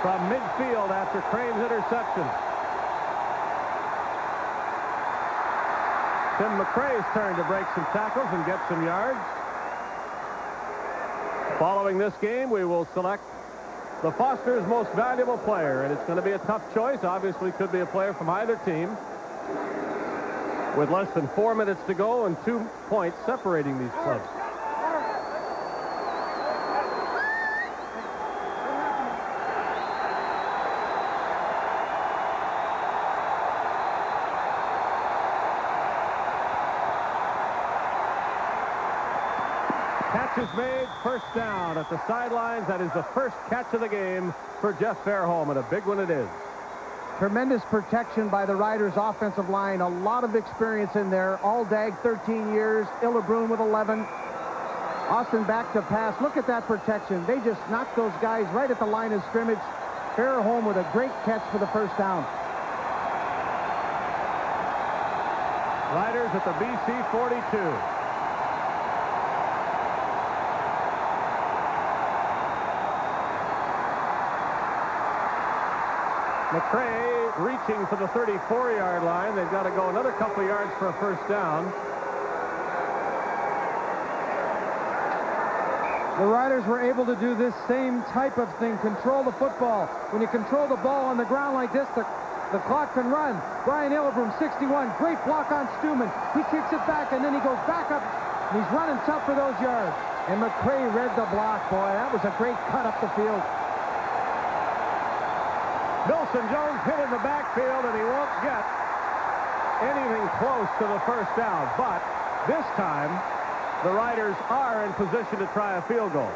From midfield after Crane's interception. Tim McRae's turn to break some tackles and get some yards. Following this game, we will select the Foster's most valuable player, and it's going to be a tough choice. Obviously, could be a player from either team. With less than 4 minutes to go and 2 points separating these clubs. Catch is made, first down at the sidelines. That is the first catch of the game for Jeff Fairholm, and a big one it is. Tremendous protection by the Riders' offensive line. A lot of experience in there. Aldag, 13 years. Illebroon with 11. Austin back to pass. Look at that protection. They just knocked those guys right at the line of scrimmage. Fairholm with a great catch for the first down. Riders at the BC 42. McRae reaching for the 34-yard line. They've got to go another couple of yards for a first down. The Riders were able to do this same type of thing, control the football. When you control the ball on the ground like this, the clock can run. Brian Illebroom, 61, great block on Stuman. He kicks it back, and then he goes back up. And he's running tough for those yards. And McRae read the block, boy. That was a great cut up the field. Wilson Jones hit in the backfield, and he won't get anything close to the first down. But this time, the Riders are in position to try a field goal.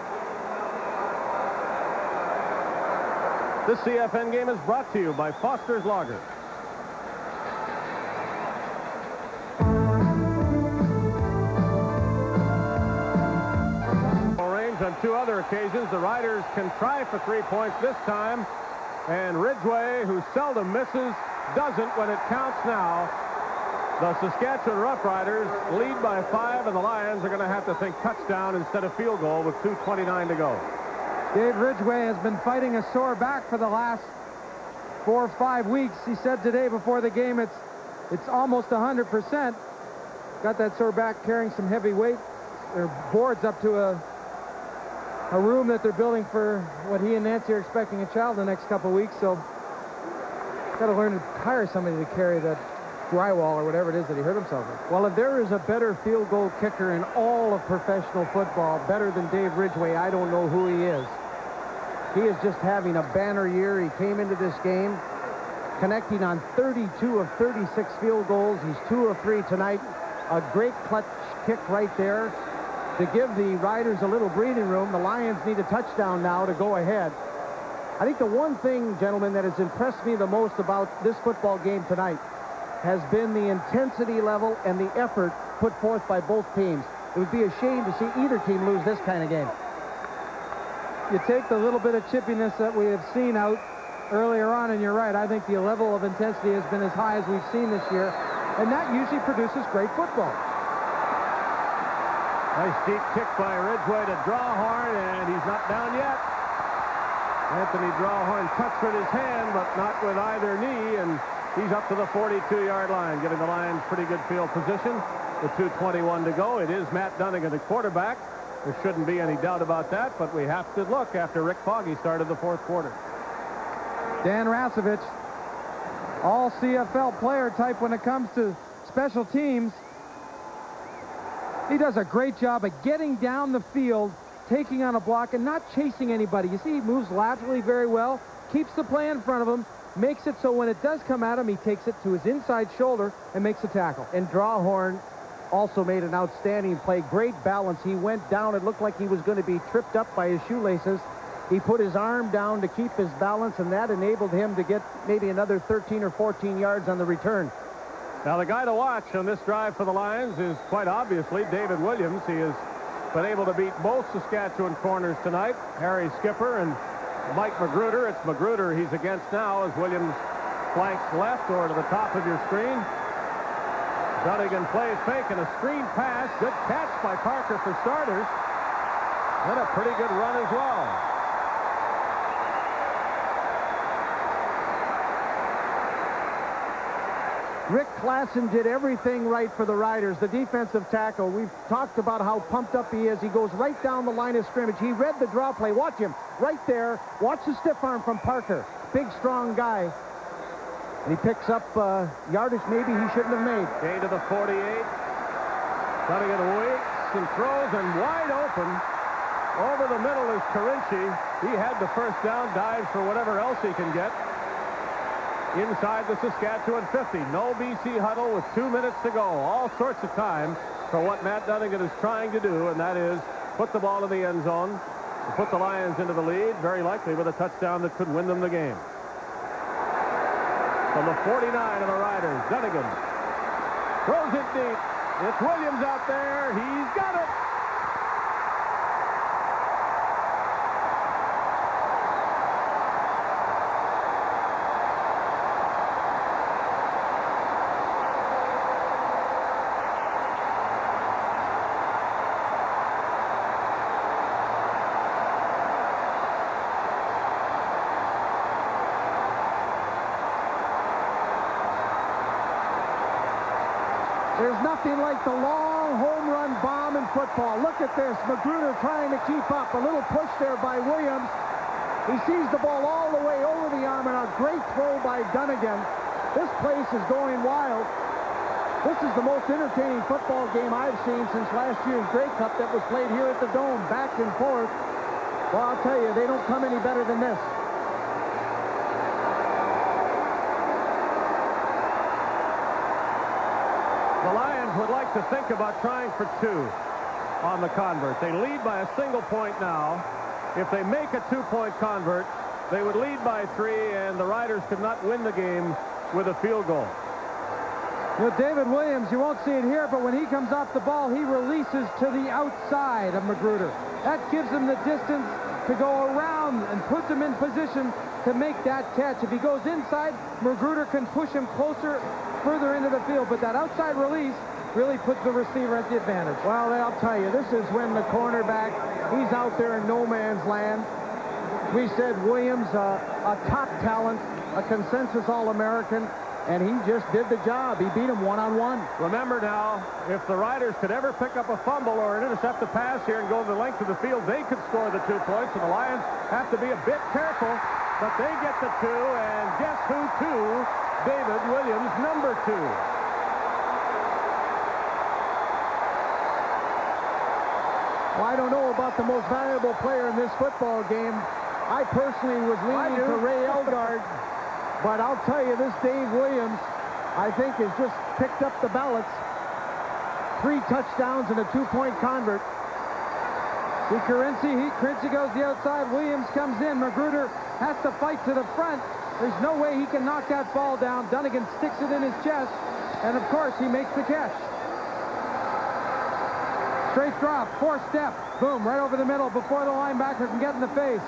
This CFN game is brought to you by Foster's Lager. Range on 2 other occasions. The Riders can try for 3 points this time. And Ridgway, who seldom misses, doesn't when it counts now. The Saskatchewan Roughriders lead by 5, and the Lions are going to have to think touchdown instead of field goal with 2:29 to go. Dave Ridgway has been fighting a sore back for the last 4 or 5 weeks. He said today before the game it's almost 100%. Got that sore back carrying some heavy weight. Their boards up to a room that they're building for what he and Nancy are expecting a child in the next couple of weeks. So got to learn to hire somebody to carry that drywall or whatever it is that he hurt himself with. Well, if there is a better field goal kicker in all of professional football, better than Dave Ridgway, I don't know who he is. He is just having a banner year. He came into this game connecting on 32 of 36 field goals. He's 2 of 3 tonight. A great clutch kick right there to give the Riders a little breathing room. The Lions need a touchdown now to go ahead. I think the one thing, gentlemen, that has impressed me the most about this football game tonight has been the intensity level and the effort put forth by both teams. It would be a shame to see either team lose this kind of game. You take the little bit of chippiness that we have seen out earlier on, and you're right. I think the level of intensity has been as high as we've seen this year, and that usually produces great football. Nice deep kick by Ridgway to Drawhorn, and he's not down yet. Anthony Drawhorn touched with his hand, but not with either knee, and he's up to the 42-yard line, giving the Lions pretty good field position with 2:21 to go. It is Matt Dunnigan, the quarterback. There shouldn't be any doubt about that, but we have to look after Rick Foggy started the fourth quarter. Dan Rasovich, all CFL player type when it comes to special teams. He does a great job of getting down the field, taking on a block, and not chasing anybody. You see, he moves laterally very well, keeps the play in front of him, makes it so when it does come at him, he takes it to his inside shoulder and makes a tackle. And Drawhorn also made an outstanding play. Great balance. He went down. It looked like he was going to be tripped up by his shoelaces. He put his arm down to keep his balance, and that enabled him to get maybe another 13 or 14 yards on the return. Now, the guy to watch on this drive for the Lions is quite obviously David Williams. He has been able to beat both Saskatchewan corners tonight, Harry Skipper and Mike Magruder. It's Magruder he's against now as Williams flanks left or to the top of your screen. Dunnigan plays fake and a screen pass. Good catch by Parker for starters. And a pretty good run as well. Rick Klassen did everything right for the Riders, the defensive tackle. We've talked about how pumped up he is. He goes right down the line of scrimmage. He read the draw play. Watch him right there. Watch the stiff arm from Parker. Big, strong guy. And he picks up yardage maybe he shouldn't have made. Gain to the 48. Dunnigan waits and throws, and wide open. Over the middle is Carinci. He had the first down, dives for whatever else he can get. Inside the Saskatchewan 50. No BC huddle with 2 minutes to go. All sorts of time for what Matt Dunnigan is trying to do, and that is put the ball in the end zone, to put the Lions into the lead, very likely with a touchdown that could win them the game. From the 49 of the Riders, Dunnigan throws it deep. It's Williams out there. He's got it. There's nothing like the long home run bomb in football. Look at this. Magruder trying to keep up. A little push there by Williams. He sees the ball all the way over the arm, and a great throw by Dunnigan. This place is going wild. This is the most entertaining football game I've seen since last year's Grey Cup that was played here at the Dome, back and forth. Well, I'll tell you, they don't come any better than this. The Lions would like to think about trying for 2 on the convert. They lead by a single point now. If they make a 2-point convert, they would lead by 3, and the Riders could not win the game with a field goal. You know, David Williams, you won't see it here, but when he comes off the ball, he releases to the outside of Magruder. That gives him the distance to go around and puts him in position to make that catch. If he goes inside, Magruder can push him closer further into the field, but that outside release really puts the receiver at the advantage. Well, I'll tell you, this is when the cornerback, he's out there in no man's land. We said Williams, a top talent, a consensus All-American, and he just did the job. He beat him one-on-one. Remember now, if the Riders could ever pick up a fumble or intercept a pass here and go the length of the field, they could score the 2 points, and the Lions have to be a bit careful, but they get the 2, and guess who, too? David Williams, number 2. Well, I don't know about the most valuable player in this football game. I personally was leaning to Ray Elgard, but I'll tell you, this Dave Williams, I think, has just picked up the ballots. 3 touchdowns and a 2-point convert. See Currency goes the outside. Williams comes in. Magruder has to fight to the front. There's no way he can knock that ball down. Dunnigan sticks it in his chest, and of course, he makes the catch. Straight drop, 4-step, boom, right over the middle before the linebacker can get in the face.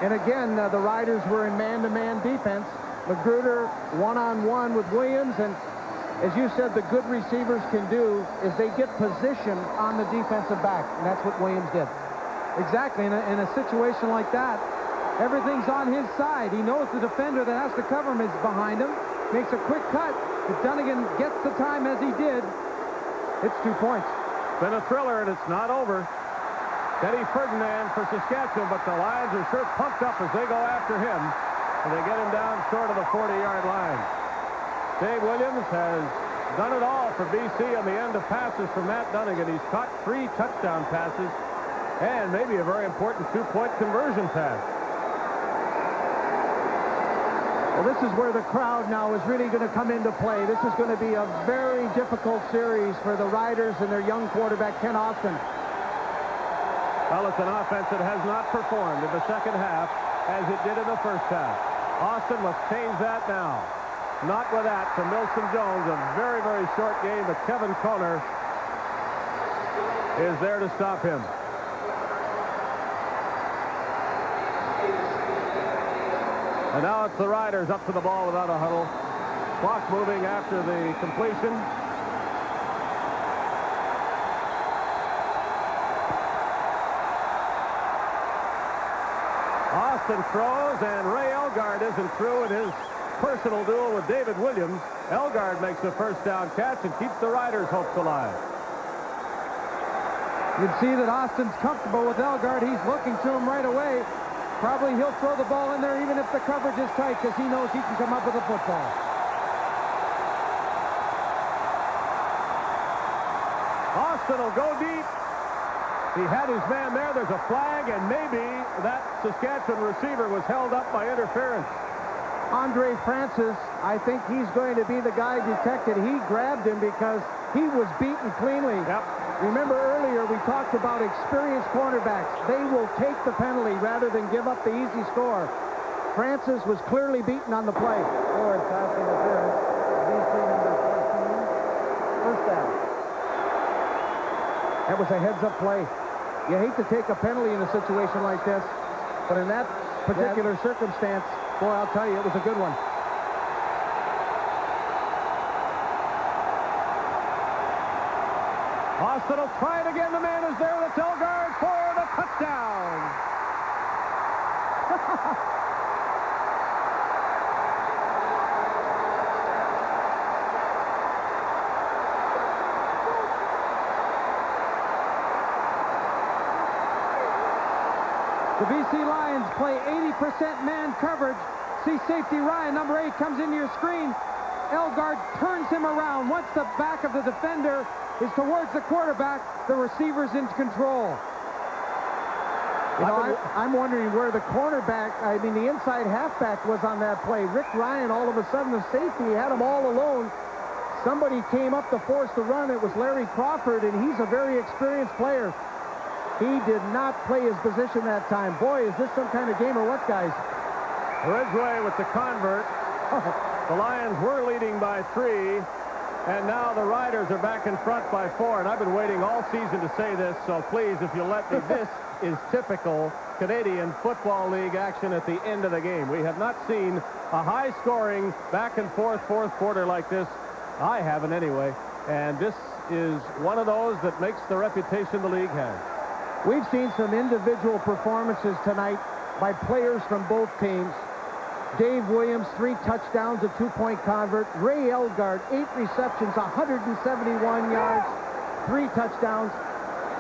And again, the Riders were in man-to-man defense. Magruder one-on-one with Williams, and as you said, the good receivers can do is they get position on the defensive back, and that's what Williams did. Exactly, in a situation like that, everything's on his side. He knows the defender that has to cover him is behind him, makes a quick cut. If Dunnigan gets the time as he did, it's 2 points. Been a thriller, and it's not over. Teddy Ferdinand for Saskatchewan, but the Lions are sure pumped up as they go after him, and they get him down short of the 40-yard line. Dave Williams has done it all for BC on the end of passes from Matt Dunnigan. He's caught 3 touchdown passes and maybe a very important 2-point conversion pass. Well, this is where the crowd now is really going to come into play. This is going to be a very difficult series for the Riders and their young quarterback, Ken Austin. Well, it's an offense that has not performed in the second half as it did in the first half. Austin must change that now. Not with that from Milson Jones. A very, very short game, but Kevin Conner is there to stop him. And now it's the Riders up to the ball without a huddle. Clock moving after the completion. Austin throws, and Ray Elgard isn't through in his personal duel with David Williams. Elgard makes the first down catch and keeps the Riders' hopes alive. You'd see that Austin's comfortable with Elgard. He's looking to him right away. Probably he'll throw the ball in there even if the coverage is tight because he knows he can come up with a football. Austin will go deep. He had his man there. There's a flag, and maybe that Saskatchewan receiver was held up by interference. Andre Francis, I think he's going to be the guy detected. He grabbed him because he was beaten cleanly. Yep. Remember earlier we talked about experienced cornerbacks. They will take the penalty rather than give up the easy score. Francis was clearly beaten on the play. Forward pass interference. BC number 14. First down. That was a heads-up play. You hate to take a penalty in a situation like this, but in that particular circumstance, boy, I'll tell you, it was a good one. Austin will try it again. The man is there. That's Elgard for the touchdown. The BC Lions play 80% man coverage. See safety Ryan, number 8, comes into your screen. Elgard turns him around. Once the back of the defender is towards the quarterback, the receiver's in control. You know, I'm wondering where the cornerback, I mean, the inside halfback was on that play. Rick Ryan, all of a sudden, the safety, had him all alone. Somebody came up to force the run. It was Larry Crawford, and he's a very experienced player. He did not play his position that time. Boy, is this some kind of game or what, guys? Ridgway with the convert. The Lions were leading by 3, and now the Riders are back in front by 4. And I've been waiting all season to say this, so please, if you'll let me, this is typical Canadian Football League action at the end of the game. We have not seen a high-scoring, back-and-forth fourth quarter like this. I haven't anyway. And this is one of those that makes the reputation the league has. We've seen some individual performances tonight by players from both teams. Dave Williams, 3 touchdowns, a 2-point convert. Ray Elgard, 8 receptions, 171 yards, 3 touchdowns.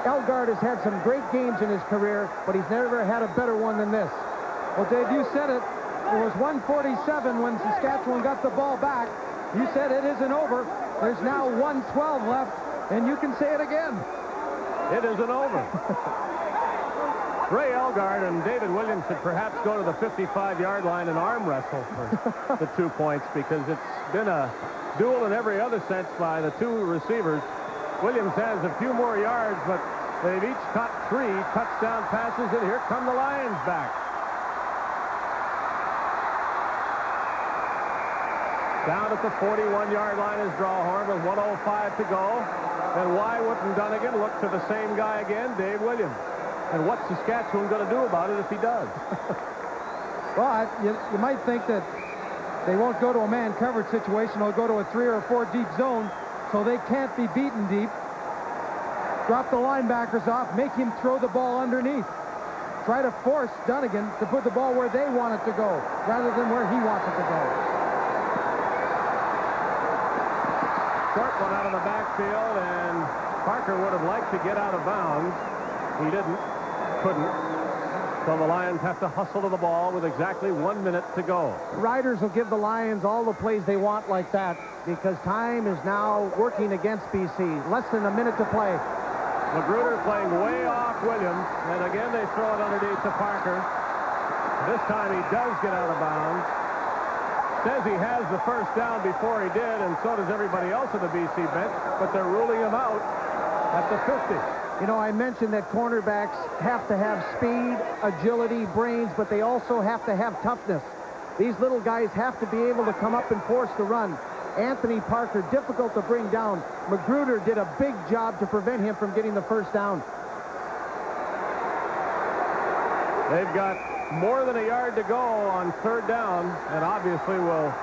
Elgard has had some great games in his career, but he's never had a better one than this. Well, Dave, you said it. It was 1:47 when Saskatchewan got the ball back. You said it isn't over. There's now 1:12 left, and you can say it again. It isn't over. Ray Elgard and David Williams should perhaps go to the 55-yard line and arm wrestle for the 2 points, because it's been a duel in every other sense by the 2 receivers. Williams has a few more yards, but they've each caught 3 touchdown passes, and here come the Lions back. Down at the 41-yard line is Drawhorn with 1:05 to go. And why wouldn't Dunnigan look to the same guy again, Dave Williams? And what's Saskatchewan going to do about it if he does? Well, you might think that they won't go to a man coverage situation. They'll go to a 3 or 4 deep zone, so they can't be beaten deep. Drop the linebackers off, make him throw the ball underneath. Try to force Dunnigan to put the ball where they want it to go, rather than where he wants it to go. Short one out of the backfield, and Parker would have liked to get out of bounds. He didn't, couldn't. So the Lions have to hustle to the ball with exactly 1 minute to go. Riders will give the Lions all the plays they want like that, because time is now working against BC. Less than a minute to play. Magruder playing way off Williams, and again they throw it underneath to Parker. This time he does get out of bounds. Says he has the first down before he did, and so does everybody else at the BC bench, but they're ruling him out at the 50. You know, I mentioned that cornerbacks have to have speed, agility, brains, but they also have to have toughness. These little guys have to be able to come up and force the run. Anthony Parker, difficult to bring down. Magruder did a big job to prevent him from getting the first down. They've got more than a yard to go on 3rd down, and obviously will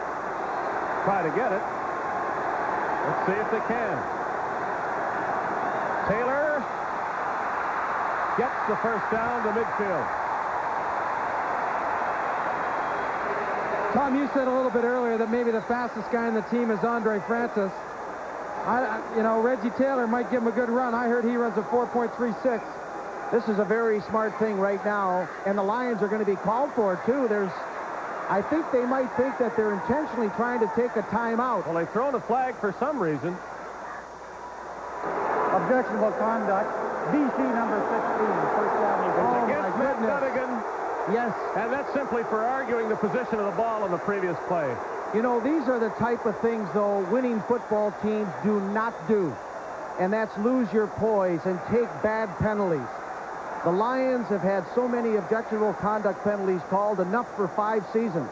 try to get it. Let's see if they can. Taylor gets the first down to midfield. Tom, you said a little bit earlier that maybe the fastest guy in the team is Andre Francis. You know, Reggie Taylor might give him a good run. I heard he runs a 4.36. This is a very smart thing right now, and the Lions are going to be called for it, too. I think they might think that they're intentionally trying to take a timeout. Well, they've thrown a flag for some reason. Objectionable conduct. BC number 16. First down. Oh, Against my Matt goodness. Dunnigan. Yes. And that's simply for arguing the position of the ball on the previous play. You know, these are the type of things, though, winning football teams do not do. And that's lose your poise and take bad penalties. The Lions have had so many objectionable conduct penalties called, enough for 5 seasons.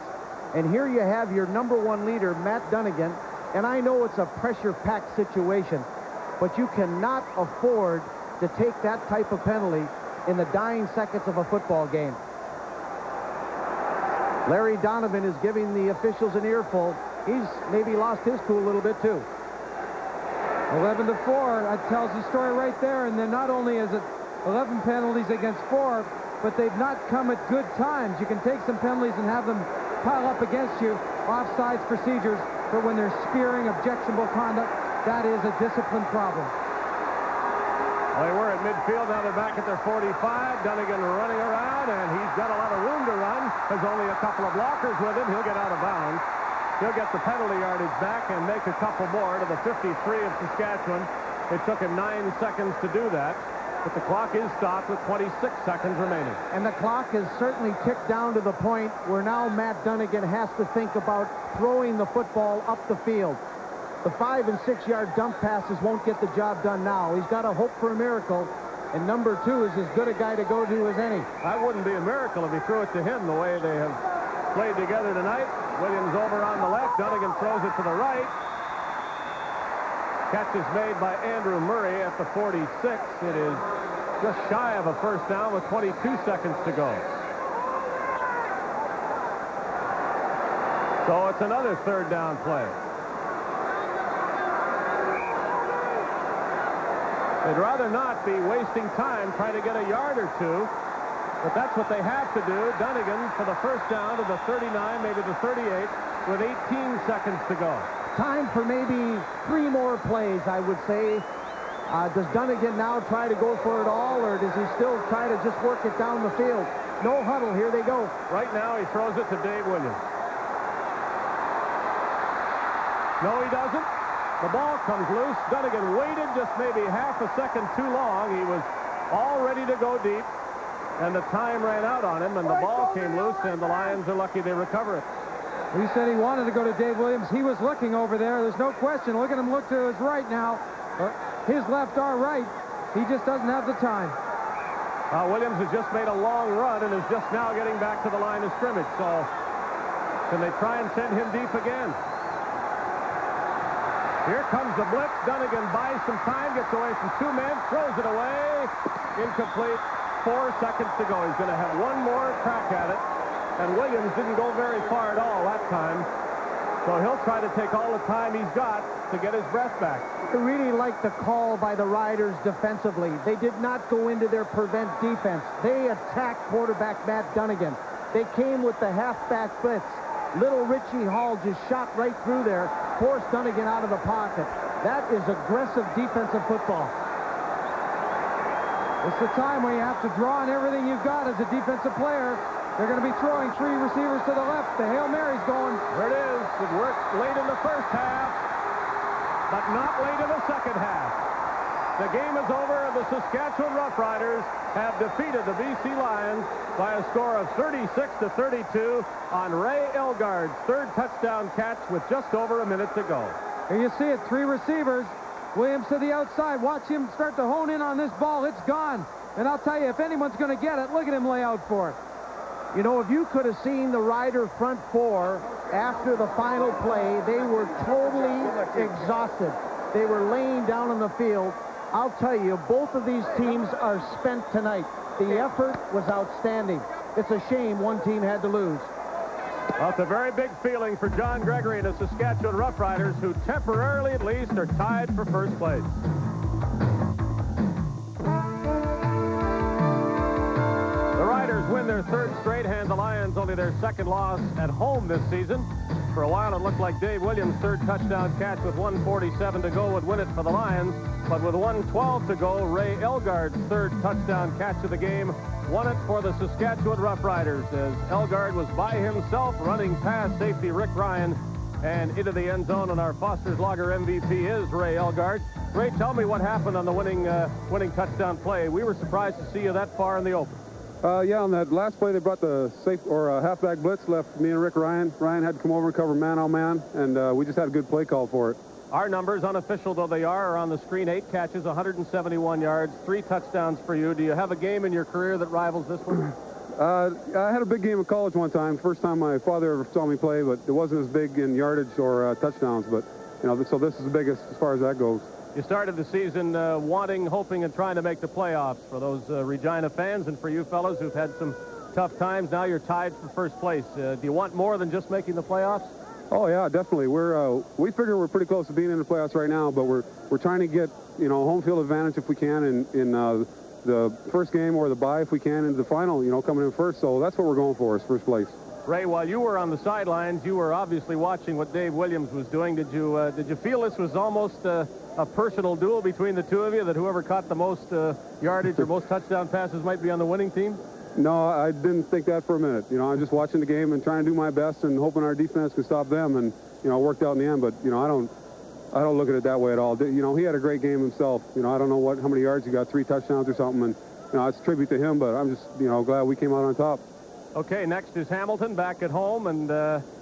And here you have your number 1 leader, Matt Dunnigan. And I know it's a pressure-packed situation, but you cannot afford to take that type of penalty in the dying seconds of a football game. Larry Donovan is giving the officials an earful. He's maybe lost his cool a little bit, too. 11-4. That tells the story right there. And then not only is it 11 penalties against 4, but they've not come at good times. You can take some penalties and have them pile up against you, offsides procedures, but when they're spearing objectionable conduct, that is a discipline problem. Well, they were at midfield. Now they're back at their 45. Dunnigan running around, and he's got a lot of room to run. There's only a couple of blockers with him. He'll get out of bounds. He'll get the penalty yardage back and make a couple more to the 53 of Saskatchewan. It took him 9 seconds to do that, but the clock is stopped with 26 seconds remaining. And the clock has certainly ticked down to the point where now Matt Dunnigan has to think about throwing the football up the field. The 5- and 6-yard dump passes won't get the job done now. He's got to hope for a miracle, and number 2 is as good a guy to go to as any. That wouldn't be a miracle if he threw it to him the way they have played together tonight. Williams over on the left. Dunnigan throws it to the right. Catch is made by Andrew Murray at the 46. It is just shy of a first down with 22 seconds to go. So it's another third down play. They'd rather not be wasting time trying to get a yard or two, but that's what they have to do. Dunnigan for the first down to the 39, maybe the 38, with 18 seconds to go. Time for maybe 3 more plays, I would say. Does Dunnigan now try to go for it all, or does he still try to just work it down the field? No huddle. Here they go. Right now, he throws it to Dave Williams. No, he doesn't. The ball comes loose. Dunnigan waited just maybe half a second too long. He was all ready to go deep, and the time ran out on him, and the ball came loose, and the Lions are lucky they recover it. He said he wanted to go to Dave Williams. He was looking over there. There's no question. Look at him look to his right now. His left, our right. He just doesn't have the time. Williams has just made a long run and is just now getting back to the line of scrimmage. So can they try and send him deep again? Here comes the blitz. Dunnigan buys some time, gets away from 2 men, throws it away. Incomplete. 4 seconds to go. He's going to have one more crack at it. And Williams didn't go very far at all that time. So he'll try to take all the time he's got to get his breath back. I really like the call by the Riders defensively. They did not go into their prevent defense. They attacked quarterback Matt Dunnigan. They came with the halfback blitz. Little Richie Hall just shot right through there, forced Dunnigan out of the pocket. That is aggressive defensive football. It's the time where you have to draw on everything you've got as a defensive player. They're going to be throwing 3 receivers to the left. The Hail Mary's going. There it is. It worked late in the first half, but not late in the second half. The game is over, and the Saskatchewan Roughriders have defeated the BC Lions by a score of 36-32 on Ray Elgard's 3rd touchdown catch with just over a minute to go. Here you see it, 3 receivers. Williams to the outside. Watch him start to hone in on this ball. It's gone. And I'll tell you, if anyone's going to get it, look at him lay out for it. You know, if you could have seen the Rider front 4 after the final play, they were totally exhausted. They were laying down on the field. I'll tell you, both of these teams are spent tonight. The effort was outstanding. It's a shame one team had to lose. Well, it's a very big feeling for John Gregory and the Saskatchewan Roughriders, who temporarily, at least, are tied for first place. The Riders win their 3rd straight, hand the Lions only their 2nd loss at home this season. For a while, it looked like Dave Williams' 3rd touchdown catch with 1:47 to go would win it for the Lions. But with 1:12 to go, Ray Elgard's 3rd touchdown catch of the game won it for the Saskatchewan Roughriders, as Elgard was by himself running past safety Rick Ryan and into the end zone. And our Foster's Lager MVP is Ray Elgard. Ray, tell me what happened on the winning touchdown play. We were surprised to see you that far in the open. Yeah, on that last play, they brought the halfback blitz, left me and Rick Ryan. Ryan had to come over and cover man-on-man, and we just had a good play call for it. Our numbers, unofficial though they are on the screen. 8 catches, 171 yards, 3 touchdowns for you. Do you have a game in your career that rivals this one? I had a big game in college one time. First time my father ever saw me play, but it wasn't as big in yardage or touchdowns. But, you know, so this is the biggest as far as that goes. You started the season wanting, hoping, and trying to make the playoffs. For those Regina fans and for you fellows who've had some tough times, now you're tied for first place. Do you want more than just making the playoffs? Oh yeah, definitely. We figure we're pretty close to being in the playoffs right now, but we're trying to get, you know, home field advantage if we can in the first game, or the bye if we can into the final, you know, coming in first. So that's what we're going for, is first place. Ray, while you were on the sidelines, you were obviously watching what Dave Williams was doing. Did you feel this was almost a personal duel between the two of you, that whoever caught the most yardage or most touchdown passes might be on the winning team? No, I didn't think that for a minute. You know, I'm just watching the game and trying to do my best and hoping our defense can stop them, and, you know, it worked out in the end. But, you know, I don't look at it that way at all. You know, he had a great game himself. You know, I don't know how many yards he got, 3 touchdowns or something, and, you know, it's a tribute to him, but I'm just, you know, glad we came out on top. Okay, next is Hamilton back at home, and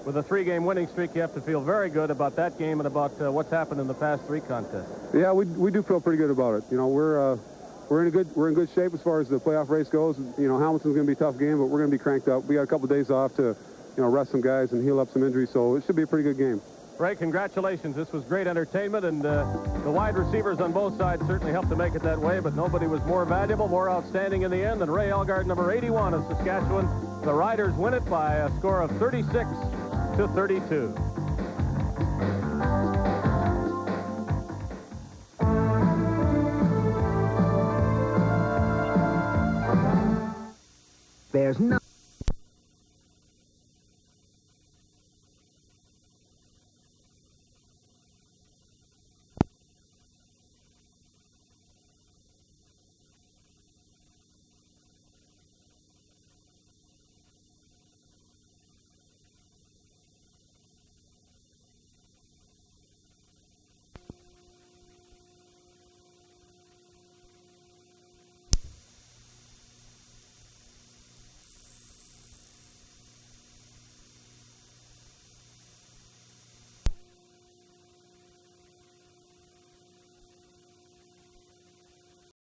with a 3-game winning streak, you have to feel very good about that game and about what's happened in the past 3 contests. Yeah, we do feel pretty good about it. You know, we're in good shape as far as the playoff race goes. You know, Hamilton's going to be a tough game, but we're going to be cranked up. We got a couple days off to, you know, rest some guys and heal up some injuries, so it should be a pretty good game. Ray, congratulations. This was great entertainment, and the wide receivers on both sides certainly helped to make it that way, but nobody was more valuable, more outstanding in the end than Ray Elgart, number 81 of Saskatchewan. The Riders win it by a score of 36-32. There's no...